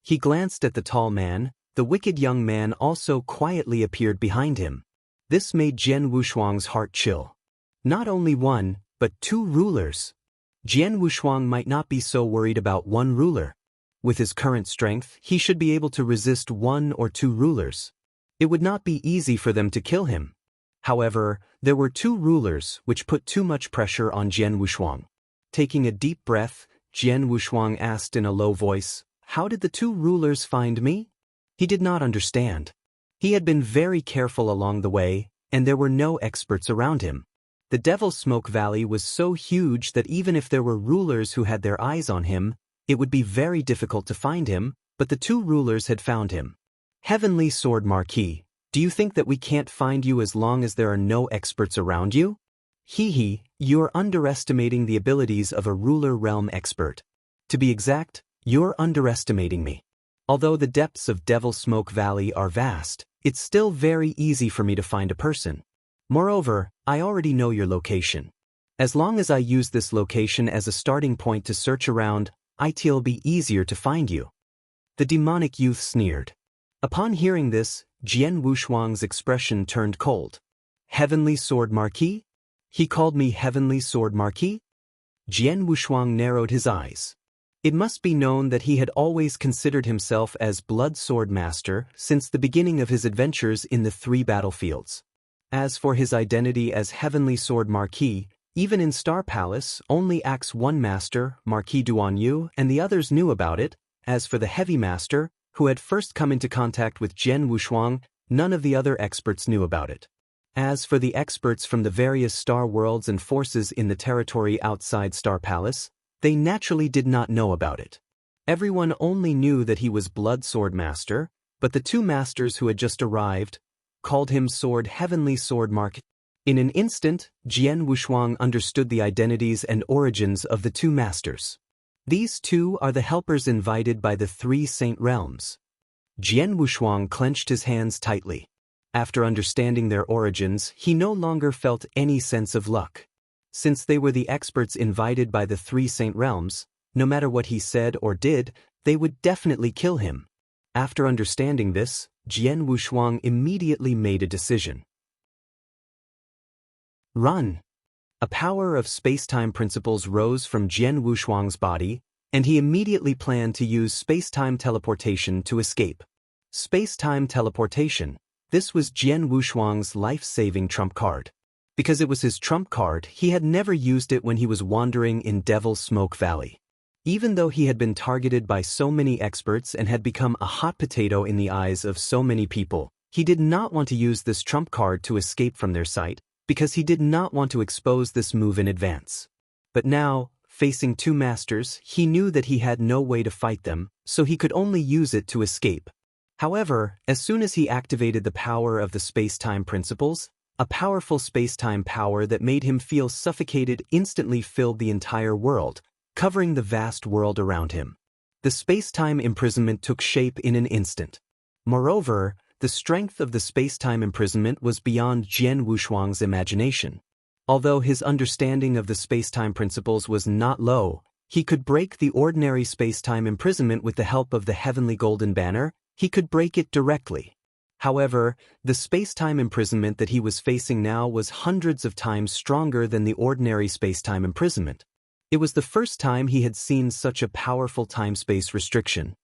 He glanced at the tall man. The wicked young man also quietly appeared behind him. This made Jian Wushuang's heart chill. Not only one, but two rulers. Jian Wushuang might not be so worried about one ruler. With his current strength, he should be able to resist one or two rulers. It would not be easy for them to kill him. However, there were two rulers which put too much pressure on Jian Wushuang. Taking a deep breath, Jian Wushuang asked in a low voice, "How did the two rulers find me?" He did not understand. He had been very careful along the way, and there were no experts around him. The Devil Smoke Valley was so huge that even if there were rulers who had their eyes on him, it would be very difficult to find him, but the two rulers had found him. "Heavenly Sword Marquis, do you think that we can't find you as long as there are no experts around you?" You're underestimating the abilities of a ruler realm expert. To be exact, you're underestimating me. Although the depths of Devil Smoke Valley are vast, it's still very easy for me to find a person. Moreover, I already know your location. As long as I use this location as a starting point to search around, it'll be easier to find you." The demonic youth sneered. Upon hearing this, Jian Wushuang's expression turned cold. "Heavenly Sword Marquis? He called me Heavenly Sword Marquis?" Jian Wushuang narrowed his eyes. It must be known that he had always considered himself as Blood Sword Master since the beginning of his adventures in the 3 battlefields. As for his identity as Heavenly Sword Marquis, even in Star Palace, only Axe 1 Master, Marquis Duan Yu, and the others knew about it. As for the Heavy Master, who had first come into contact with Jian Wushuang, none of the other experts knew about it. As for the experts from the various star worlds and forces in the territory outside Star Palace, they naturally did not know about it. Everyone only knew that he was Blood Sword Master, but the 2 masters who had just arrived called him Heavenly Sword Marquis. In an instant, Jian Wushuang understood the identities and origins of the 2 masters. These 2 are the helpers invited by the 3 Saint Realms. Jian Wushuang clenched his hands tightly. After understanding their origins, he no longer felt any sense of luck. Since they were the experts invited by the 3 Saint Realms, no matter what he said or did, they would definitely kill him. After understanding this, Jian Wushuang immediately made a decision. Run! A power of space-time principles rose from Jian Wushuang's body, and he immediately planned to use space-time teleportation to escape. Space-time teleportation. This was Jian Wushuang's life-saving trump card. Because it was his trump card, he had never used it when he was wandering in Devil's Smoke Valley. Even though he had been targeted by so many experts and had become a hot potato in the eyes of so many people, he did not want to use this trump card to escape from their sight, because he did not want to expose this move in advance. But now, facing 2 masters, he knew that he had no way to fight them, so he could only use it to escape. However, as soon as he activated the power of the space-time principles, a powerful space-time power that made him feel suffocated instantly filled the entire world, covering the vast world around him. The space-time imprisonment took shape in an instant. Moreover, the strength of the space-time imprisonment was beyond Jian Wushuang's imagination. Although his understanding of the space-time principles was not low, he could break the ordinary space-time imprisonment with the help of the Heavenly Golden Banner. He could break it directly. However, the space-time imprisonment that he was facing now was hundreds of times stronger than the ordinary space-time imprisonment. It was the first time he had seen such a powerful time-space restriction.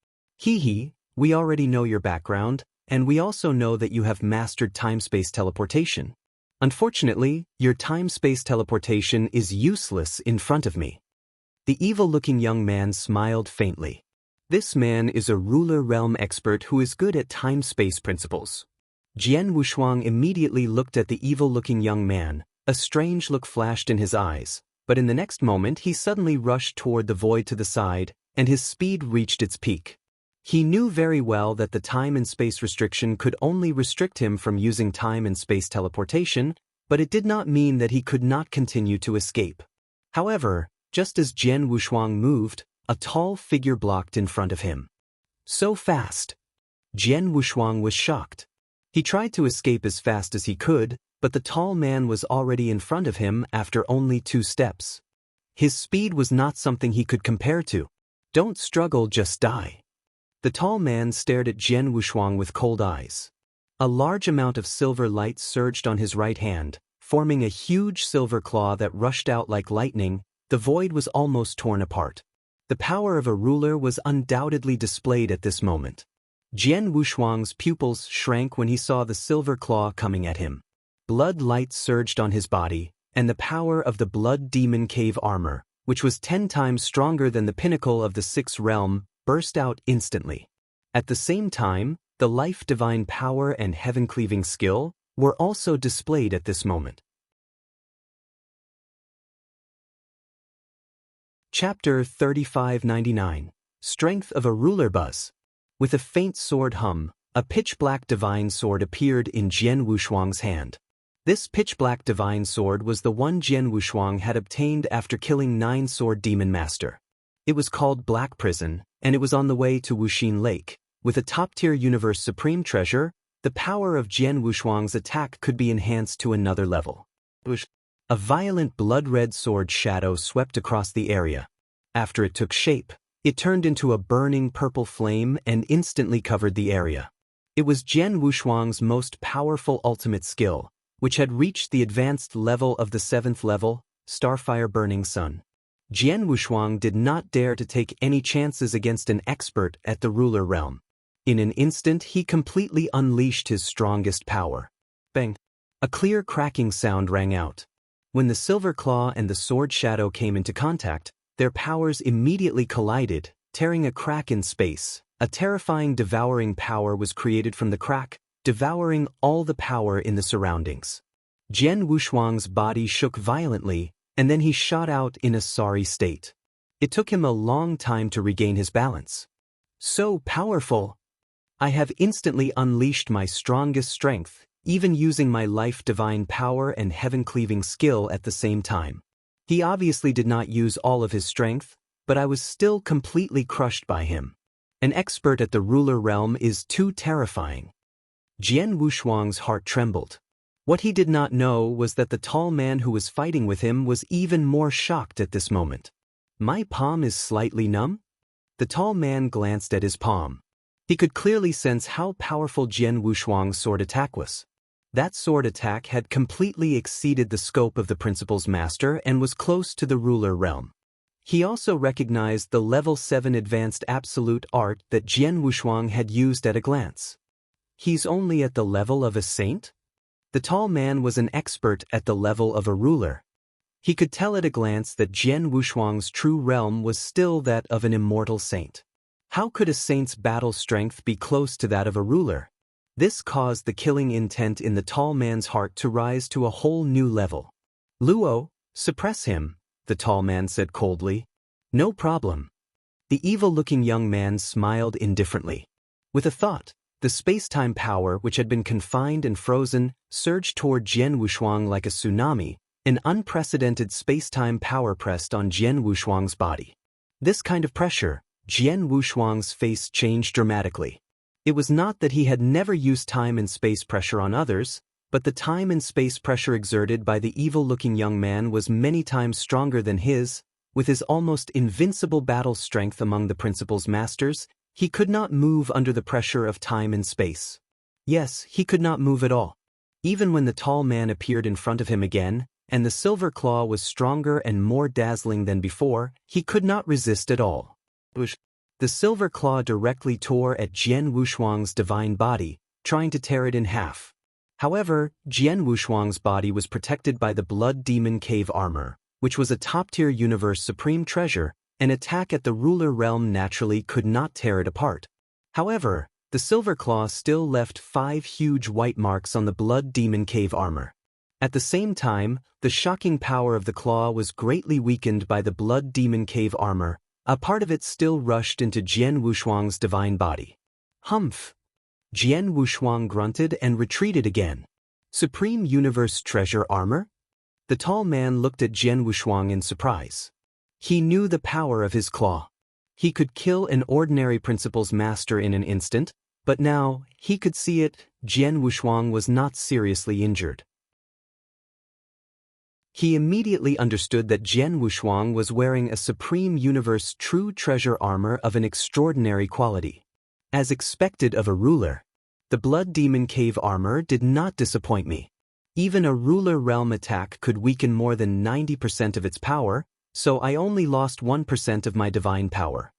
We already know your background, and we also know that you have mastered time-space teleportation. Unfortunately, your time-space teleportation is useless in front of me." The evil-looking young man smiled faintly. This man is a ruler realm expert who is good at time-space principles. Jian Wushuang immediately looked at the evil-looking young man. A strange look flashed in his eyes, but in the next moment he suddenly rushed toward the void to the side, and his speed reached its peak. He knew very well that the time and space restriction could only restrict him from using time and space teleportation, but it did not mean that he could not continue to escape. However, just as Jian Wushuang moved, a tall figure blocked in front of him. So fast! Jian Wushuang was shocked. He tried to escape as fast as he could, but the tall man was already in front of him after only 2 steps. His speed was not something he could compare to. "Don't struggle, just die." The tall man stared at Jian Wushuang with cold eyes. A large amount of silver light surged on his right hand, forming a huge silver claw that rushed out like lightning. The void was almost torn apart. The power of a ruler was undoubtedly displayed at this moment. Jian Wushuang's pupils shrank when he saw the silver claw coming at him. Blood light surged on his body, and the power of the Blood Demon Cave armor, which was 10 times stronger than the pinnacle of the 6th realm, burst out instantly. At the same time, the life divine power and heaven-cleaving skill were also displayed at this moment. Chapter 3599. Strength of a Ruler Buzz. With a faint sword hum, a pitch-black divine sword appeared in Jian Wushuang's hand. This pitch-black divine sword was the one Jian Wushuang had obtained after killing 9 Sword Demon Master. It was called Black Prison, and it was on the way to Wuxin Lake. With a top-tier universe supreme treasure, the power of Jian Wushuang's attack could be enhanced to another level. A violent blood-red sword shadow swept across the area. After it took shape, it turned into a burning purple flame and instantly covered the area. It was Jian Wushuang's most powerful ultimate skill, which had reached the advanced level of the 7th level, Starfire Burning Sun. Jian Wushuang did not dare to take any chances against an expert at the ruler realm. In an instant he completely unleashed his strongest power. Bang! A clear cracking sound rang out. When the silver claw and the sword shadow came into contact, their powers immediately collided, tearing a crack in space. A terrifying devouring power was created from the crack, devouring all the power in the surroundings. Jian Wushuang's body shook violently, and then he shot out in a sorry state. It took him a long time to regain his balance. So powerful! I have instantly unleashed my strongest strength, even using my life divine power and heaven-cleaving skill at the same time. He obviously did not use all of his strength, but I was still completely crushed by him. An expert at the ruler realm is too terrifying. Jian Wushuang's heart trembled. What he did not know was that the tall man who was fighting with him was even more shocked at this moment. My palm is slightly numb? The tall man glanced at his palm. He could clearly sense how powerful Jian Wushuang's sword attack was. That sword attack had completely exceeded the scope of the principal's master and was close to the ruler realm. He also recognized the level 7 advanced absolute art that Jian Wushuang had used at a glance. He's only at the level of a saint? The tall man was an expert at the level of a ruler. He could tell at a glance that Jian Wushuang's true realm was still that of an immortal saint. How could a saint's battle strength be close to that of a ruler? This caused the killing intent in the tall man's heart to rise to a whole new level. Luo, suppress him, the tall man said coldly. No problem. The evil-looking young man smiled indifferently. With a thought, the space-time power which had been confined and frozen surged toward Jian Wushuang like a tsunami. An unprecedented space-time power pressed on Jian Wushuang's body. This kind of pressure, Jian Wushuang's face changed dramatically. It was not that he had never used time and space pressure on others, but the time and space pressure exerted by the evil-looking young man was many times stronger than his. With his almost invincible battle strength among the principal's masters, he could not move under the pressure of time and space. Yes, he could not move at all. Even when the tall man appeared in front of him again, and the silver claw was stronger and more dazzling than before, he could not resist at all. The silver claw directly tore at Jian Wushuang's divine body, trying to tear it in half. However, Jian Wushuang's body was protected by the Blood Demon Cave armor, which was a top-tier universe supreme treasure. An attack at the ruler realm naturally could not tear it apart. However, the silver claw still left 5 huge white marks on the Blood Demon Cave armor. At the same time, the shocking power of the claw was greatly weakened by the Blood Demon Cave armor. A part of it still rushed into Jian Wushuang's divine body. Humph! Jian Wushuang grunted and retreated again. Supreme Universe Treasure Armor? The tall man looked at Jian Wushuang in surprise. He knew the power of his claw. He could kill an ordinary principal's master in an instant, but now, he could see it, Jian Wushuang was not seriously injured. He immediately understood that Jian Wushuang was wearing a Supreme Universe True Treasure armor of an extraordinary quality. As expected of a ruler, the Blood Demon Cave armor did not disappoint me. Even a ruler realm attack could weaken more than 90% of its power, so I only lost 1% of my divine power.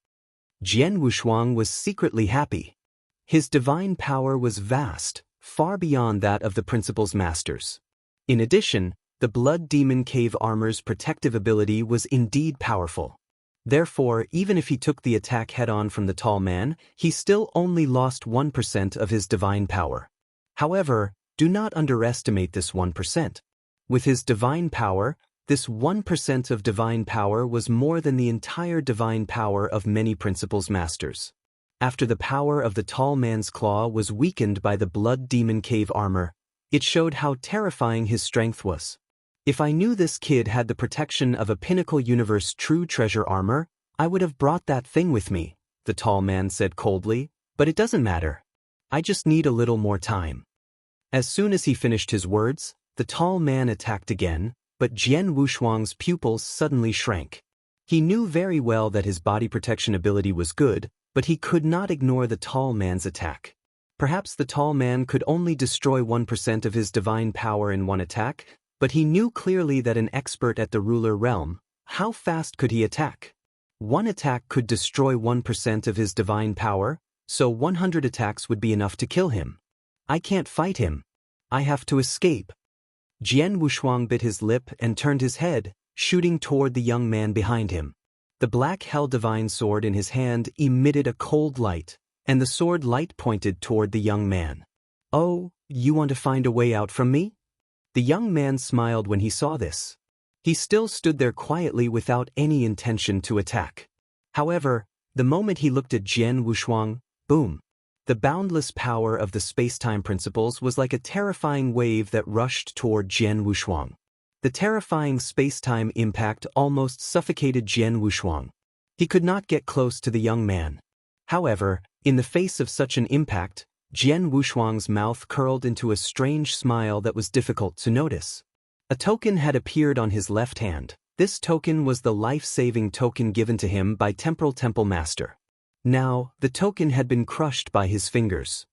Jian Wushuang was secretly happy. His divine power was vast, far beyond that of the principal's masters. In addition, the Blood Demon Cave armor's protective ability was indeed powerful. Therefore, even if he took the attack head-on from the tall man, he still only lost 1% of his divine power. However, do not underestimate this 1%. With his divine power, this 1% of divine power was more than the entire divine power of many principal's masters. After the power of the tall man's claw was weakened by the Blood Demon Cave armor, it showed how terrifying his strength was. If I knew this kid had the protection of a Pinnacle Universe True Treasure armor, I would have brought that thing with me, the tall man said coldly, but it doesn't matter. I just need a little more time. As soon as he finished his words, the tall man attacked again, but Jian Wushuang's pupils suddenly shrank. He knew very well that his body protection ability was good, but he could not ignore the tall man's attack. Perhaps the tall man could only destroy 1% of his divine power in one attack, but he knew clearly that an expert at the ruler realm, how fast could he attack? One attack could destroy 1% of his divine power, so 100 attacks would be enough to kill him. I can't fight him. I have to escape. Jian Wushuang bit his lip and turned his head, shooting toward the young man behind him. The black hell divine sword in his hand emitted a cold light, and the sword light pointed toward the young man. "Oh, you want to find a way out from me?" The young man smiled when he saw this. He still stood there quietly without any intention to attack. However, the moment he looked at Jian Wushuang, boom! The boundless power of the space-time principles was like a terrifying wave that rushed toward Jian Wushuang. The terrifying space-time impact almost suffocated Jian Wushuang. He could not get close to the young man. However, in the face of such an impact, Jian Wushuang's mouth curled into a strange smile that was difficult to notice. A token had appeared on his left hand. This token was the life-saving token given to him by Temporal Temple Master. Now, the token had been crushed by his fingers.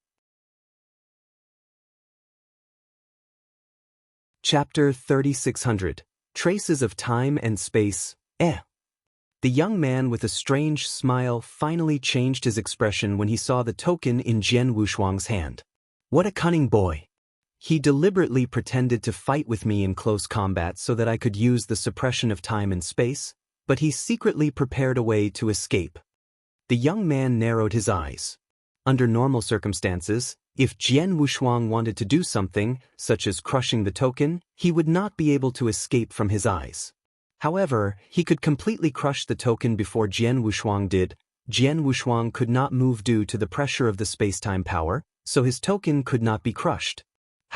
Chapter 3600. Traces of Time and Space. The young man with a strange smile finally changed his expression when he saw the token in Jian Wushuang's hand. What a cunning boy! He deliberately pretended to fight with me in close combat so that I could use the suppression of time and space, but he secretly prepared a way to escape. The young man narrowed his eyes. Under normal circumstances, if Jian Wushuang wanted to do something, such as crushing the token, he would not be able to escape from his eyes. However, he could completely crush the token before Jian Wushuang did. Jian Wushuang could not move due to the pressure of the space-time power, so his token could not be crushed.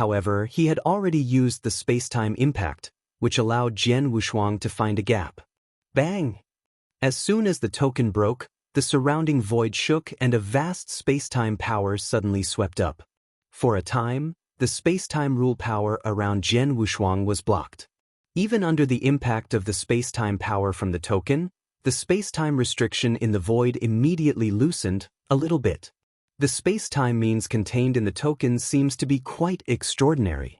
However, he had already used the space-time impact, which allowed Jian Wushuang to find a gap. Bang! As soon as the token broke, the surrounding void shook and a vast space-time power suddenly swept up. For a time, the space-time rule power around Jian Wushuang was blocked. Even under the impact of the space-time power from the token, the space-time restriction in the void immediately loosened a little bit. The space-time means contained in the token seems to be quite extraordinary.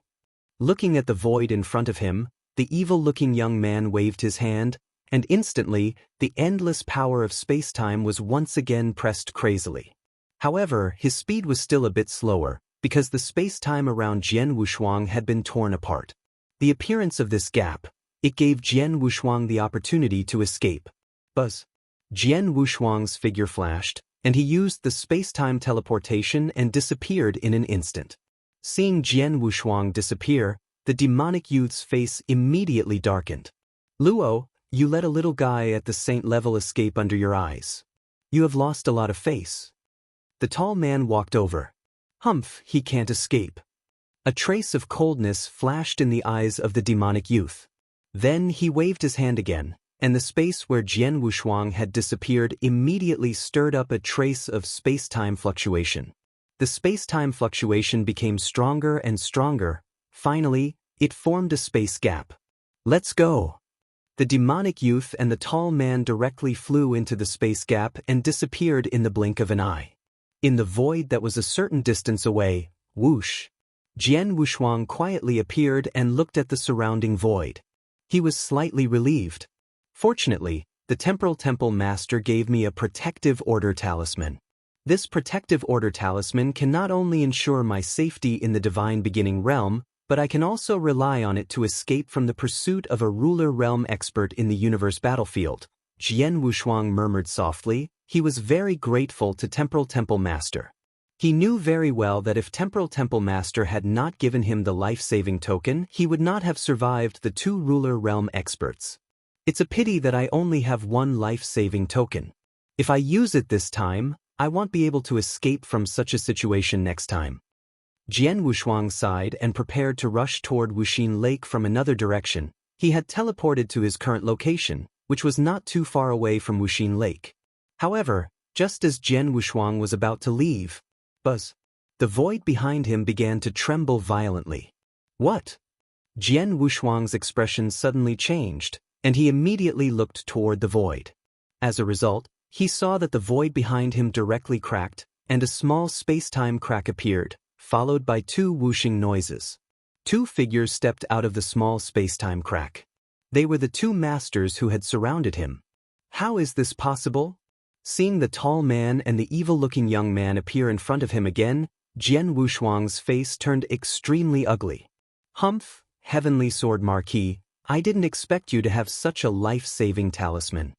Looking at the void in front of him, the evil-looking young man waved his hand, and instantly, the endless power of space-time was once again pressed crazily. However, his speed was still a bit slower, because the space-time around Jian Wushuang had been torn apart. The appearance of this gap, it gave Jian Wushuang the opportunity to escape. Buzz! Jian Wushuang's figure flashed, and he used the space-time teleportation and disappeared in an instant. Seeing Jian Wushuang disappear, the demonic youth's face immediately darkened. "Luo, you let a little guy at the saint level escape under your eyes. You have lost a lot of face." The tall man walked over. "Humph, he can't escape." A trace of coldness flashed in the eyes of the demonic youth. Then he waved his hand again, and the space where Jian Wushuang had disappeared immediately stirred up a trace of space-time fluctuation. The space-time fluctuation became stronger and stronger. Finally, it formed a space gap. "Let's go!" The demonic youth and the tall man directly flew into the space gap and disappeared in the blink of an eye. In the void that was a certain distance away, whoosh! Jian Wushuang quietly appeared and looked at the surrounding void. He was slightly relieved. Fortunately, the Temporal Temple Master gave me a Protective Order Talisman. This Protective Order Talisman can not only ensure my safety in the Divine Beginning Realm, but I can also rely on it to escape from the pursuit of a ruler realm expert in the universe battlefield. Jian Wushuang murmured softly. He was very grateful to Temporal Temple Master. He knew very well that if Temporal Temple Master had not given him the life-saving token, he would not have survived the two ruler realm experts. It's a pity that I only have one life-saving token. If I use it this time, I won't be able to escape from such a situation next time. Jian Wushuang sighed and prepared to rush toward Wuxin Lake from another direction. He had teleported to his current location, which was not too far away from Wuxin Lake. However, just as Jian Wushuang was about to leave, buzz! The void behind him began to tremble violently. What? Jian Wushuang's expression suddenly changed, and he immediately looked toward the void. As a result, he saw that the void behind him directly cracked, and a small space-time crack appeared, followed by two whooshing noises. Two figures stepped out of the small space-time crack. They were the two masters who had surrounded him. How is this possible? Seeing the tall man and the evil-looking young man appear in front of him again, Jian Wushuang's face turned extremely ugly. Humph, Heavenly Sword Marquis, I didn't expect you to have such a life-saving talisman.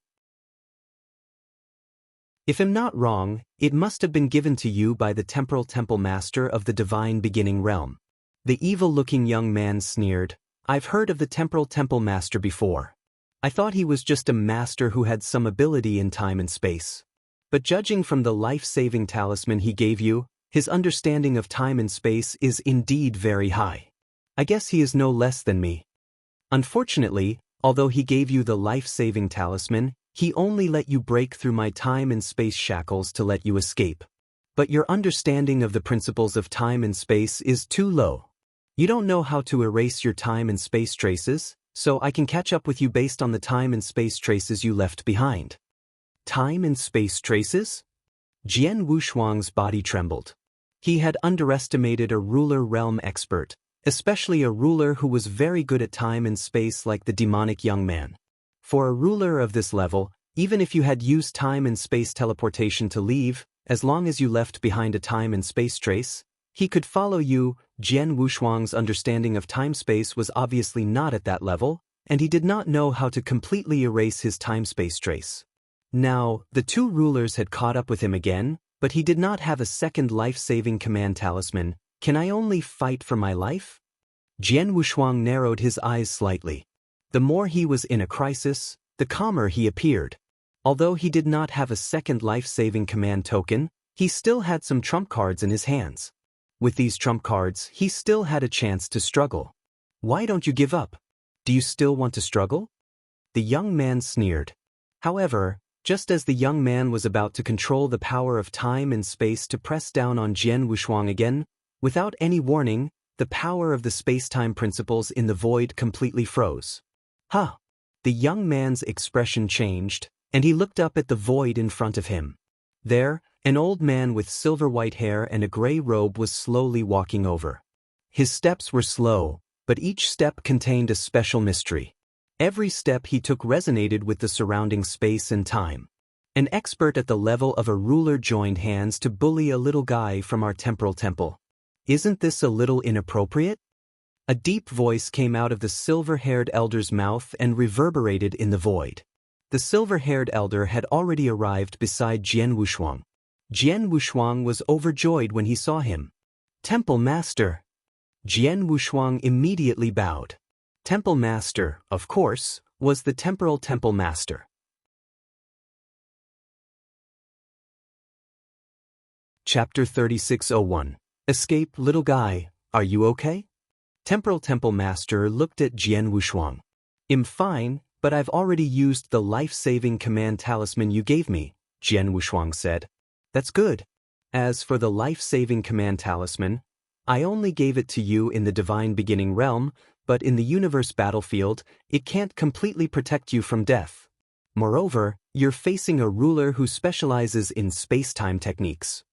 If I'm not wrong, it must have been given to you by the Temporal Temple Master of the Divine Beginning Realm. The evil-looking young man sneered. I've heard of the Temporal Temple Master before. I thought he was just a master who had some ability in time and space. But judging from the life-saving talisman he gave you, his understanding of time and space is indeed very high. I guess he is no less than me. Unfortunately, although he gave you the life-saving talisman, he only let you break through my time and space shackles to let you escape. But your understanding of the principles of time and space is too low. You don't know how to erase your time and space traces, so I can catch up with you based on the time and space traces you left behind. Time and space traces? Jian Wushuang's body trembled. He had underestimated a ruler realm expert, especially a ruler who was very good at time and space like the demonic young man. For a ruler of this level, even if you had used time and space teleportation to leave, as long as you left behind a time and space trace, he could follow you. Jian Wushuang's understanding of time-space was obviously not at that level, and he did not know how to completely erase his time-space trace. Now, the two rulers had caught up with him again, but he did not have a second life-saving command talisman. Can I only fight for my life? Jian Wushuang narrowed his eyes slightly. The more he was in a crisis, the calmer he appeared. Although he did not have a second life-saving command token, he still had some trump cards in his hands. With these trump cards, he still had a chance to struggle. Why don't you give up? Do you still want to struggle? The young man sneered. However, just as the young man was about to control the power of time and space to press down on Jian Wushuang again, without any warning, the power of the space-time principles in the void completely froze. Huh! The young man's expression changed, and he looked up at the void in front of him. There, an old man with silver-white hair and a gray robe was slowly walking over. His steps were slow, but each step contained a special mystery. Every step he took resonated with the surrounding space and time. An expert at the level of a ruler joined hands to bully a little guy from our temporal temple. Isn't this a little inappropriate? A deep voice came out of the silver-haired elder's mouth and reverberated in the void. The silver-haired elder had already arrived beside Jian Wushuang. Jian Wushuang was overjoyed when he saw him. Temple Master! Jian Wushuang immediately bowed. Temple Master, of course, was the Temporal Temple Master. Chapter 3601. Escape, little guy, are you okay? Temporal Temple Master looked at Jian Wushuang. I'm fine, but I've already used the life-saving command talisman you gave me, Jian Wushuang said. That's good. As for the life-saving command talisman, I only gave it to you in the Divine Beginning Realm, but in the universe battlefield, it can't completely protect you from death. Moreover, you're facing a ruler who specializes in space-time techniques.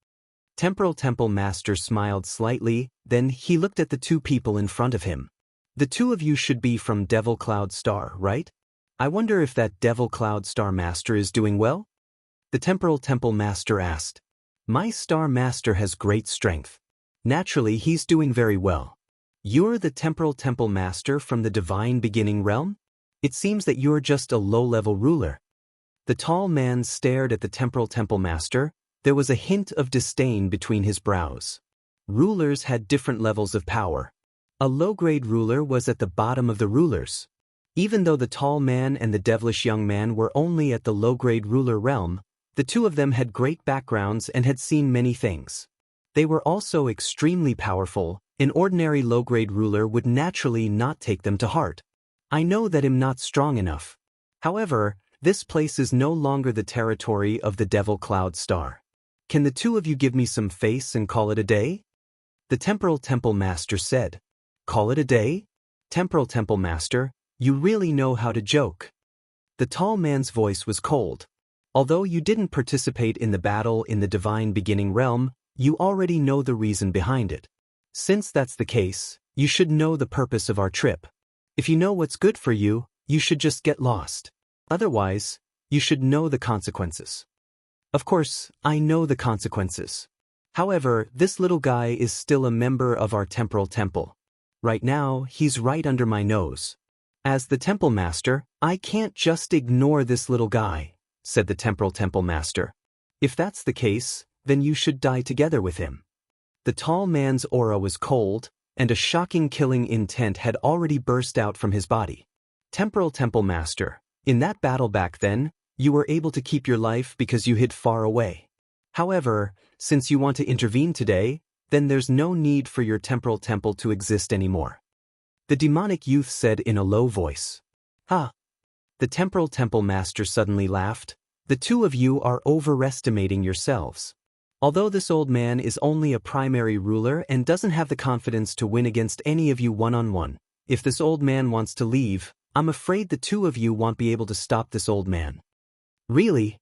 Temporal Temple Master smiled slightly, then he looked at the two people in front of him. The two of you should be from Devil Cloud Star, right? I wonder if that Devil Cloud Star Master is doing well? The Temporal Temple Master asked. My Star Master has great strength. Naturally, he's doing very well. You're the Temporal Temple Master from the Divine Beginning Realm? It seems that you're just a low-level ruler. The tall man stared at the Temporal Temple Master. There was a hint of disdain between his brows. Rulers had different levels of power. A low-grade ruler was at the bottom of the rulers. Even though the tall man and the devilish young man were only at the low-grade ruler realm, the two of them had great backgrounds and had seen many things. They were also extremely powerful. An ordinary low-grade ruler would naturally not take them to heart. I know that I'm not strong enough. However, this place is no longer the territory of the Devil Cloud Star. Can the two of you give me some face and call it a day? The Temporal Temple Master said. Call it a day? Temporal Temple Master, you really know how to joke. The tall man's voice was cold. Although you didn't participate in the battle in the divine beginning realm, you already know the reason behind it. Since that's the case, you should know the purpose of our trip. If you know what's good for you, you should just get lost. Otherwise, you should know the consequences. Of course, I know the consequences. However, this little guy is still a member of our temporal temple. Right now, he's right under my nose. As the temple master, I can't just ignore this little guy, said the temporal temple master. If that's the case, then you should die together with him. The tall man's aura was cold, and a shocking killing intent had already burst out from his body. Temporal Temple Master, in that battle back then, you were able to keep your life because you hid far away. However, since you want to intervene today, then there's no need for your temporal temple to exist anymore. The demonic youth said in a low voice. Ha! The temporal temple master suddenly laughed. The two of you are overestimating yourselves. Although this old man is only a primary ruler and doesn't have the confidence to win against any of you one-on-one, if this old man wants to leave, I'm afraid the two of you won't be able to stop this old man. Really?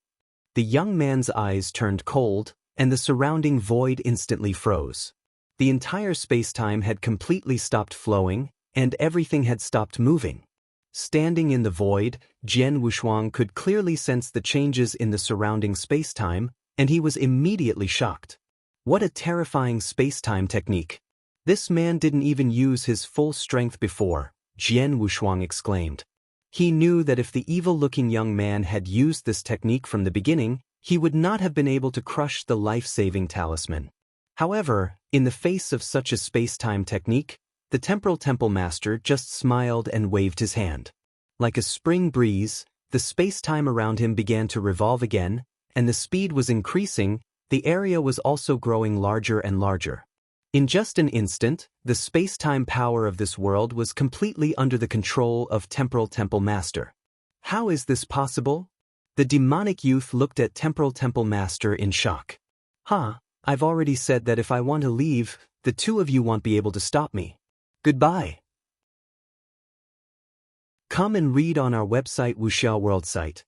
The young man's eyes turned cold, and the surrounding void instantly froze. The entire space-time had completely stopped flowing, and everything had stopped moving. Standing in the void, Jian Wushuang could clearly sense the changes in the surrounding space-time, and he was immediately shocked. What a terrifying space-time technique! This man didn't even use his full strength before, Jian Wushuang exclaimed. He knew that if the evil-looking young man had used this technique from the beginning, he would not have been able to crush the life-saving talisman. However, in the face of such a space-time technique, the temporal temple master just smiled and waved his hand. Like a spring breeze, the space-time around him began to revolve again, and the speed was increasing. The area was also growing larger and larger. In just an instant, the space-time power of this world was completely under the control of Temporal Temple Master. How is this possible? The demonic youth looked at Temporal Temple Master in shock. I've already said that if I want to leave, the two of you won't be able to stop me. Goodbye. Come and read on our website Wuxia World site.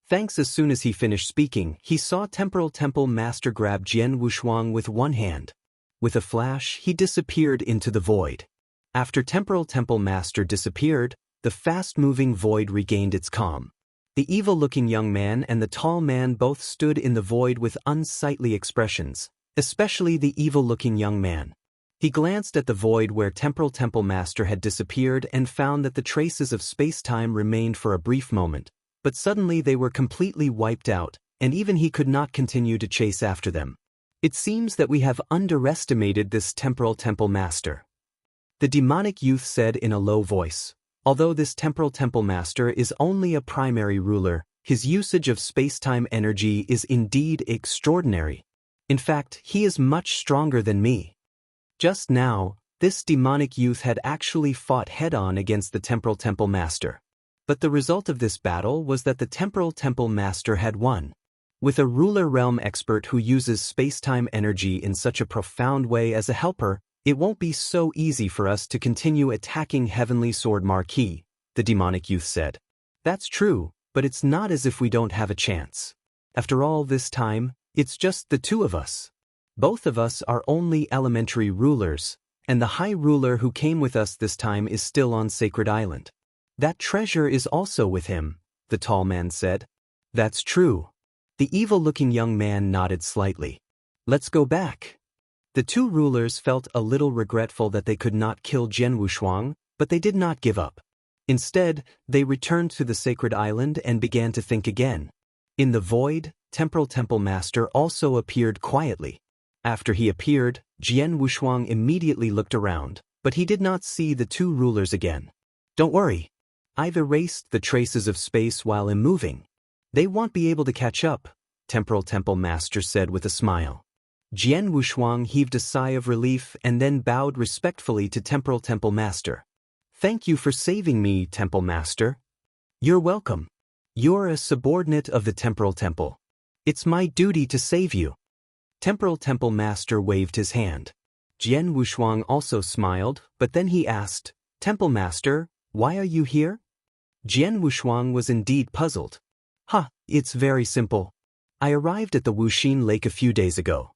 Thanks. As soon as he finished speaking, he saw Temporal Temple Master grab Jian Wushuang with one hand. With a flash, he disappeared into the void. After Temporal Temple Master disappeared, the fast-moving void regained its calm. The evil-looking young man and the tall man both stood in the void with unsightly expressions, especially the evil-looking young man. He glanced at the void where Temporal Temple Master had disappeared and found that the traces of space-time remained for a brief moment, but suddenly they were completely wiped out, and even he could not continue to chase after them. It seems that we have underestimated this Temporal Temple Master. The demonic youth said in a low voice. Although this Temporal Temple Master is only a primary ruler, his usage of space-time energy is indeed extraordinary. In fact, he is much stronger than me. Just now, this demonic youth had actually fought head-on against the Temporal Temple Master. But the result of this battle was that the Temporal Temple Master had won. With a ruler realm expert who uses space-time energy in such a profound way as a helper, it won't be so easy for us to continue attacking Heavenly Sword Marquis, the demonic youth said. That's true, but it's not as if we don't have a chance. After all this time, it's just the two of us. Both of us are only elementary rulers, and the High Ruler who came with us this time is still on Sacred Island. That treasure is also with him, the tall man said. That's true. The evil-looking young man nodded slightly. Let's go back. The two rulers felt a little regretful that they could not kill Jian Wushuang, but they did not give up. Instead, they returned to the Sacred Island and began to think again. In the void, Temporal Temple Master also appeared quietly. After he appeared, Jian Wushuang immediately looked around, but he did not see the two rulers again. Don't worry. I've erased the traces of space while I'm moving. They won't be able to catch up, Temporal Temple Master said with a smile. Jian Wushuang heaved a sigh of relief and then bowed respectfully to Temporal Temple Master. Thank you for saving me, Temple Master. You're welcome. You're a subordinate of the Temporal Temple. It's my duty to save you. Temporal Temple Master waved his hand. Jian Wushuang also smiled, but then he asked, Temple Master, why are you here? Jian Wushuang was indeed puzzled. It's very simple. I arrived at the Wuxin Lake a few days ago.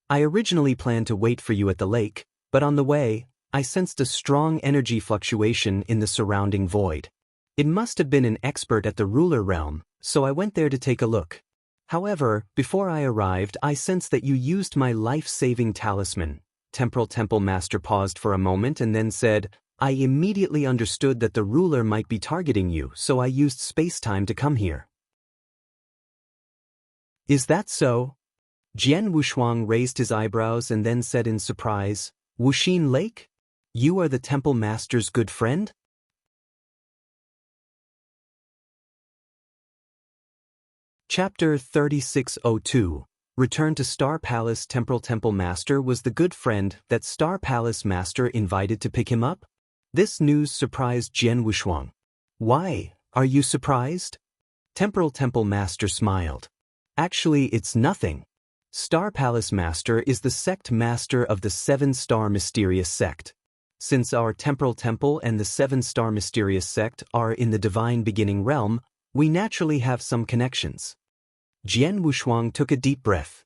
I originally planned to wait for you at the lake, but on the way, I sensed a strong energy fluctuation in the surrounding void. It must have been an expert at the ruler realm, so I went there to take a look. However, before I arrived, I sensed that you used my life-saving talisman. Temple Master paused for a moment and then said, I immediately understood that the ruler might be targeting you, so I used space-time to come here. Is that so? Jian Wushuang raised his eyebrows and then said in surprise, Wuxin Lake? You are the Temple Master's good friend? Chapter 3602. Return to Star Palace. Temple Master was the good friend that Star Palace Master invited to pick him up? This news surprised Jian Wushuang. Why, are you surprised? Temple Master smiled. Actually, it's nothing. Star Palace Master is the sect master of the 7-star mysterious sect. Since our temporal temple and the 7-star mysterious sect are in the divine beginning realm, we naturally have some connections. Jian Wushuang took a deep breath.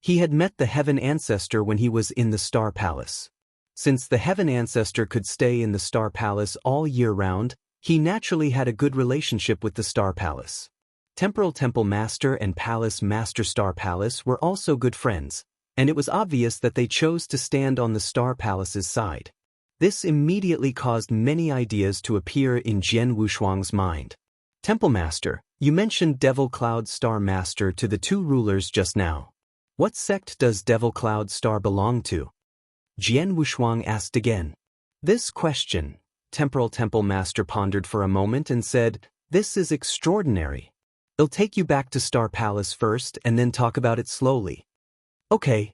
He had met the Heaven Ancestor when he was in the Star Palace. Since the Heaven Ancestor could stay in the Star Palace all year round, he naturally had a good relationship with the Star Palace. Temple Master and Palace Master Star Palace were also good friends, and it was obvious that they chose to stand on the Star Palace's side. This immediately caused many ideas to appear in Jian Wushuang's mind. Temple Master, you mentioned Devil Cloud Star Master to the two rulers just now. What sect does Devil Cloud Star belong to? Jian Wushuang asked again. This question, Temple Master pondered for a moment and said, This is extraordinary. I'll take you back to Star Palace first and then talk about it slowly. Okay.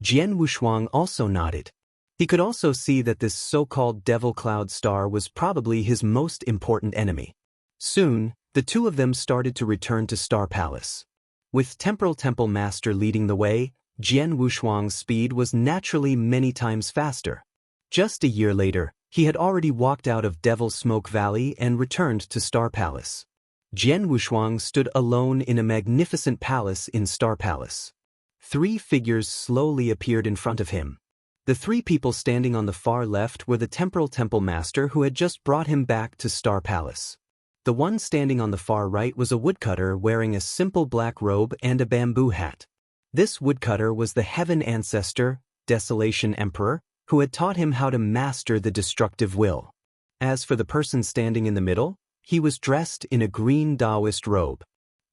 Jian Wushuang also nodded. He could also see that this so-called Devil Cloud Star was probably his most important enemy. Soon, the two of them started to return to Star Palace. With Temple Master leading the way, Jian Wushuang's speed was naturally many times faster. Just a year later, he had already walked out of Devil's Smoke Valley and returned to Star Palace. Jian Wushuang stood alone in a magnificent palace in Star Palace. 3 figures slowly appeared in front of him. The 3 people standing on the far left were the Temple Master who had just brought him back to Star Palace. The one standing on the far right was a woodcutter wearing a simple black robe and a bamboo hat. This woodcutter was the Heaven Ancestor, Desolation Emperor, who had taught him how to master the destructive will. As for the person standing in the middle, he was dressed in a green Taoist robe.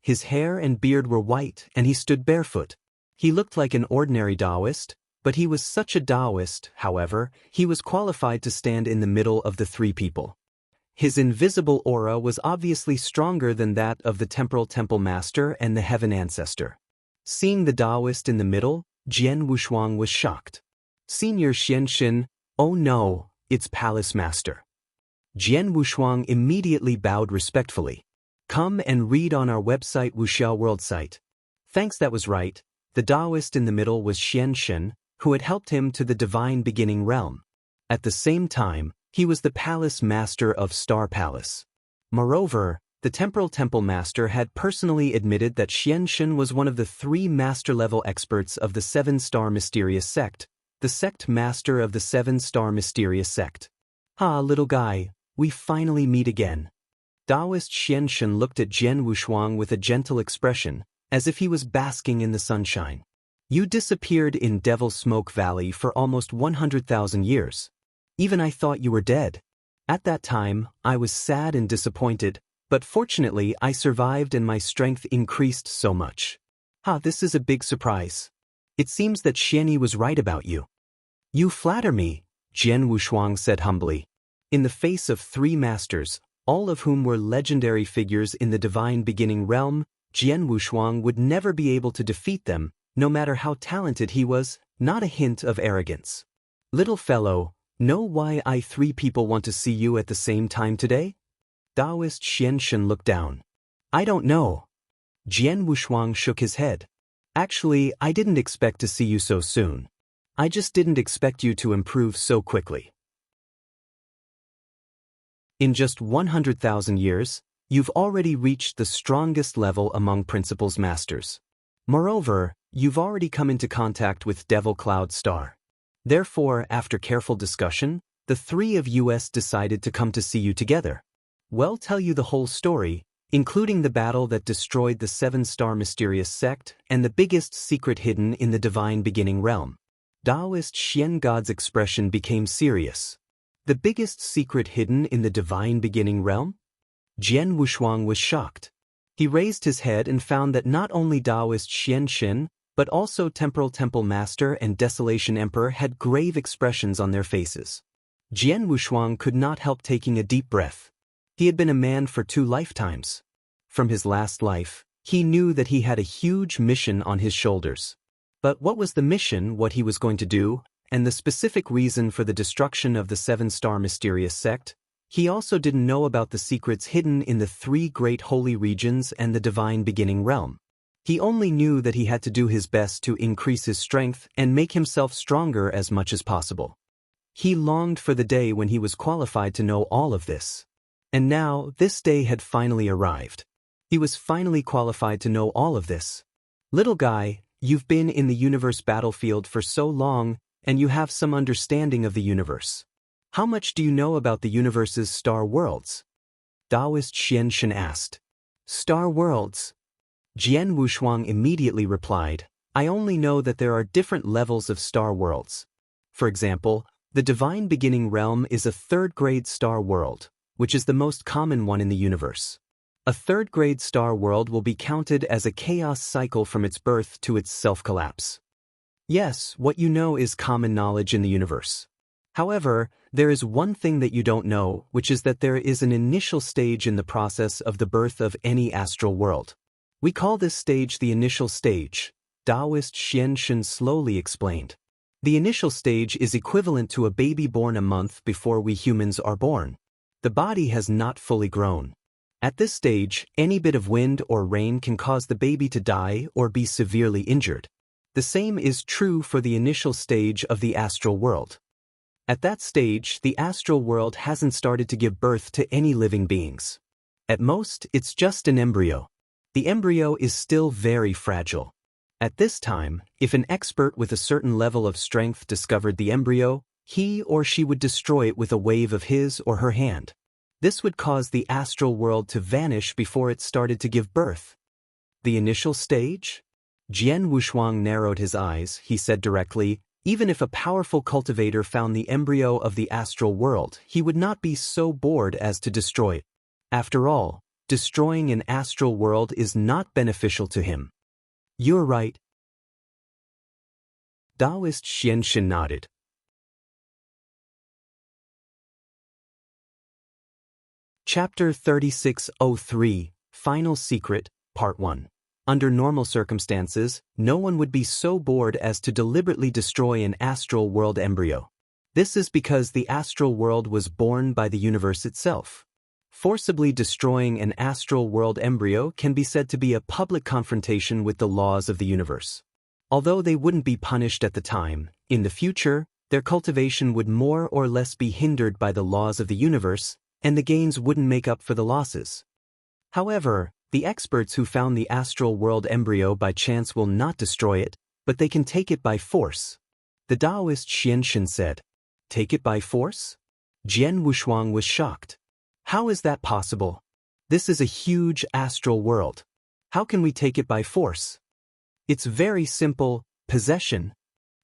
His hair and beard were white and he stood barefoot. He looked like an ordinary Taoist, but he was such a Taoist, however, he was qualified to stand in the middle of the 3 people. His invisible aura was obviously stronger than that of the Temple Master and the Heaven Ancestor. Seeing the Taoist in the middle, Jian Wushuang was shocked. Senior Xianshin, oh no, it's Palace Master. Jian Wushuang immediately bowed respectfully. Come and read on our website Wuxiao World site. Thanks, that was right. The Taoist in the middle was Xianshin, who had helped him to the divine beginning realm. At the same time, he was the Palace Master of Star Palace. Moreover, the Temple Master had personally admitted that Xianshin was one of the 3 master-level experts of the 7-star mysterious sect, the sect master of the 7-star mysterious sect. Little guy, we finally meet again. Taoist Xianshin looked at Jian Wushuang with a gentle expression, as if he was basking in the sunshine. You disappeared in Devil's Smoke Valley for almost 100,000 years. Even I thought you were dead. At that time, I was sad and disappointed, but fortunately I survived and my strength increased so much. This is a big surprise. It seems that Xianyi was right about you. You flatter me, Jian Wushuang said humbly. In the face of 3 masters, all of whom were legendary figures in the divine beginning realm, Jian Wushuang would never be able to defeat them, no matter how talented he was, not a hint of arrogance. Little fellow, know why 3 people want to see you at the same time today? Taoist Xianshin looked down. I don't know. Jian Wushuang shook his head. Actually, I didn't expect to see you so soon. I just didn't expect you to improve so quickly. In just 100,000 years, you've already reached the strongest level among Principles Masters. Moreover, you've already come into contact with Devil Cloud Star. Therefore, after careful discussion, the three of us decided to come to see you together. We'll tell you the whole story, including the battle that destroyed the 7-star mysterious sect and the biggest secret hidden in the divine beginning realm. Taoist Xian God's expression became serious. The biggest secret hidden in the divine beginning realm? Jian Wushuang was shocked. He raised his head and found that not only Taoist Xian Xin, but also Temporal Temple Master and Desolation Emperor had grave expressions on their faces. Jian Wushuang could not help taking a deep breath. He had been a man for 2 lifetimes. From his last life, he knew that he had a huge mission on his shoulders. But what was the mission, what he was going to do, and the specific reason for the destruction of the 7-star mysterious sect? He also didn't know about the secrets hidden in the 3 great holy regions and the divine beginning realm. He only knew that he had to do his best to increase his strength and make himself stronger as much as possible. He longed for the day when he was qualified to know all of this. And now, this day had finally arrived. He was finally qualified to know all of this. Little guy, you've been in the universe battlefield for so long, and you have some understanding of the universe. How much do you know about the universe's star worlds? Taoist Xian Shen asked. Star worlds? Jian Wushuang immediately replied, I only know that there are different levels of star worlds. For example, the divine beginning realm is a 3rd-grade star world, which is the most common one in the universe. A 3rd-grade star world will be counted as a chaos cycle from its birth to its self-collapse. Yes, what you know is common knowledge in the universe. However, there is one thing that you don't know, which is that there is an initial stage in the process of the birth of any astral world. We call this stage the initial stage, Taoist Xian Shen slowly explained. The initial stage is equivalent to a baby born a month before we humans are born. The body has not fully grown. At this stage, any bit of wind or rain can cause the baby to die or be severely injured. The same is true for the initial stage of the astral world. At that stage, the astral world hasn't started to give birth to any living beings. At most, it's just an embryo. The embryo is still very fragile. At this time, if an expert with a certain level of strength discovered the embryo, he or she would destroy it with a wave of his or her hand. This would cause the astral world to vanish before it started to give birth. The initial stage? Jian Wushuang narrowed his eyes. He said directly, even if a powerful cultivator found the embryo of the astral world, he would not be so bored as to destroy it. After all, destroying an astral world is not beneficial to him. You're right. Taoist Xian Shen nodded. Chapter 3603, Final Secret, Part 1. Under normal circumstances, no one would be so bored as to deliberately destroy an astral world embryo. This is because the astral world was born by the universe itself. Forcibly destroying an astral world embryo can be said to be a public confrontation with the laws of the universe. Although they wouldn't be punished at the time, in the future, their cultivation would more or less be hindered by the laws of the universe, and the gains wouldn't make up for the losses. However, the experts who found the astral world embryo by chance will not destroy it, but they can take it by force. The Taoist Xian Shen said, Take it by force? Jian Wushuang was shocked. How is that possible? This is a huge astral world. How can we take it by force? It's very simple, possession.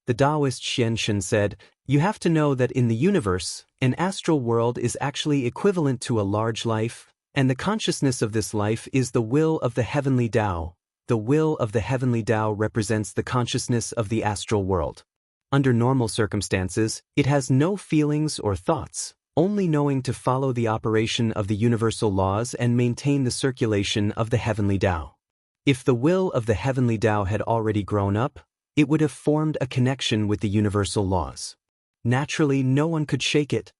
The Taoist Xian Shen said, You have to know that in the universe, an astral world is actually equivalent to a large life, and the consciousness of this life is the will of the heavenly Tao. The will of the heavenly Tao represents the consciousness of the astral world. Under normal circumstances, it has no feelings or thoughts, only knowing to follow the operation of the universal laws and maintain the circulation of the heavenly Tao. If the will of the heavenly Tao had already grown up, it would have formed a connection with the universal laws. Naturally, no one could shake it.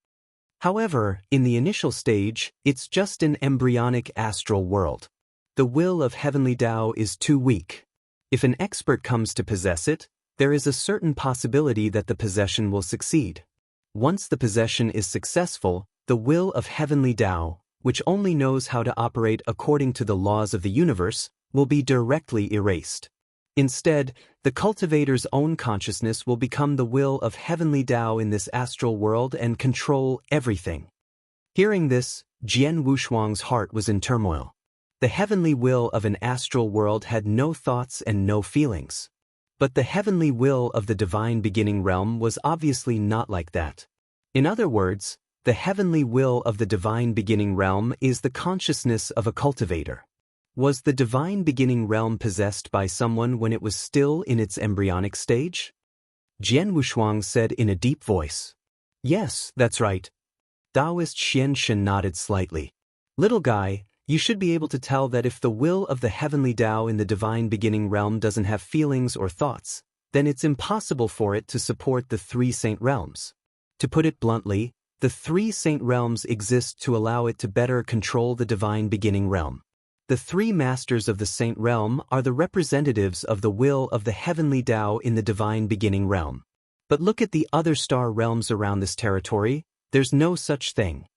However, in the initial stage, it's just an embryonic astral world. The will of heavenly Tao is too weak. If an expert comes to possess it, there is a certain possibility that the possession will succeed. Once the possession is successful, the will of heavenly Tao, which only knows how to operate according to the laws of the universe, will be directly erased. Instead, the cultivator's own consciousness will become the will of heavenly Tao in this astral world and control everything. Hearing this, Jian Wushuang's heart was in turmoil. The heavenly will of an astral world had no thoughts and no feelings. But the heavenly will of the divine beginning realm was obviously not like that. In other words, the heavenly will of the divine beginning realm is the consciousness of a cultivator. Was the divine beginning realm possessed by someone when it was still in its embryonic stage? Jian Wushuang said in a deep voice. Yes, that's right. Taoist Xian Shen nodded slightly. Little guy, you should be able to tell that if the will of the heavenly Tao in the divine beginning realm doesn't have feelings or thoughts, then it's impossible for it to support the three saint realms. To put it bluntly, the three saint realms exist to allow it to better control the divine beginning realm. The three masters of the saint realm are the representatives of the will of the heavenly Tao in the divine beginning realm. But look at the other star realms around this territory, there's no such thing.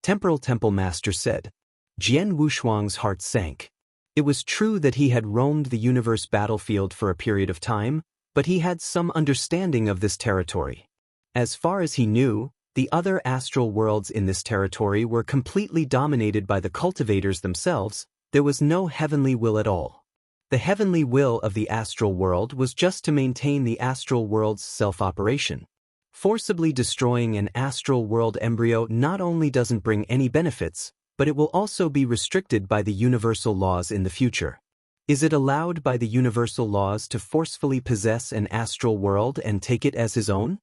Temporal Temple Master said. Jian Wushuang's heart sank. It was true that he had roamed the universe battlefield for a period of time, but he had some understanding of this territory. As far as he knew, the other astral worlds in this territory were completely dominated by the cultivators themselves. There was no heavenly will at all. The heavenly will of the astral world was just to maintain the astral world's self-operation. Forcibly destroying an astral world embryo not only doesn't bring any benefits, but it will also be restricted by the universal laws in the future. Is it allowed by the universal laws to forcefully possess an astral world and take it as his own?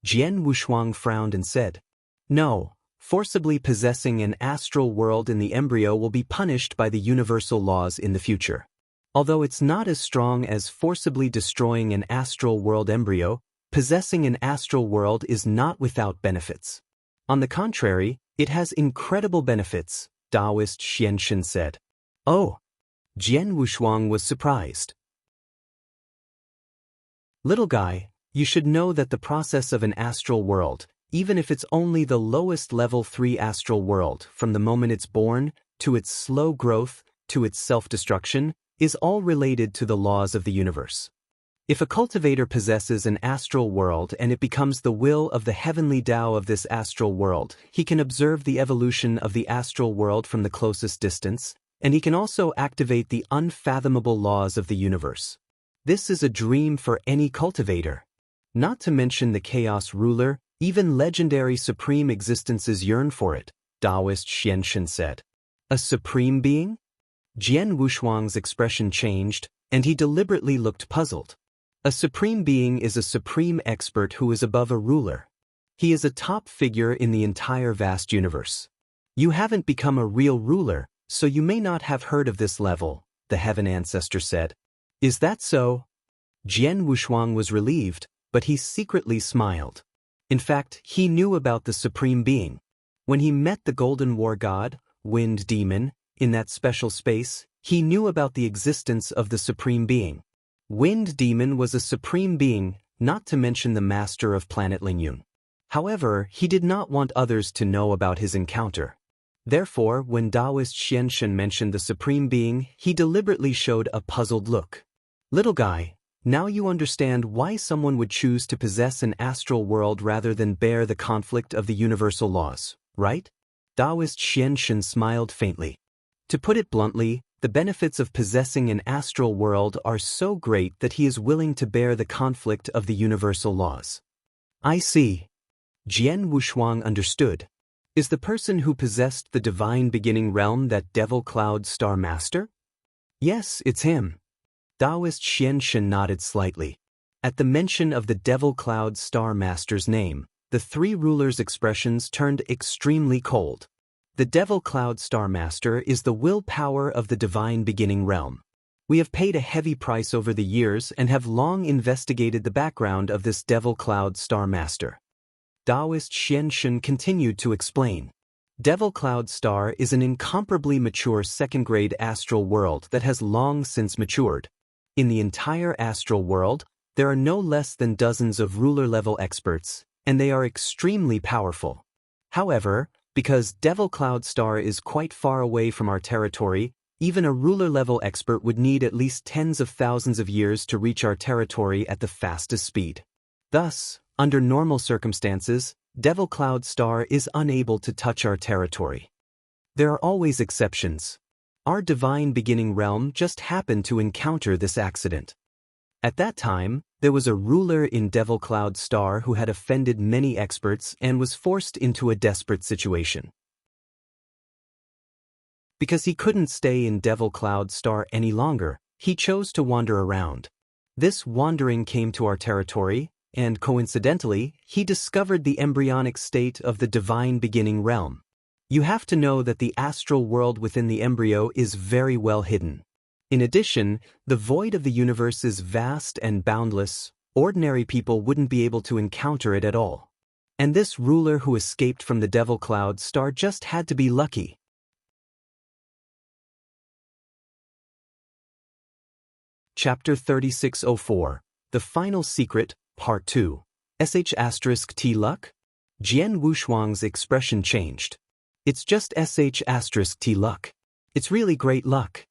Jian Wushuang frowned and said, No, forcibly possessing an astral world in the embryo will be punished by the universal laws in the future. Although it's not as strong as forcibly destroying an astral world embryo, possessing an astral world is not without benefits. On the contrary, it has incredible benefits, Taoist Xian Shen said. Oh! Jian Wushuang was surprised. Little guy, you should know that the process of an astral world, even if it's only the lowest level 3 astral world, from the moment it's born, to its slow growth, to its self-destruction, is all related to the laws of the universe. If a cultivator possesses an astral world and it becomes the will of the heavenly Tao of this astral world, he can observe the evolution of the astral world from the closest distance, and he can also activate the unfathomable laws of the universe. This is a dream for any cultivator. Not to mention the chaos ruler, even legendary supreme existences yearn for it, Taoist Xian Shen said. A supreme being? Jian Wushuang's expression changed, and he deliberately looked puzzled. A supreme being is a supreme expert who is above a ruler. He is a top figure in the entire vast universe. You haven't become a real ruler, so you may not have heard of this level, the heaven ancestor said. Is that so? Jian Wushuang was relieved, but he secretly smiled. In fact, he knew about the supreme being. When he met the Golden War God, Wind Demon, in that special space, he knew about the existence of the supreme being. Wind Demon was a supreme being, not to mention the master of planet Lingyun. However, he did not want others to know about his encounter. Therefore, when Taoist Xian Shen mentioned the supreme being, he deliberately showed a puzzled look. Little guy, now you understand why someone would choose to possess an astral world rather than bear the conflict of the universal laws, right? Taoist Xian Shen smiled faintly. To put it bluntly, the benefits of possessing an astral world are so great that he is willing to bear the conflict of the universal laws. I see. Jian Wushuang understood. Is the person who possessed the divine beginning realm that Devil Cloud Star Master? Yes, it's him. Taoist Xian Shen nodded slightly. At the mention of the Devil Cloud Star Master's name, the three rulers' expressions turned extremely cold. The Devil Cloud Star Master is the willpower of the divine beginning realm. We have paid a heavy price over the years and have long investigated the background of this Devil Cloud Star Master. Taoist Xian Shen continued to explain. Devil Cloud Star is an incomparably mature second-grade astral world that has long since matured. In the entire astral world, there are no less than dozens of ruler-level experts, and they are extremely powerful. However, Because Devil Cloud Star is quite far away from our territory, even a ruler-level expert would need at least tens of thousands of years to reach our territory at the fastest speed. Thus, under normal circumstances, Devil Cloud Star is unable to touch our territory. There are always exceptions. Our divine beginning realm just happened to encounter this accident. At that time, there was a ruler in Devil Cloud Star who had offended many experts and was forced into a desperate situation. Because he couldn't stay in Devil Cloud Star any longer, he chose to wander around. This wandering came to our territory, and coincidentally, he discovered the embryonic state of the divine beginning realm. You have to know that the astral world within the embryo is very well hidden. In addition, the void of the universe is vast and boundless. Ordinary people wouldn't be able to encounter it at all. And this ruler who escaped from the Devil Cloud Star just had to be lucky. Chapter 3604, The Final Secret, Part 2. *T luck? Jian Wushuang's expression changed. It's just *T luck. It's really great luck.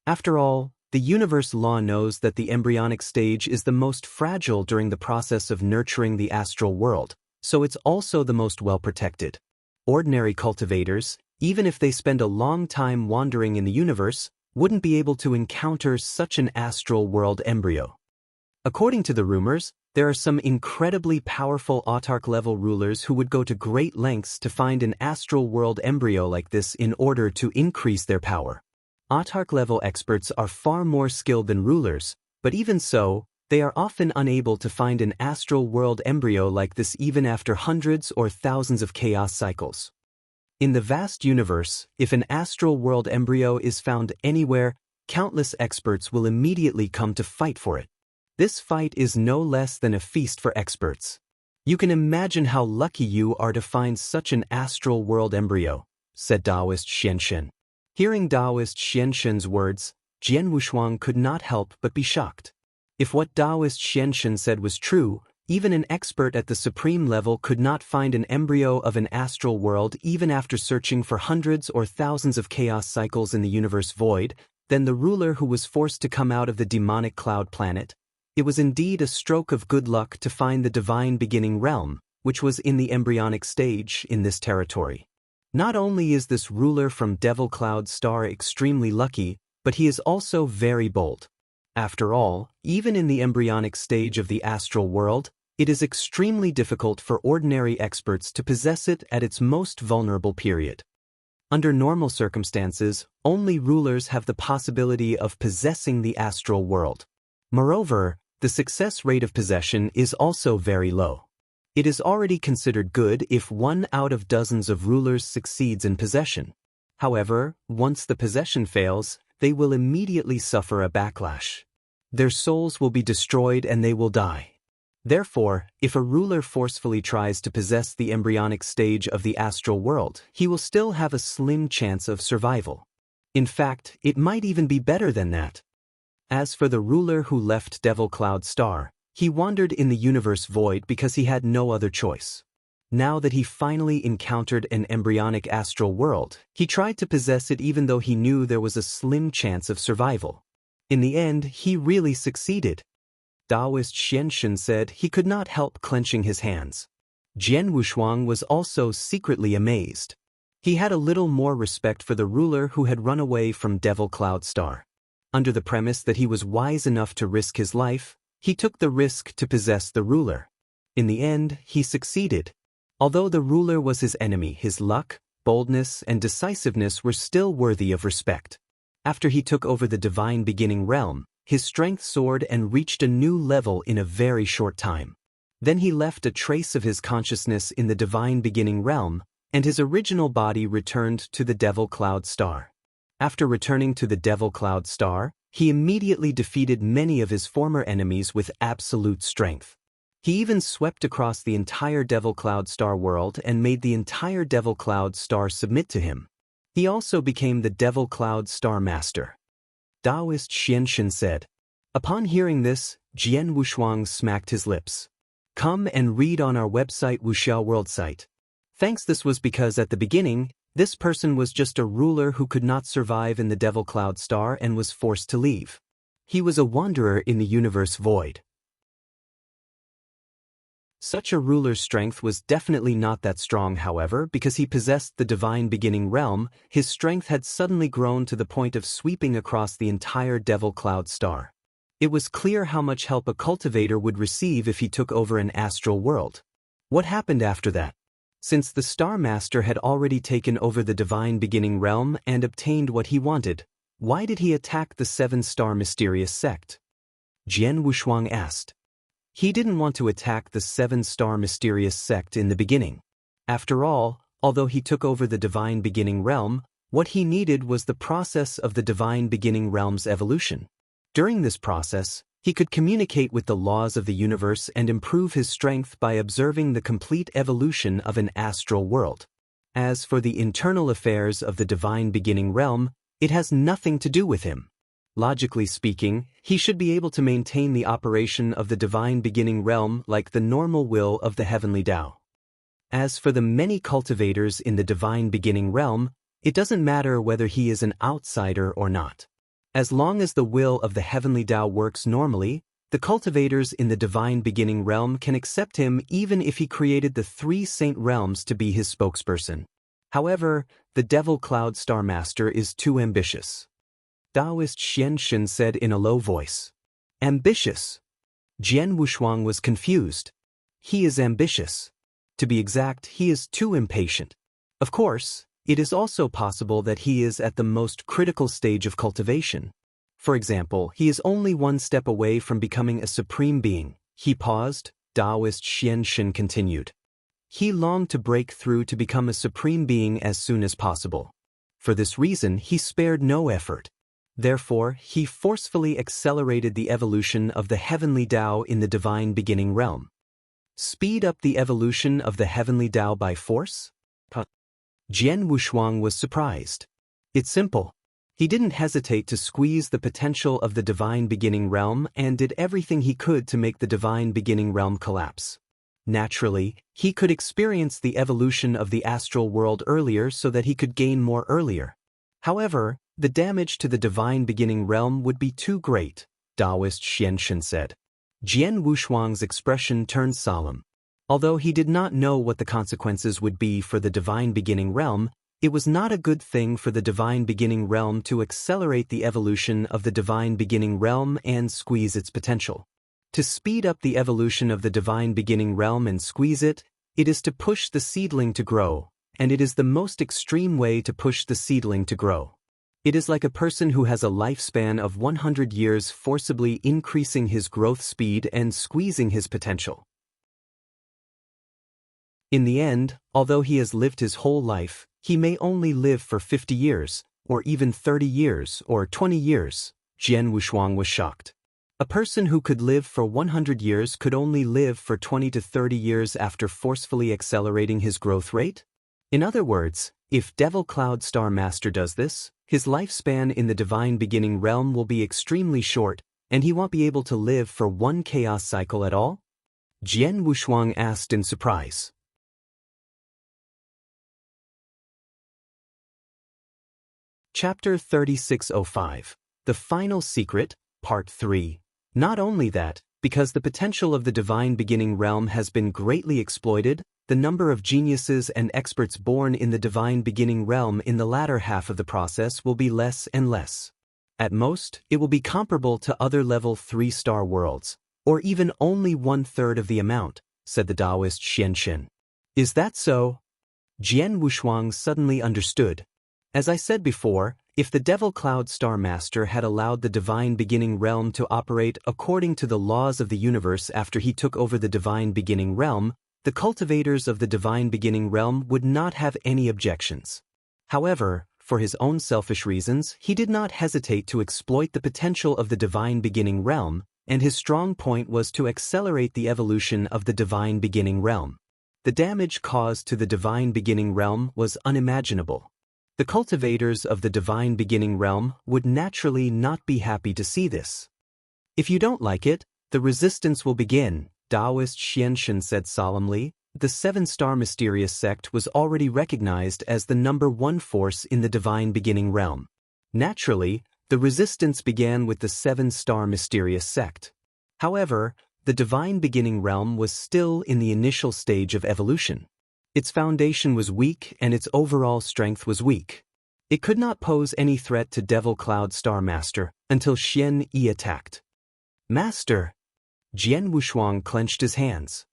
After all, the universe law knows that the embryonic stage is the most fragile during the process of nurturing the astral world, so it's also the most well-protected. Ordinary cultivators, even if they spend a long time wandering in the universe, wouldn't be able to encounter such an astral world embryo. According to the rumors, there are some incredibly powerful autarch-level rulers who would go to great lengths to find an astral world embryo like this in order to increase their power. Autarch-level experts are far more skilled than rulers, but even so, they are often unable to find an astral world embryo like this even after hundreds or thousands of chaos cycles. In the vast universe, if an astral world embryo is found anywhere, countless experts will immediately come to fight for it. This fight is no less than a feast for experts. You can imagine how lucky you are to find such an astral world embryo, said Taoist Xianshen. Hearing Taoist Xianshen's words, Jian Wushuang could not help but be shocked. If what Taoist Xianshen said was true, even an expert at the supreme level could not find an embryo of an astral world even after searching for hundreds or thousands of chaos cycles in the universe void, then the ruler who was forced to come out of the demonic cloud planet. It was indeed a stroke of good luck to find the divine beginning realm, which was in the embryonic stage in this territory. Not only is this ruler from Devil Cloud Star extremely lucky, but he is also very bold. After all, even in the embryonic stage of the astral world, it is extremely difficult for ordinary experts to possess it at its most vulnerable period. Under normal circumstances, only rulers have the possibility of possessing the astral world. Moreover, the success rate of possession is also very low. It is already considered good if 1 out of dozens of rulers succeeds in possession. However, once the possession fails, they will immediately suffer a backlash. Their souls will be destroyed and they will die. Therefore, if a ruler forcefully tries to possess the embryonic stage of the astral world, he will still have a slim chance of survival. In fact, it might even be better than that. As for the ruler who left Devil Cloud Star, he wandered in the universe void because he had no other choice. Now that he finally encountered an embryonic astral world, he tried to possess it even though he knew there was a slim chance of survival. In the end, he really succeeded. Taoist Xianshen said he could not help clenching his hands. Jian Wushuang was also secretly amazed. He had a little more respect for the ruler who had run away from Devil Cloud Star. Under the premise that he was wise enough to risk his life, he took the risk to possess the ruler. In the end, he succeeded. Although the ruler was his enemy, his luck, boldness, and decisiveness were still worthy of respect. After he took over the divine beginning realm, his strength soared and reached a new level in a very short time. Then he left a trace of his consciousness in the divine beginning realm, and his original body returned to the Devil Cloud Star. After returning to the Devil Cloud Star, he immediately defeated many of his former enemies with absolute strength. He even swept across the entire Devil Cloud Star world and made the entire Devil Cloud Star submit to him. He also became the Devil Cloud Star Master. Taoist Xianshen said. Upon hearing this, Jian Wushuang smacked his lips. Come and read on our website Wuxiao World site. This was because at the beginning, this person was just a ruler who could not survive in the Devil Cloud Star and was forced to leave. He was a wanderer in the universe void. Such a ruler's strength was definitely not that strong, however, because he possessed the divine beginning realm. His strength had suddenly grown to the point of sweeping across the entire Devil Cloud Star. It was clear how much help a cultivator would receive if he took over an astral world. What happened after that? Since the Star Master had already taken over the divine beginning realm and obtained what he wanted, why did he attack the 7-star mysterious sect? Jian Wushuang asked. He didn't want to attack the 7-star mysterious sect in the beginning. After all, although he took over the divine beginning realm, what he needed was the process of the divine beginning realm's evolution. During this process, he could communicate with the laws of the universe and improve his strength by observing the complete evolution of an astral world. As for the internal affairs of the divine beginning realm, it has nothing to do with him. Logically speaking, he should be able to maintain the operation of the divine beginning realm like the normal will of the heavenly Tao. As for the many cultivators in the divine beginning realm, it doesn't matter whether he is an outsider or not. As long as the will of the heavenly Tao works normally, the cultivators in the divine beginning realm can accept him even if he created the 3 saint realms to be his spokesperson. However, the Devil Cloud Star Master is too ambitious. Taoist Xian Shen said in a low voice. Ambitious? Jian Wushuang was confused. He is ambitious. To be exact, he is too impatient. Of course, it is also possible that he is at the most critical stage of cultivation. For example, he is only 1 step away from becoming a supreme being. He paused. Taoist Xian Shen continued. He longed to break through to become a supreme being as soon as possible. For this reason, he spared no effort. Therefore, he forcefully accelerated the evolution of the heavenly Tao in the divine beginning realm. Speed up the evolution of the heavenly Tao by force? Jian Wushuang was surprised. It's simple. He didn't hesitate to squeeze the potential of the divine beginning realm and did everything he could to make the divine beginning realm collapse. Naturally, he could experience the evolution of the astral world earlier so that he could gain more earlier. However, the damage to the divine beginning realm would be too great, Taoist Xian Shen said. Jian Wushuang's expression turned solemn. Although he did not know what the consequences would be for the divine beginning realm, it was not a good thing for the divine beginning realm to accelerate the evolution of the divine beginning realm and squeeze its potential. To speed up the evolution of the divine beginning realm and squeeze it, it is to push the seedling to grow, and it is the most extreme way to push the seedling to grow. It is like a person who has a lifespan of 100 years forcibly increasing his growth speed and squeezing his potential. In the end, although he has lived his whole life, he may only live for 50 years, or even 30 years, or 20 years. Jian Wushuang was shocked. A person who could live for 100 years could only live for 20 to 30 years after forcefully accelerating his growth rate? In other words, if Devil Cloud Star Master does this, his lifespan in the divine beginning realm will be extremely short, and he won't be able to live for 1 chaos cycle at all? Jian Wushuang asked in surprise. Chapter 3605. The Final Secret, Part 3. Not only that, because the potential of the divine beginning realm has been greatly exploited, the number of geniuses and experts born in the divine beginning realm in the latter half of the process will be less and less. At most, it will be comparable to other level 3-star worlds, or even only 1/3 of the amount, said the Taoist Xian Shen. Is that so? Jian Wushuang suddenly understood. As I said before, if the Devil Cloud Star Master had allowed the divine beginning realm to operate according to the laws of the universe after he took over the divine beginning realm, the cultivators of the divine beginning realm would not have any objections. However, for his own selfish reasons, he did not hesitate to exploit the potential of the divine beginning realm, and his strong point was to accelerate the evolution of the divine beginning realm. The damage caused to the divine beginning realm was unimaginable. The cultivators of the divine beginning realm would naturally not be happy to see this. If you don't like it, the resistance will begin, Taoist Xian Shen said solemnly. The seven-star mysterious sect was already recognized as the #1 force in the divine beginning realm. Naturally, the resistance began with the seven-star mysterious sect. However, the divine beginning realm was still in the initial stage of evolution. Its foundation was weak and its overall strength was weak. It could not pose any threat to Devil Cloud Star Master until Xian Yi attacked. Master! Jian Wushuang clenched his hands.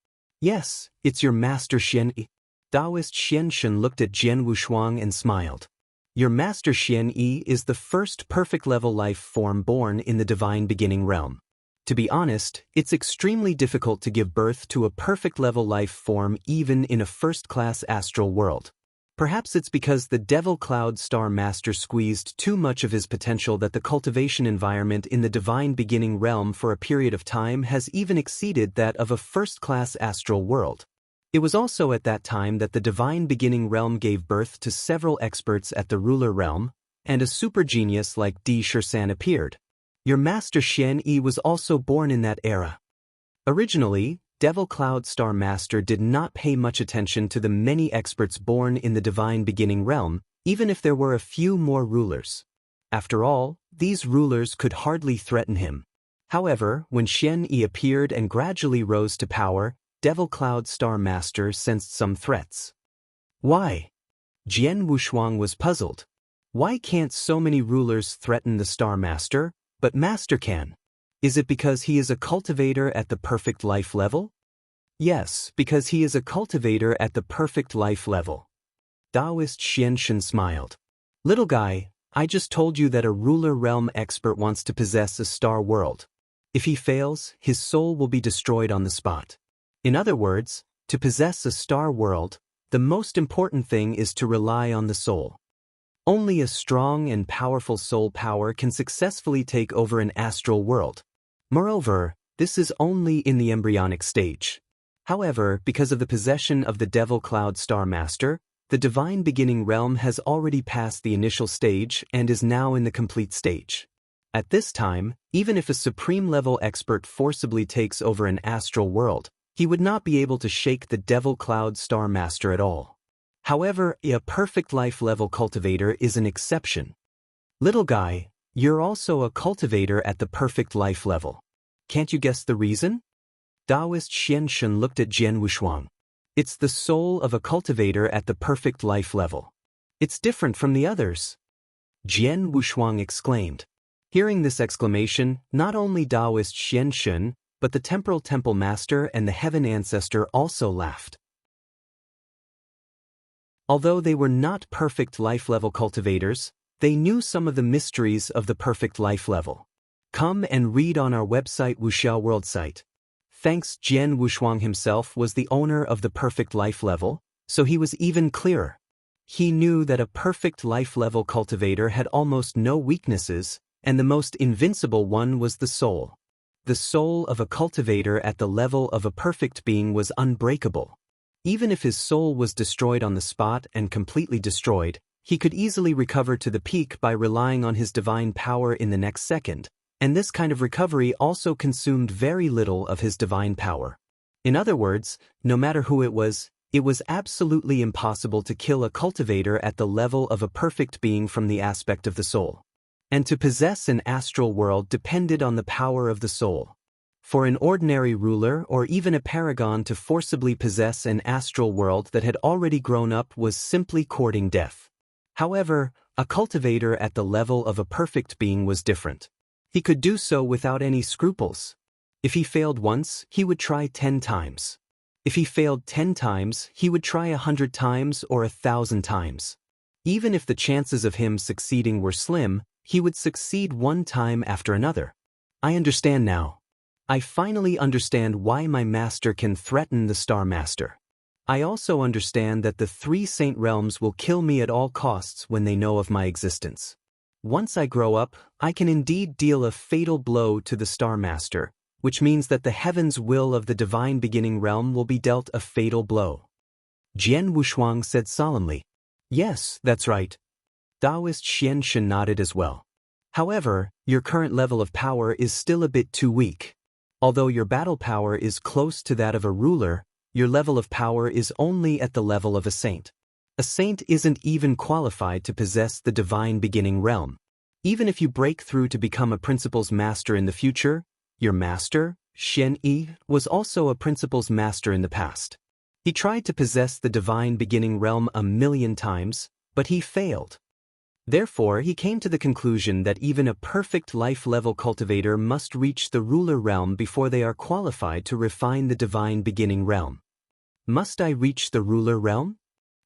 Yes, it's your master Xian Yi. Taoist Xian Shun looked at Jian Wushuang and smiled. Your master Xian Yi is the first perfect level life form born in the divine beginning realm. To be honest, it's extremely difficult to give birth to a perfect level life form even in a first-class astral world. Perhaps it's because the Devil Cloud Star Master squeezed too much of his potential that the cultivation environment in the divine beginning realm for a period of time has even exceeded that of a first-class astral world. It was also at that time that the divine beginning realm gave birth to several experts at the ruler realm, and a super genius like Di Shursan appeared. Your master Xian Yi was also born in that era. Originally, Devil Cloud Star Master did not pay much attention to the many experts born in the divine beginning realm, even if there were a few more rulers. After all, these rulers could hardly threaten him. However, when Xian Yi appeared and gradually rose to power, Devil Cloud Star Master sensed some threats. Why? Jian Wushuang was puzzled. Why can't so many rulers threaten the Star Master, but Master can? Is it because he is a cultivator at the perfect life level? Yes, because he is a cultivator at the perfect life level. Taoist Xian Shun smiled. Little guy, I just told you that a ruler realm expert wants to possess a star world. If he fails, his soul will be destroyed on the spot. In other words, to possess a star world, the most important thing is to rely on the soul. Only a strong and powerful soul power can successfully take over an astral world. Moreover, this is only in the embryonic stage. However, because of the possession of the Devil Cloud Star Master, the divine beginning realm has already passed the initial stage and is now in the complete stage. At this time, even if a supreme level expert forcibly takes over an astral world, he would not be able to shake the Devil Cloud Star Master at all. However, a perfect life level cultivator is an exception. Little guy, you're also a cultivator at the perfect life level. Can't you guess the reason? Taoist Xian Shun looked at Jian Wushuang. It's the soul of a cultivator at the perfect life level. It's different from the others. Jian Wushuang exclaimed. Hearing this exclamation, not only Taoist Xian Shun, but the Temporal Temple Master and the Heaven Ancestor also laughed. Although they were not perfect life level cultivators, they knew some of the mysteries of the perfect life level. Come and read on our website Wuxiao World site. Thanks, Jian Wushuang himself was the owner of the perfect life level, so he was even clearer. He knew that a perfect life level cultivator had almost no weaknesses, and the most invincible one was the soul. The soul of a cultivator at the level of a perfect being was unbreakable. Even if his soul was destroyed on the spot and completely destroyed, he could easily recover to the peak by relying on his divine power in the next second, and this kind of recovery also consumed very little of his divine power. In other words, no matter who it was absolutely impossible to kill a cultivator at the level of a perfect being from the aspect of the soul. And to possess an astral world depended on the power of the soul. For an ordinary ruler or even a paragon to forcibly possess an astral world that had already grown up was simply courting death. However, a cultivator at the level of a perfect being was different. He could do so without any scruples. If he failed once, he would try 10 times. If he failed 10 times, he would try 100 times or 1,000 times. Even if the chances of him succeeding were slim, he would succeed one time after another. I understand now. I finally understand why my master can threaten the Star Master. I also understand that the 3 Saint Realms will kill me at all costs when they know of my existence. Once I grow up, I can indeed deal a fatal blow to the Star Master, which means that the heaven's will of the divine beginning realm will be dealt a fatal blow. Jian Wushuang said solemnly. Yes, that's right. Taoist Xian Shun nodded as well. However, your current level of power is still a bit too weak. Although your battle power is close to that of a ruler, Your level of power is only at the level of a saint. A saint isn't even qualified to possess the divine beginning realm. Even if you break through to become a principles master in the future, your master, Xian Yi, was also a principles master in the past. He tried to possess the divine beginning realm 1,000,000 times, but he failed. Therefore, he came to the conclusion that even a perfect life-level cultivator must reach the ruler realm before they are qualified to refine the divine beginning realm. Must I reach the ruler realm?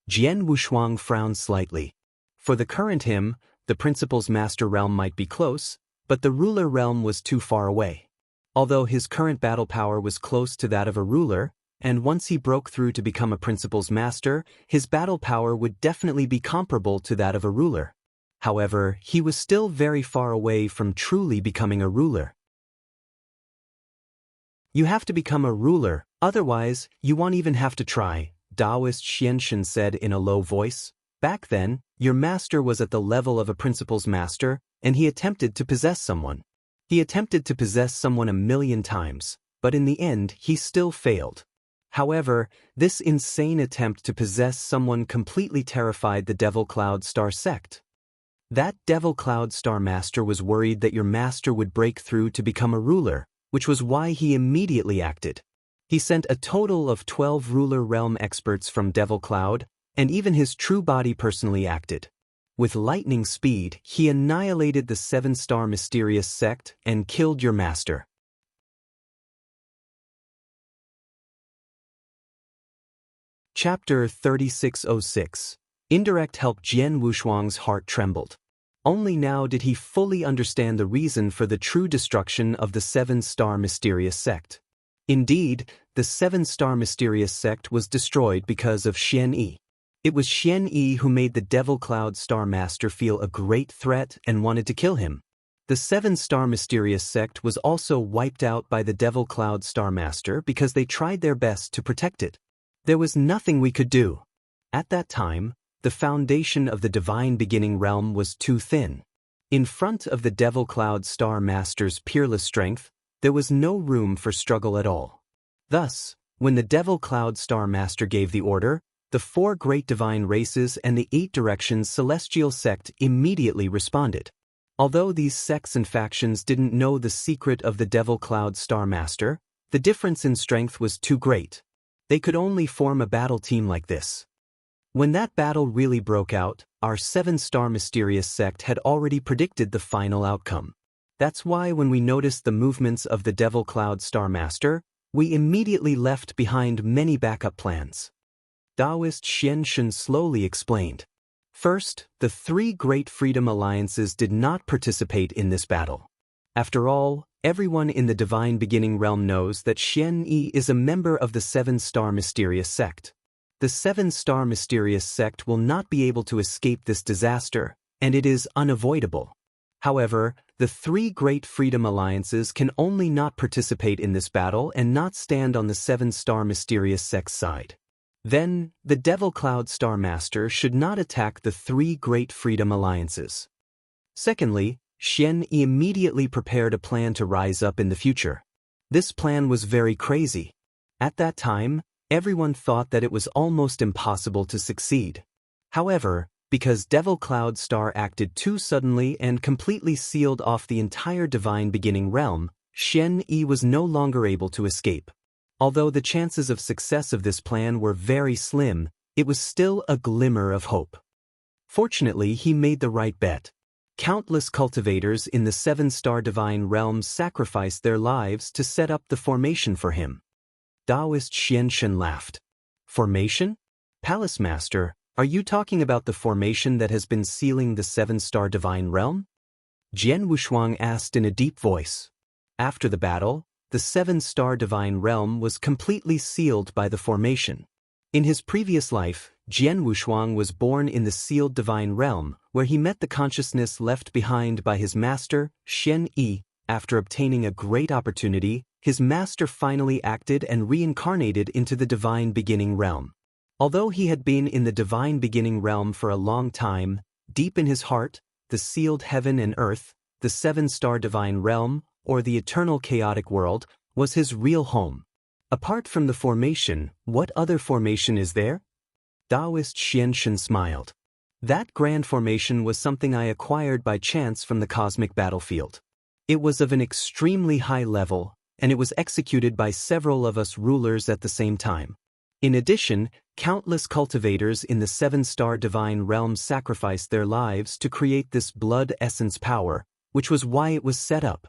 Jian Wushuang frowned slightly. For the current him, the principles master realm might be close, but the ruler realm was too far away. Although his current battle power was close to that of a ruler, and once he broke through to become a principles master, his battle power would definitely be comparable to that of a ruler. However, he was still very far away from truly becoming a ruler. You have to become a ruler, otherwise, you won't even have to try, Taoist Xianshen said in a low voice. Back then, your master was at the level of a principles master, and he attempted to possess someone. He attempted to possess someone 1,000,000 times, but in the end, he still failed. However, this insane attempt to possess someone completely terrified the Devil Cloud Star sect. That Devil Cloud Star Master was worried that your master would break through to become a ruler, which was why he immediately acted. He sent a total of 12 ruler realm experts from Devil Cloud, and even his true body personally acted. With lightning speed, he annihilated the 7-star mysterious sect and killed your master. Chapter 3606. Indirect help. Jian Wushuang's heart trembled. Only now did he fully understand the reason for the true destruction of the 7-star mysterious sect. Indeed, the 7-star mysterious sect was destroyed because of Xian Yi. It was Xian Yi who made the Devil Cloud Star Master feel a great threat and wanted to kill him. The 7-star mysterious sect was also wiped out by the Devil Cloud Star Master because they tried their best to protect it. There was nothing we could do. At that time, the foundation of the divine beginning realm was too thin. In front of the Devil Cloud Star Master's peerless strength, there was no room for struggle at all. Thus, when the Devil Cloud Star Master gave the order, the 4 great divine races and the 8 directions celestial sect immediately responded. Although these sects and factions didn't know the secret of the Devil Cloud Star Master, the difference in strength was too great. They could only form a battle team like this. When that battle really broke out, our 7-star mysterious sect had already predicted the final outcome. That's why when we noticed the movements of the Devil Cloud Star Master, we immediately left behind many backup plans. Taoist Xianshen slowly explained. First, the 3 great freedom alliances did not participate in this battle. After all, everyone in the divine beginning realm knows that Xian Yi is a member of the 7-star mysterious sect. The 7-star mysterious sect will not be able to escape this disaster, and it is unavoidable. However, the 3 great freedom alliances can only not participate in this battle and not stand on the 7-star mysterious sect's side. Then, the Devil Cloud Star Master should not attack the 3 great freedom alliances. Secondly, Xian Yi immediately prepared a plan to rise up in the future. This plan was very crazy. At that time, everyone thought that it was almost impossible to succeed. However, because Devil Cloud Star acted too suddenly and completely sealed off the entire divine beginning realm, Xian Yi was no longer able to escape. Although the chances of success of this plan were very slim, it was still a glimmer of hope. Fortunately, he made the right bet. Countless cultivators in the 7-star divine realm sacrificed their lives to set up the formation for him. Taoist Xianshen laughed. Formation? Palace Master, are you talking about the formation that has been sealing the 7-star divine realm? Jian Wushuang asked in a deep voice. After the battle, the 7-star divine realm was completely sealed by the formation. In his previous life, Jian Wushuang was born in the sealed divine realm, where he met the consciousness left behind by his master, Xian Yi. After obtaining a great opportunity, his master finally acted and reincarnated into the divine beginning realm. Although he had been in the divine beginning realm for a long time, deep in his heart, the sealed heaven and earth, the 7-star divine realm, or the eternal chaotic world, was his real home. Apart from the formation, what other formation is there? Taoist Xian smiled. That grand formation was something I acquired by chance from the cosmic battlefield. It was of an extremely high level, and it was executed by several of us rulers at the same time. In addition, countless cultivators in the 7-star divine realm sacrificed their lives to create this blood essence power, which was why it was set up.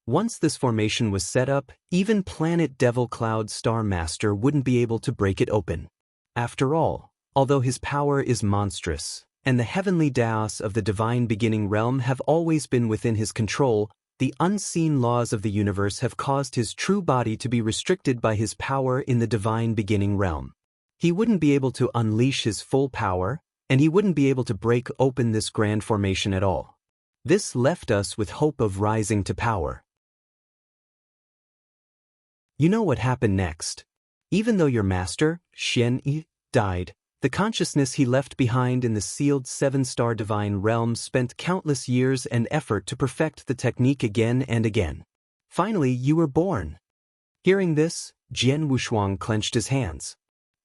Once this formation was set up, even Planet Devil Cloud Star Master wouldn't be able to break it open. After all, although his power is monstrous, and the heavenly Daos of the divine beginning realm have always been within his control, the unseen laws of the universe have caused his true body to be restricted by his power in the divine beginning realm. He wouldn't be able to unleash his full power, and he wouldn't be able to break open this grand formation at all. This left us with hope of rising to power. You know what happened next? Even though your master, Xian Yi, died, the consciousness he left behind in the sealed 7-star divine realm spent countless years and effort to perfect the technique again and again. Finally, you were born. Hearing this, Jian Wushuang clenched his hands.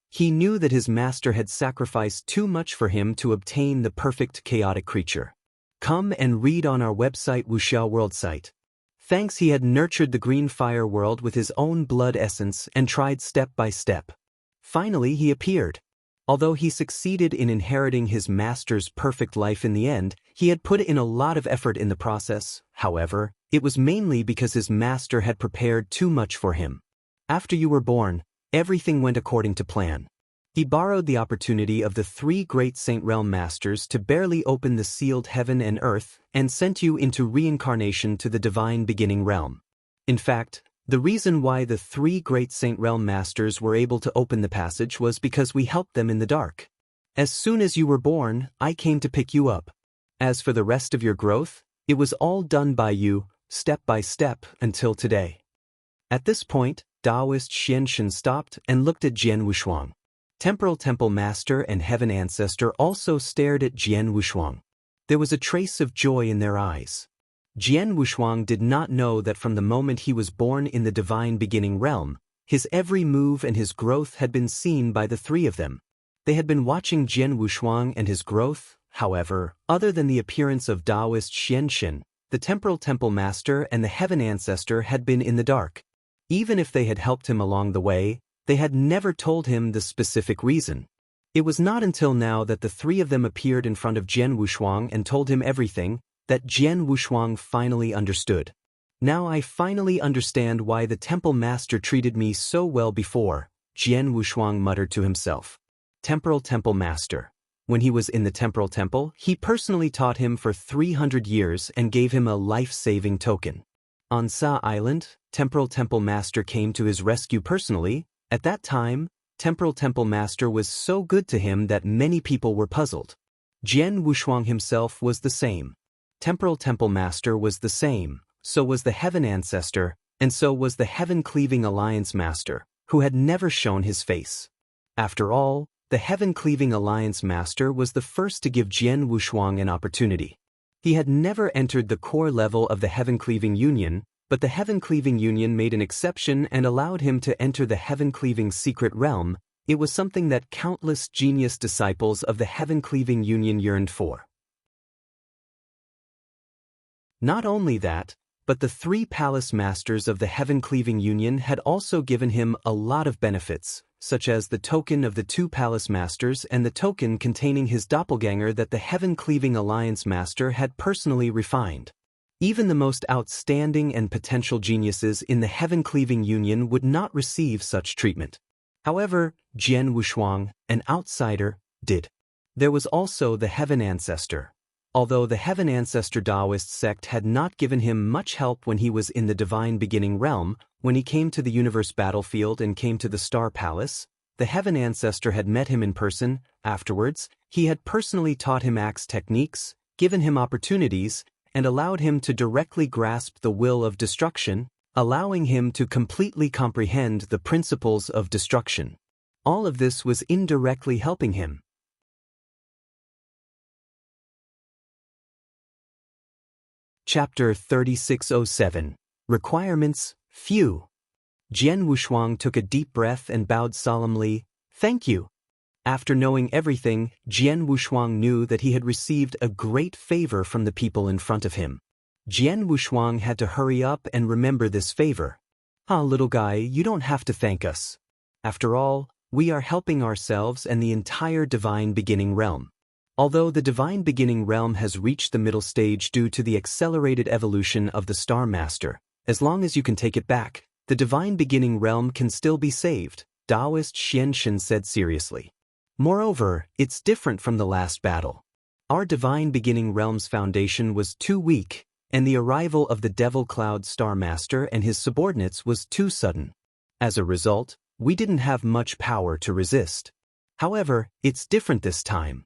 He knew that his master had sacrificed too much for him to obtain the perfect chaotic creature. Come and read on our website Wuxiao World site. Thanks, he had nurtured the green fire world with his own blood essence and tried step by step. Finally, he appeared. Although he succeeded in inheriting his master's perfect life in the end, he had put in a lot of effort in the process. However, it was mainly because his master had prepared too much for him. After you were born, everything went according to plan. He borrowed the opportunity of the 3 great Saint Realm Masters to barely open the sealed heaven and earth and sent you into reincarnation to the divine beginning realm. In fact, the reason why the 3 great Saint Realm Masters were able to open the passage was because we helped them in the dark. As soon as you were born, I came to pick you up. As for the rest of your growth, it was all done by you, step by step, until today. At this point, Taoist Xian stopped and looked at Jian Wushuang. Temporal Temple Master and Heaven Ancestor also stared at Jian Wushuang. There was a trace of joy in their eyes. Jian Wushuang did not know that from the moment he was born in the divine beginning realm, his every move and his growth had been seen by the 3 of them. They had been watching Jian Wushuang and his growth. However, other than the appearance of Taoist Xian, the Temporal Temple Master and the Heaven Ancestor had been in the dark. Even if they had helped him along the way, they had never told him the specific reason. It was not until now that the 3 of them appeared in front of Jian Wushuang and told him everything, that Jian Wushuang finally understood. Now I finally understand why the Temple Master treated me so well before, Jian Wushuang muttered to himself. Temporal Temple Master. When he was in the Temporal Temple, he personally taught him for 300 years and gave him a life-saving token. On Sa Island, Temporal Temple Master came to his rescue personally. At that time, Temporal Temple Master was so good to him that many people were puzzled. Jian Wushuang himself was the same. Temporal Temple Master was the same, so was the Heaven Ancestor, and so was the Heaven-Cleaving Alliance Master, who had never shown his face. After all, the Heaven-Cleaving Alliance Master was the first to give Jian Wushuang an opportunity. He had never entered the core level of the Heaven-Cleaving Union, but the Heaven-Cleaving Union made an exception and allowed him to enter the Heaven-Cleaving Secret Realm. It was something that countless genius disciples of the Heaven-Cleaving Union yearned for. Not only that, but the 3 palace masters of the Heaven-Cleaving Union had also given him a lot of benefits, such as the token of the 2 palace masters and the token containing his doppelganger that the Heaven-Cleaving Alliance Master had personally refined. Even the most outstanding and potential geniuses in the Heaven-Cleaving Union would not receive such treatment. However, Jian Wushuang, an outsider, did. There was also the Heaven Ancestor. Although the Heaven Ancestor Taoist sect had not given him much help when he was in the divine beginning realm, when he came to the universe battlefield and came to the Star Palace, the Heaven Ancestor had met him in person. Afterwards, he had personally taught him axe techniques, given him opportunities, and allowed him to directly grasp the will of destruction, allowing him to completely comprehend the principles of destruction. All of this was indirectly helping him. Chapter 3607. Requirements, few. Jian Wushuang took a deep breath and bowed solemnly, "Thank you." After knowing everything, Jian Wushuang knew that he had received a great favor from the people in front of him. Jian Wushuang had to hurry up and remember this favor. "Ah, little guy, you don't have to thank us. After all, we are helping ourselves and the entire Divine Beginning Realm. Although the Divine Beginning Realm has reached the middle stage due to the accelerated evolution of the Star Master, as long as you can take it back, the Divine Beginning Realm can still be saved," Taoist Xianshen said seriously. "Moreover, it's different from the last battle. Our Divine Beginning Realm's foundation was too weak, and the arrival of the Devil Cloud Star Master and his subordinates was too sudden. As a result, we didn't have much power to resist. However, it's different this time.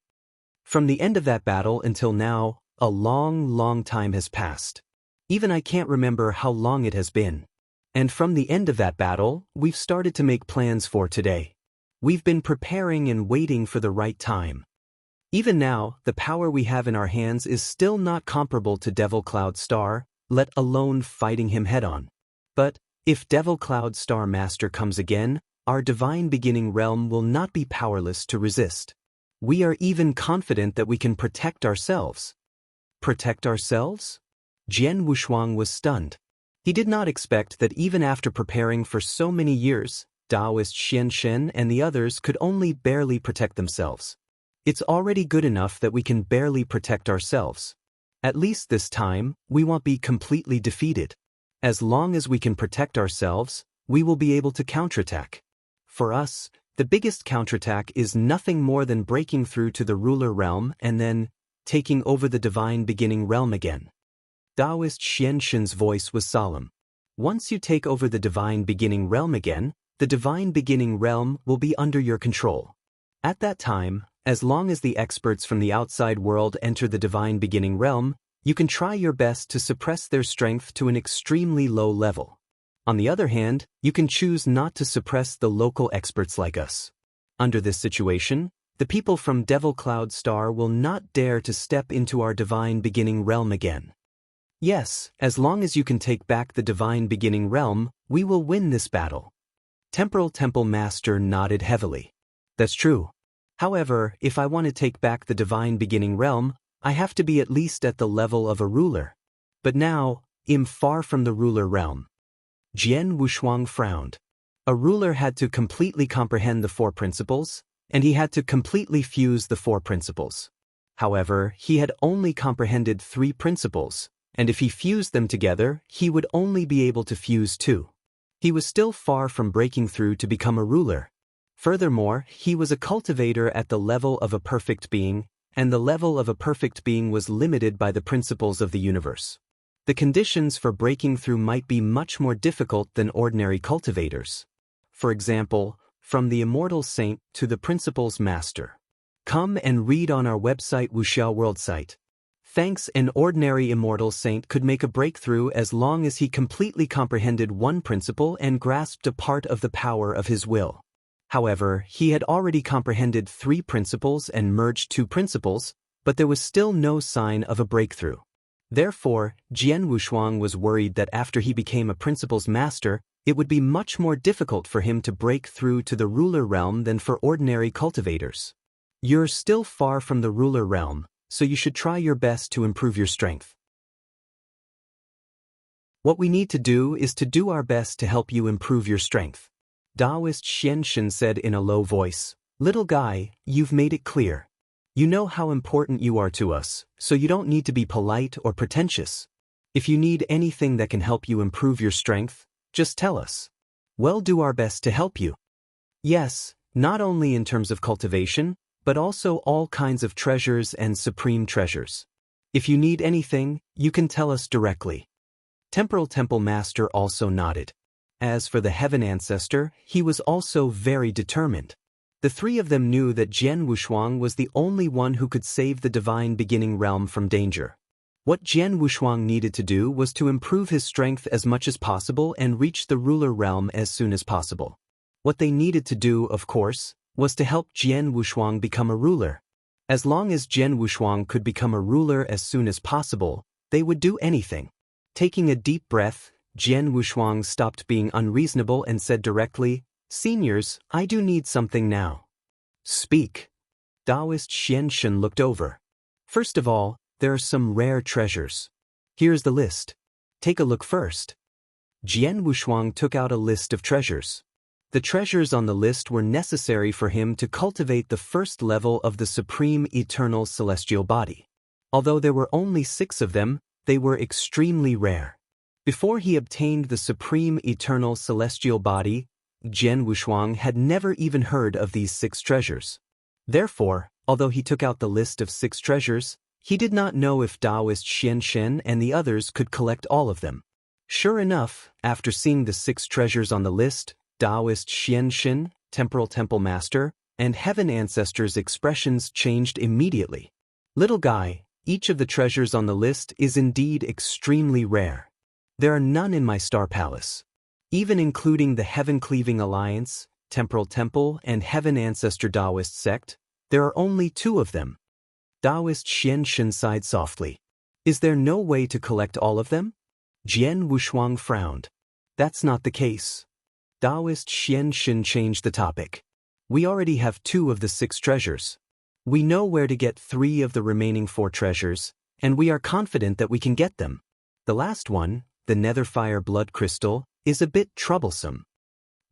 From the end of that battle until now, a long time has passed. Even I can't remember how long it has been. And from the end of that battle, we've started to make plans for today. We've been preparing and waiting for the right time. Even now, the power we have in our hands is still not comparable to Devil Cloud Star, let alone fighting him head-on. But, if Devil Cloud Star Master comes again, our Divine Beginning Realm will not be powerless to resist. We are even confident that we can protect ourselves." Protect ourselves? Jian Wushuang was stunned. He did not expect that even after preparing for so many years, Taoist Xianshen and the others could only barely protect themselves. It's already good enough that we can barely protect ourselves. At least this time, we won't be completely defeated. As long as we can protect ourselves, we will be able to counterattack. For us, the biggest counterattack is nothing more than breaking through to the ruler realm and then taking over the Divine Beginning Realm again. Taoist Xianshen's voice was solemn. Once you take over the Divine Beginning Realm again, the Divine Beginning Realm will be under your control. At that time, as long as the experts from the outside world enter the Divine Beginning Realm, you can try your best to suppress their strength to an extremely low level. On the other hand, you can choose not to suppress the local experts like us. Under this situation, the people from Devil Cloud Star will not dare to step into our Divine Beginning Realm again. Yes, as long as you can take back the Divine Beginning Realm, we will win this battle. Temporal Temple Master nodded heavily. That's true. However, if I want to take back the Divine Beginning Realm, I have to be at least at the level of a ruler. But now, I'm far from the ruler realm. Jian Wushuang frowned. A ruler had to completely comprehend the four principles, and he had to completely fuse the four principles. However, he had only comprehended 3 principles, and if he fused them together, he would only be able to fuse 2. He was still far from breaking through to become a ruler. Furthermore, he was a cultivator at the level of a perfect being, and the level of a perfect being was limited by the principles of the universe. The conditions for breaking through might be much more difficult than ordinary cultivators. For example, from the Immortal Saint to the Principles Master. Come and read on our website Wuxiao World site. Thanks, an ordinary Immortal Saint could make a breakthrough as long as he completely comprehended one principle and grasped a part of the power of his will. However, he had already comprehended 3 principles and merged 2 principles, but there was still no sign of a breakthrough. Therefore, Jian Wushuang was worried that after he became a principles master, it would be much more difficult for him to break through to the ruler realm than for ordinary cultivators. You're still far from the ruler realm, so you should try your best to improve your strength. What we need to do is to do our best to help you improve your strength. Taoist Xianshen said in a low voice, "Little guy, you've made it clear. You know how important you are to us, so you don't need to be polite or pretentious. If you need anything that can help you improve your strength, just tell us. We'll do our best to help you. Yes, not only in terms of cultivation, but also all kinds of treasures and supreme treasures. If you need anything, you can tell us directly." Temporal Temple Master also nodded. As for the Heaven Ancestor, he was also very determined. The 3 of them knew that Jian Wushuang was the only one who could save the Divine Beginning Realm from danger. What Jian Wushuang needed to do was to improve his strength as much as possible and reach the ruler realm as soon as possible. What they needed to do, of course, was to help Jian Wushuang become a ruler. As long as Jian Wushuang could become a ruler as soon as possible, they would do anything. Taking a deep breath, Jian Wushuang stopped being unreasonable and said directly, "Seniors, I do need something now." "Speak." Taoist Xian Shun looked over. "First of all, there are some rare treasures. Here's the list. Take a look first." Jian Wushuang took out a list of treasures. The treasures on the list were necessary for him to cultivate the first level of the supreme eternal celestial body. Although there were only 6 of them, they were extremely rare. Before he obtained the supreme eternal celestial body, Jian Wushuang had never even heard of these 6 treasures. Therefore, although he took out the list of 6 treasures, he did not know if Taoist Xian Shen and the others could collect all of them. Sure enough, after seeing the 6 treasures on the list, Taoist Xian Shen, Temporal Temple Master, and Heaven Ancestors' expressions changed immediately. "Little guy, each of the treasures on the list is indeed extremely rare. There are none in my Star Palace. Even including the Heaven-Cleaving Alliance, Temporal Temple, and Heaven Ancestor Taoist sect, there are only 2 of them." Taoist Xian Shen sighed softly. "Is there no way to collect all of them?" Jian Wushuang frowned. "That's not the case." Taoist Xian Shen changed the topic. "We already have 2 of the 6 treasures. We know where to get 3 of the remaining 4 treasures, and we are confident that we can get them. The last one, the Netherfire Blood Crystal, is a bit troublesome.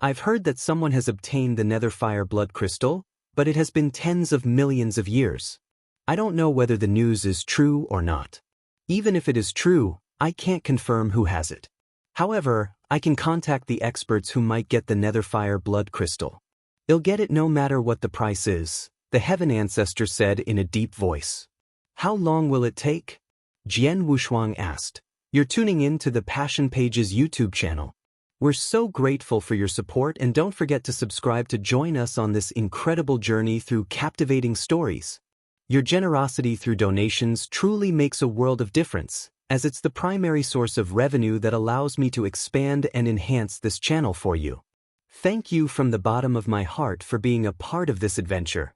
I've heard that someone has obtained the Netherfire Blood Crystal, but it has been tens of millions of years. I don't know whether the news is true or not. Even if it is true, I can't confirm who has it. However, I can contact the experts who might get the Netherfire Blood Crystal. They'll get it no matter what the price is," the Heaven Ancestor said in a deep voice. "How long will it take?" Jian Wushuang asked. "You're tuning in to the Passion Pages YouTube channel. We're so grateful for your support, and don't forget to subscribe to join us on this incredible journey through captivating stories. Your generosity through donations truly makes a world of difference, as it's the primary source of revenue that allows me to expand and enhance this channel for you. Thank you from the bottom of my heart for being a part of this adventure.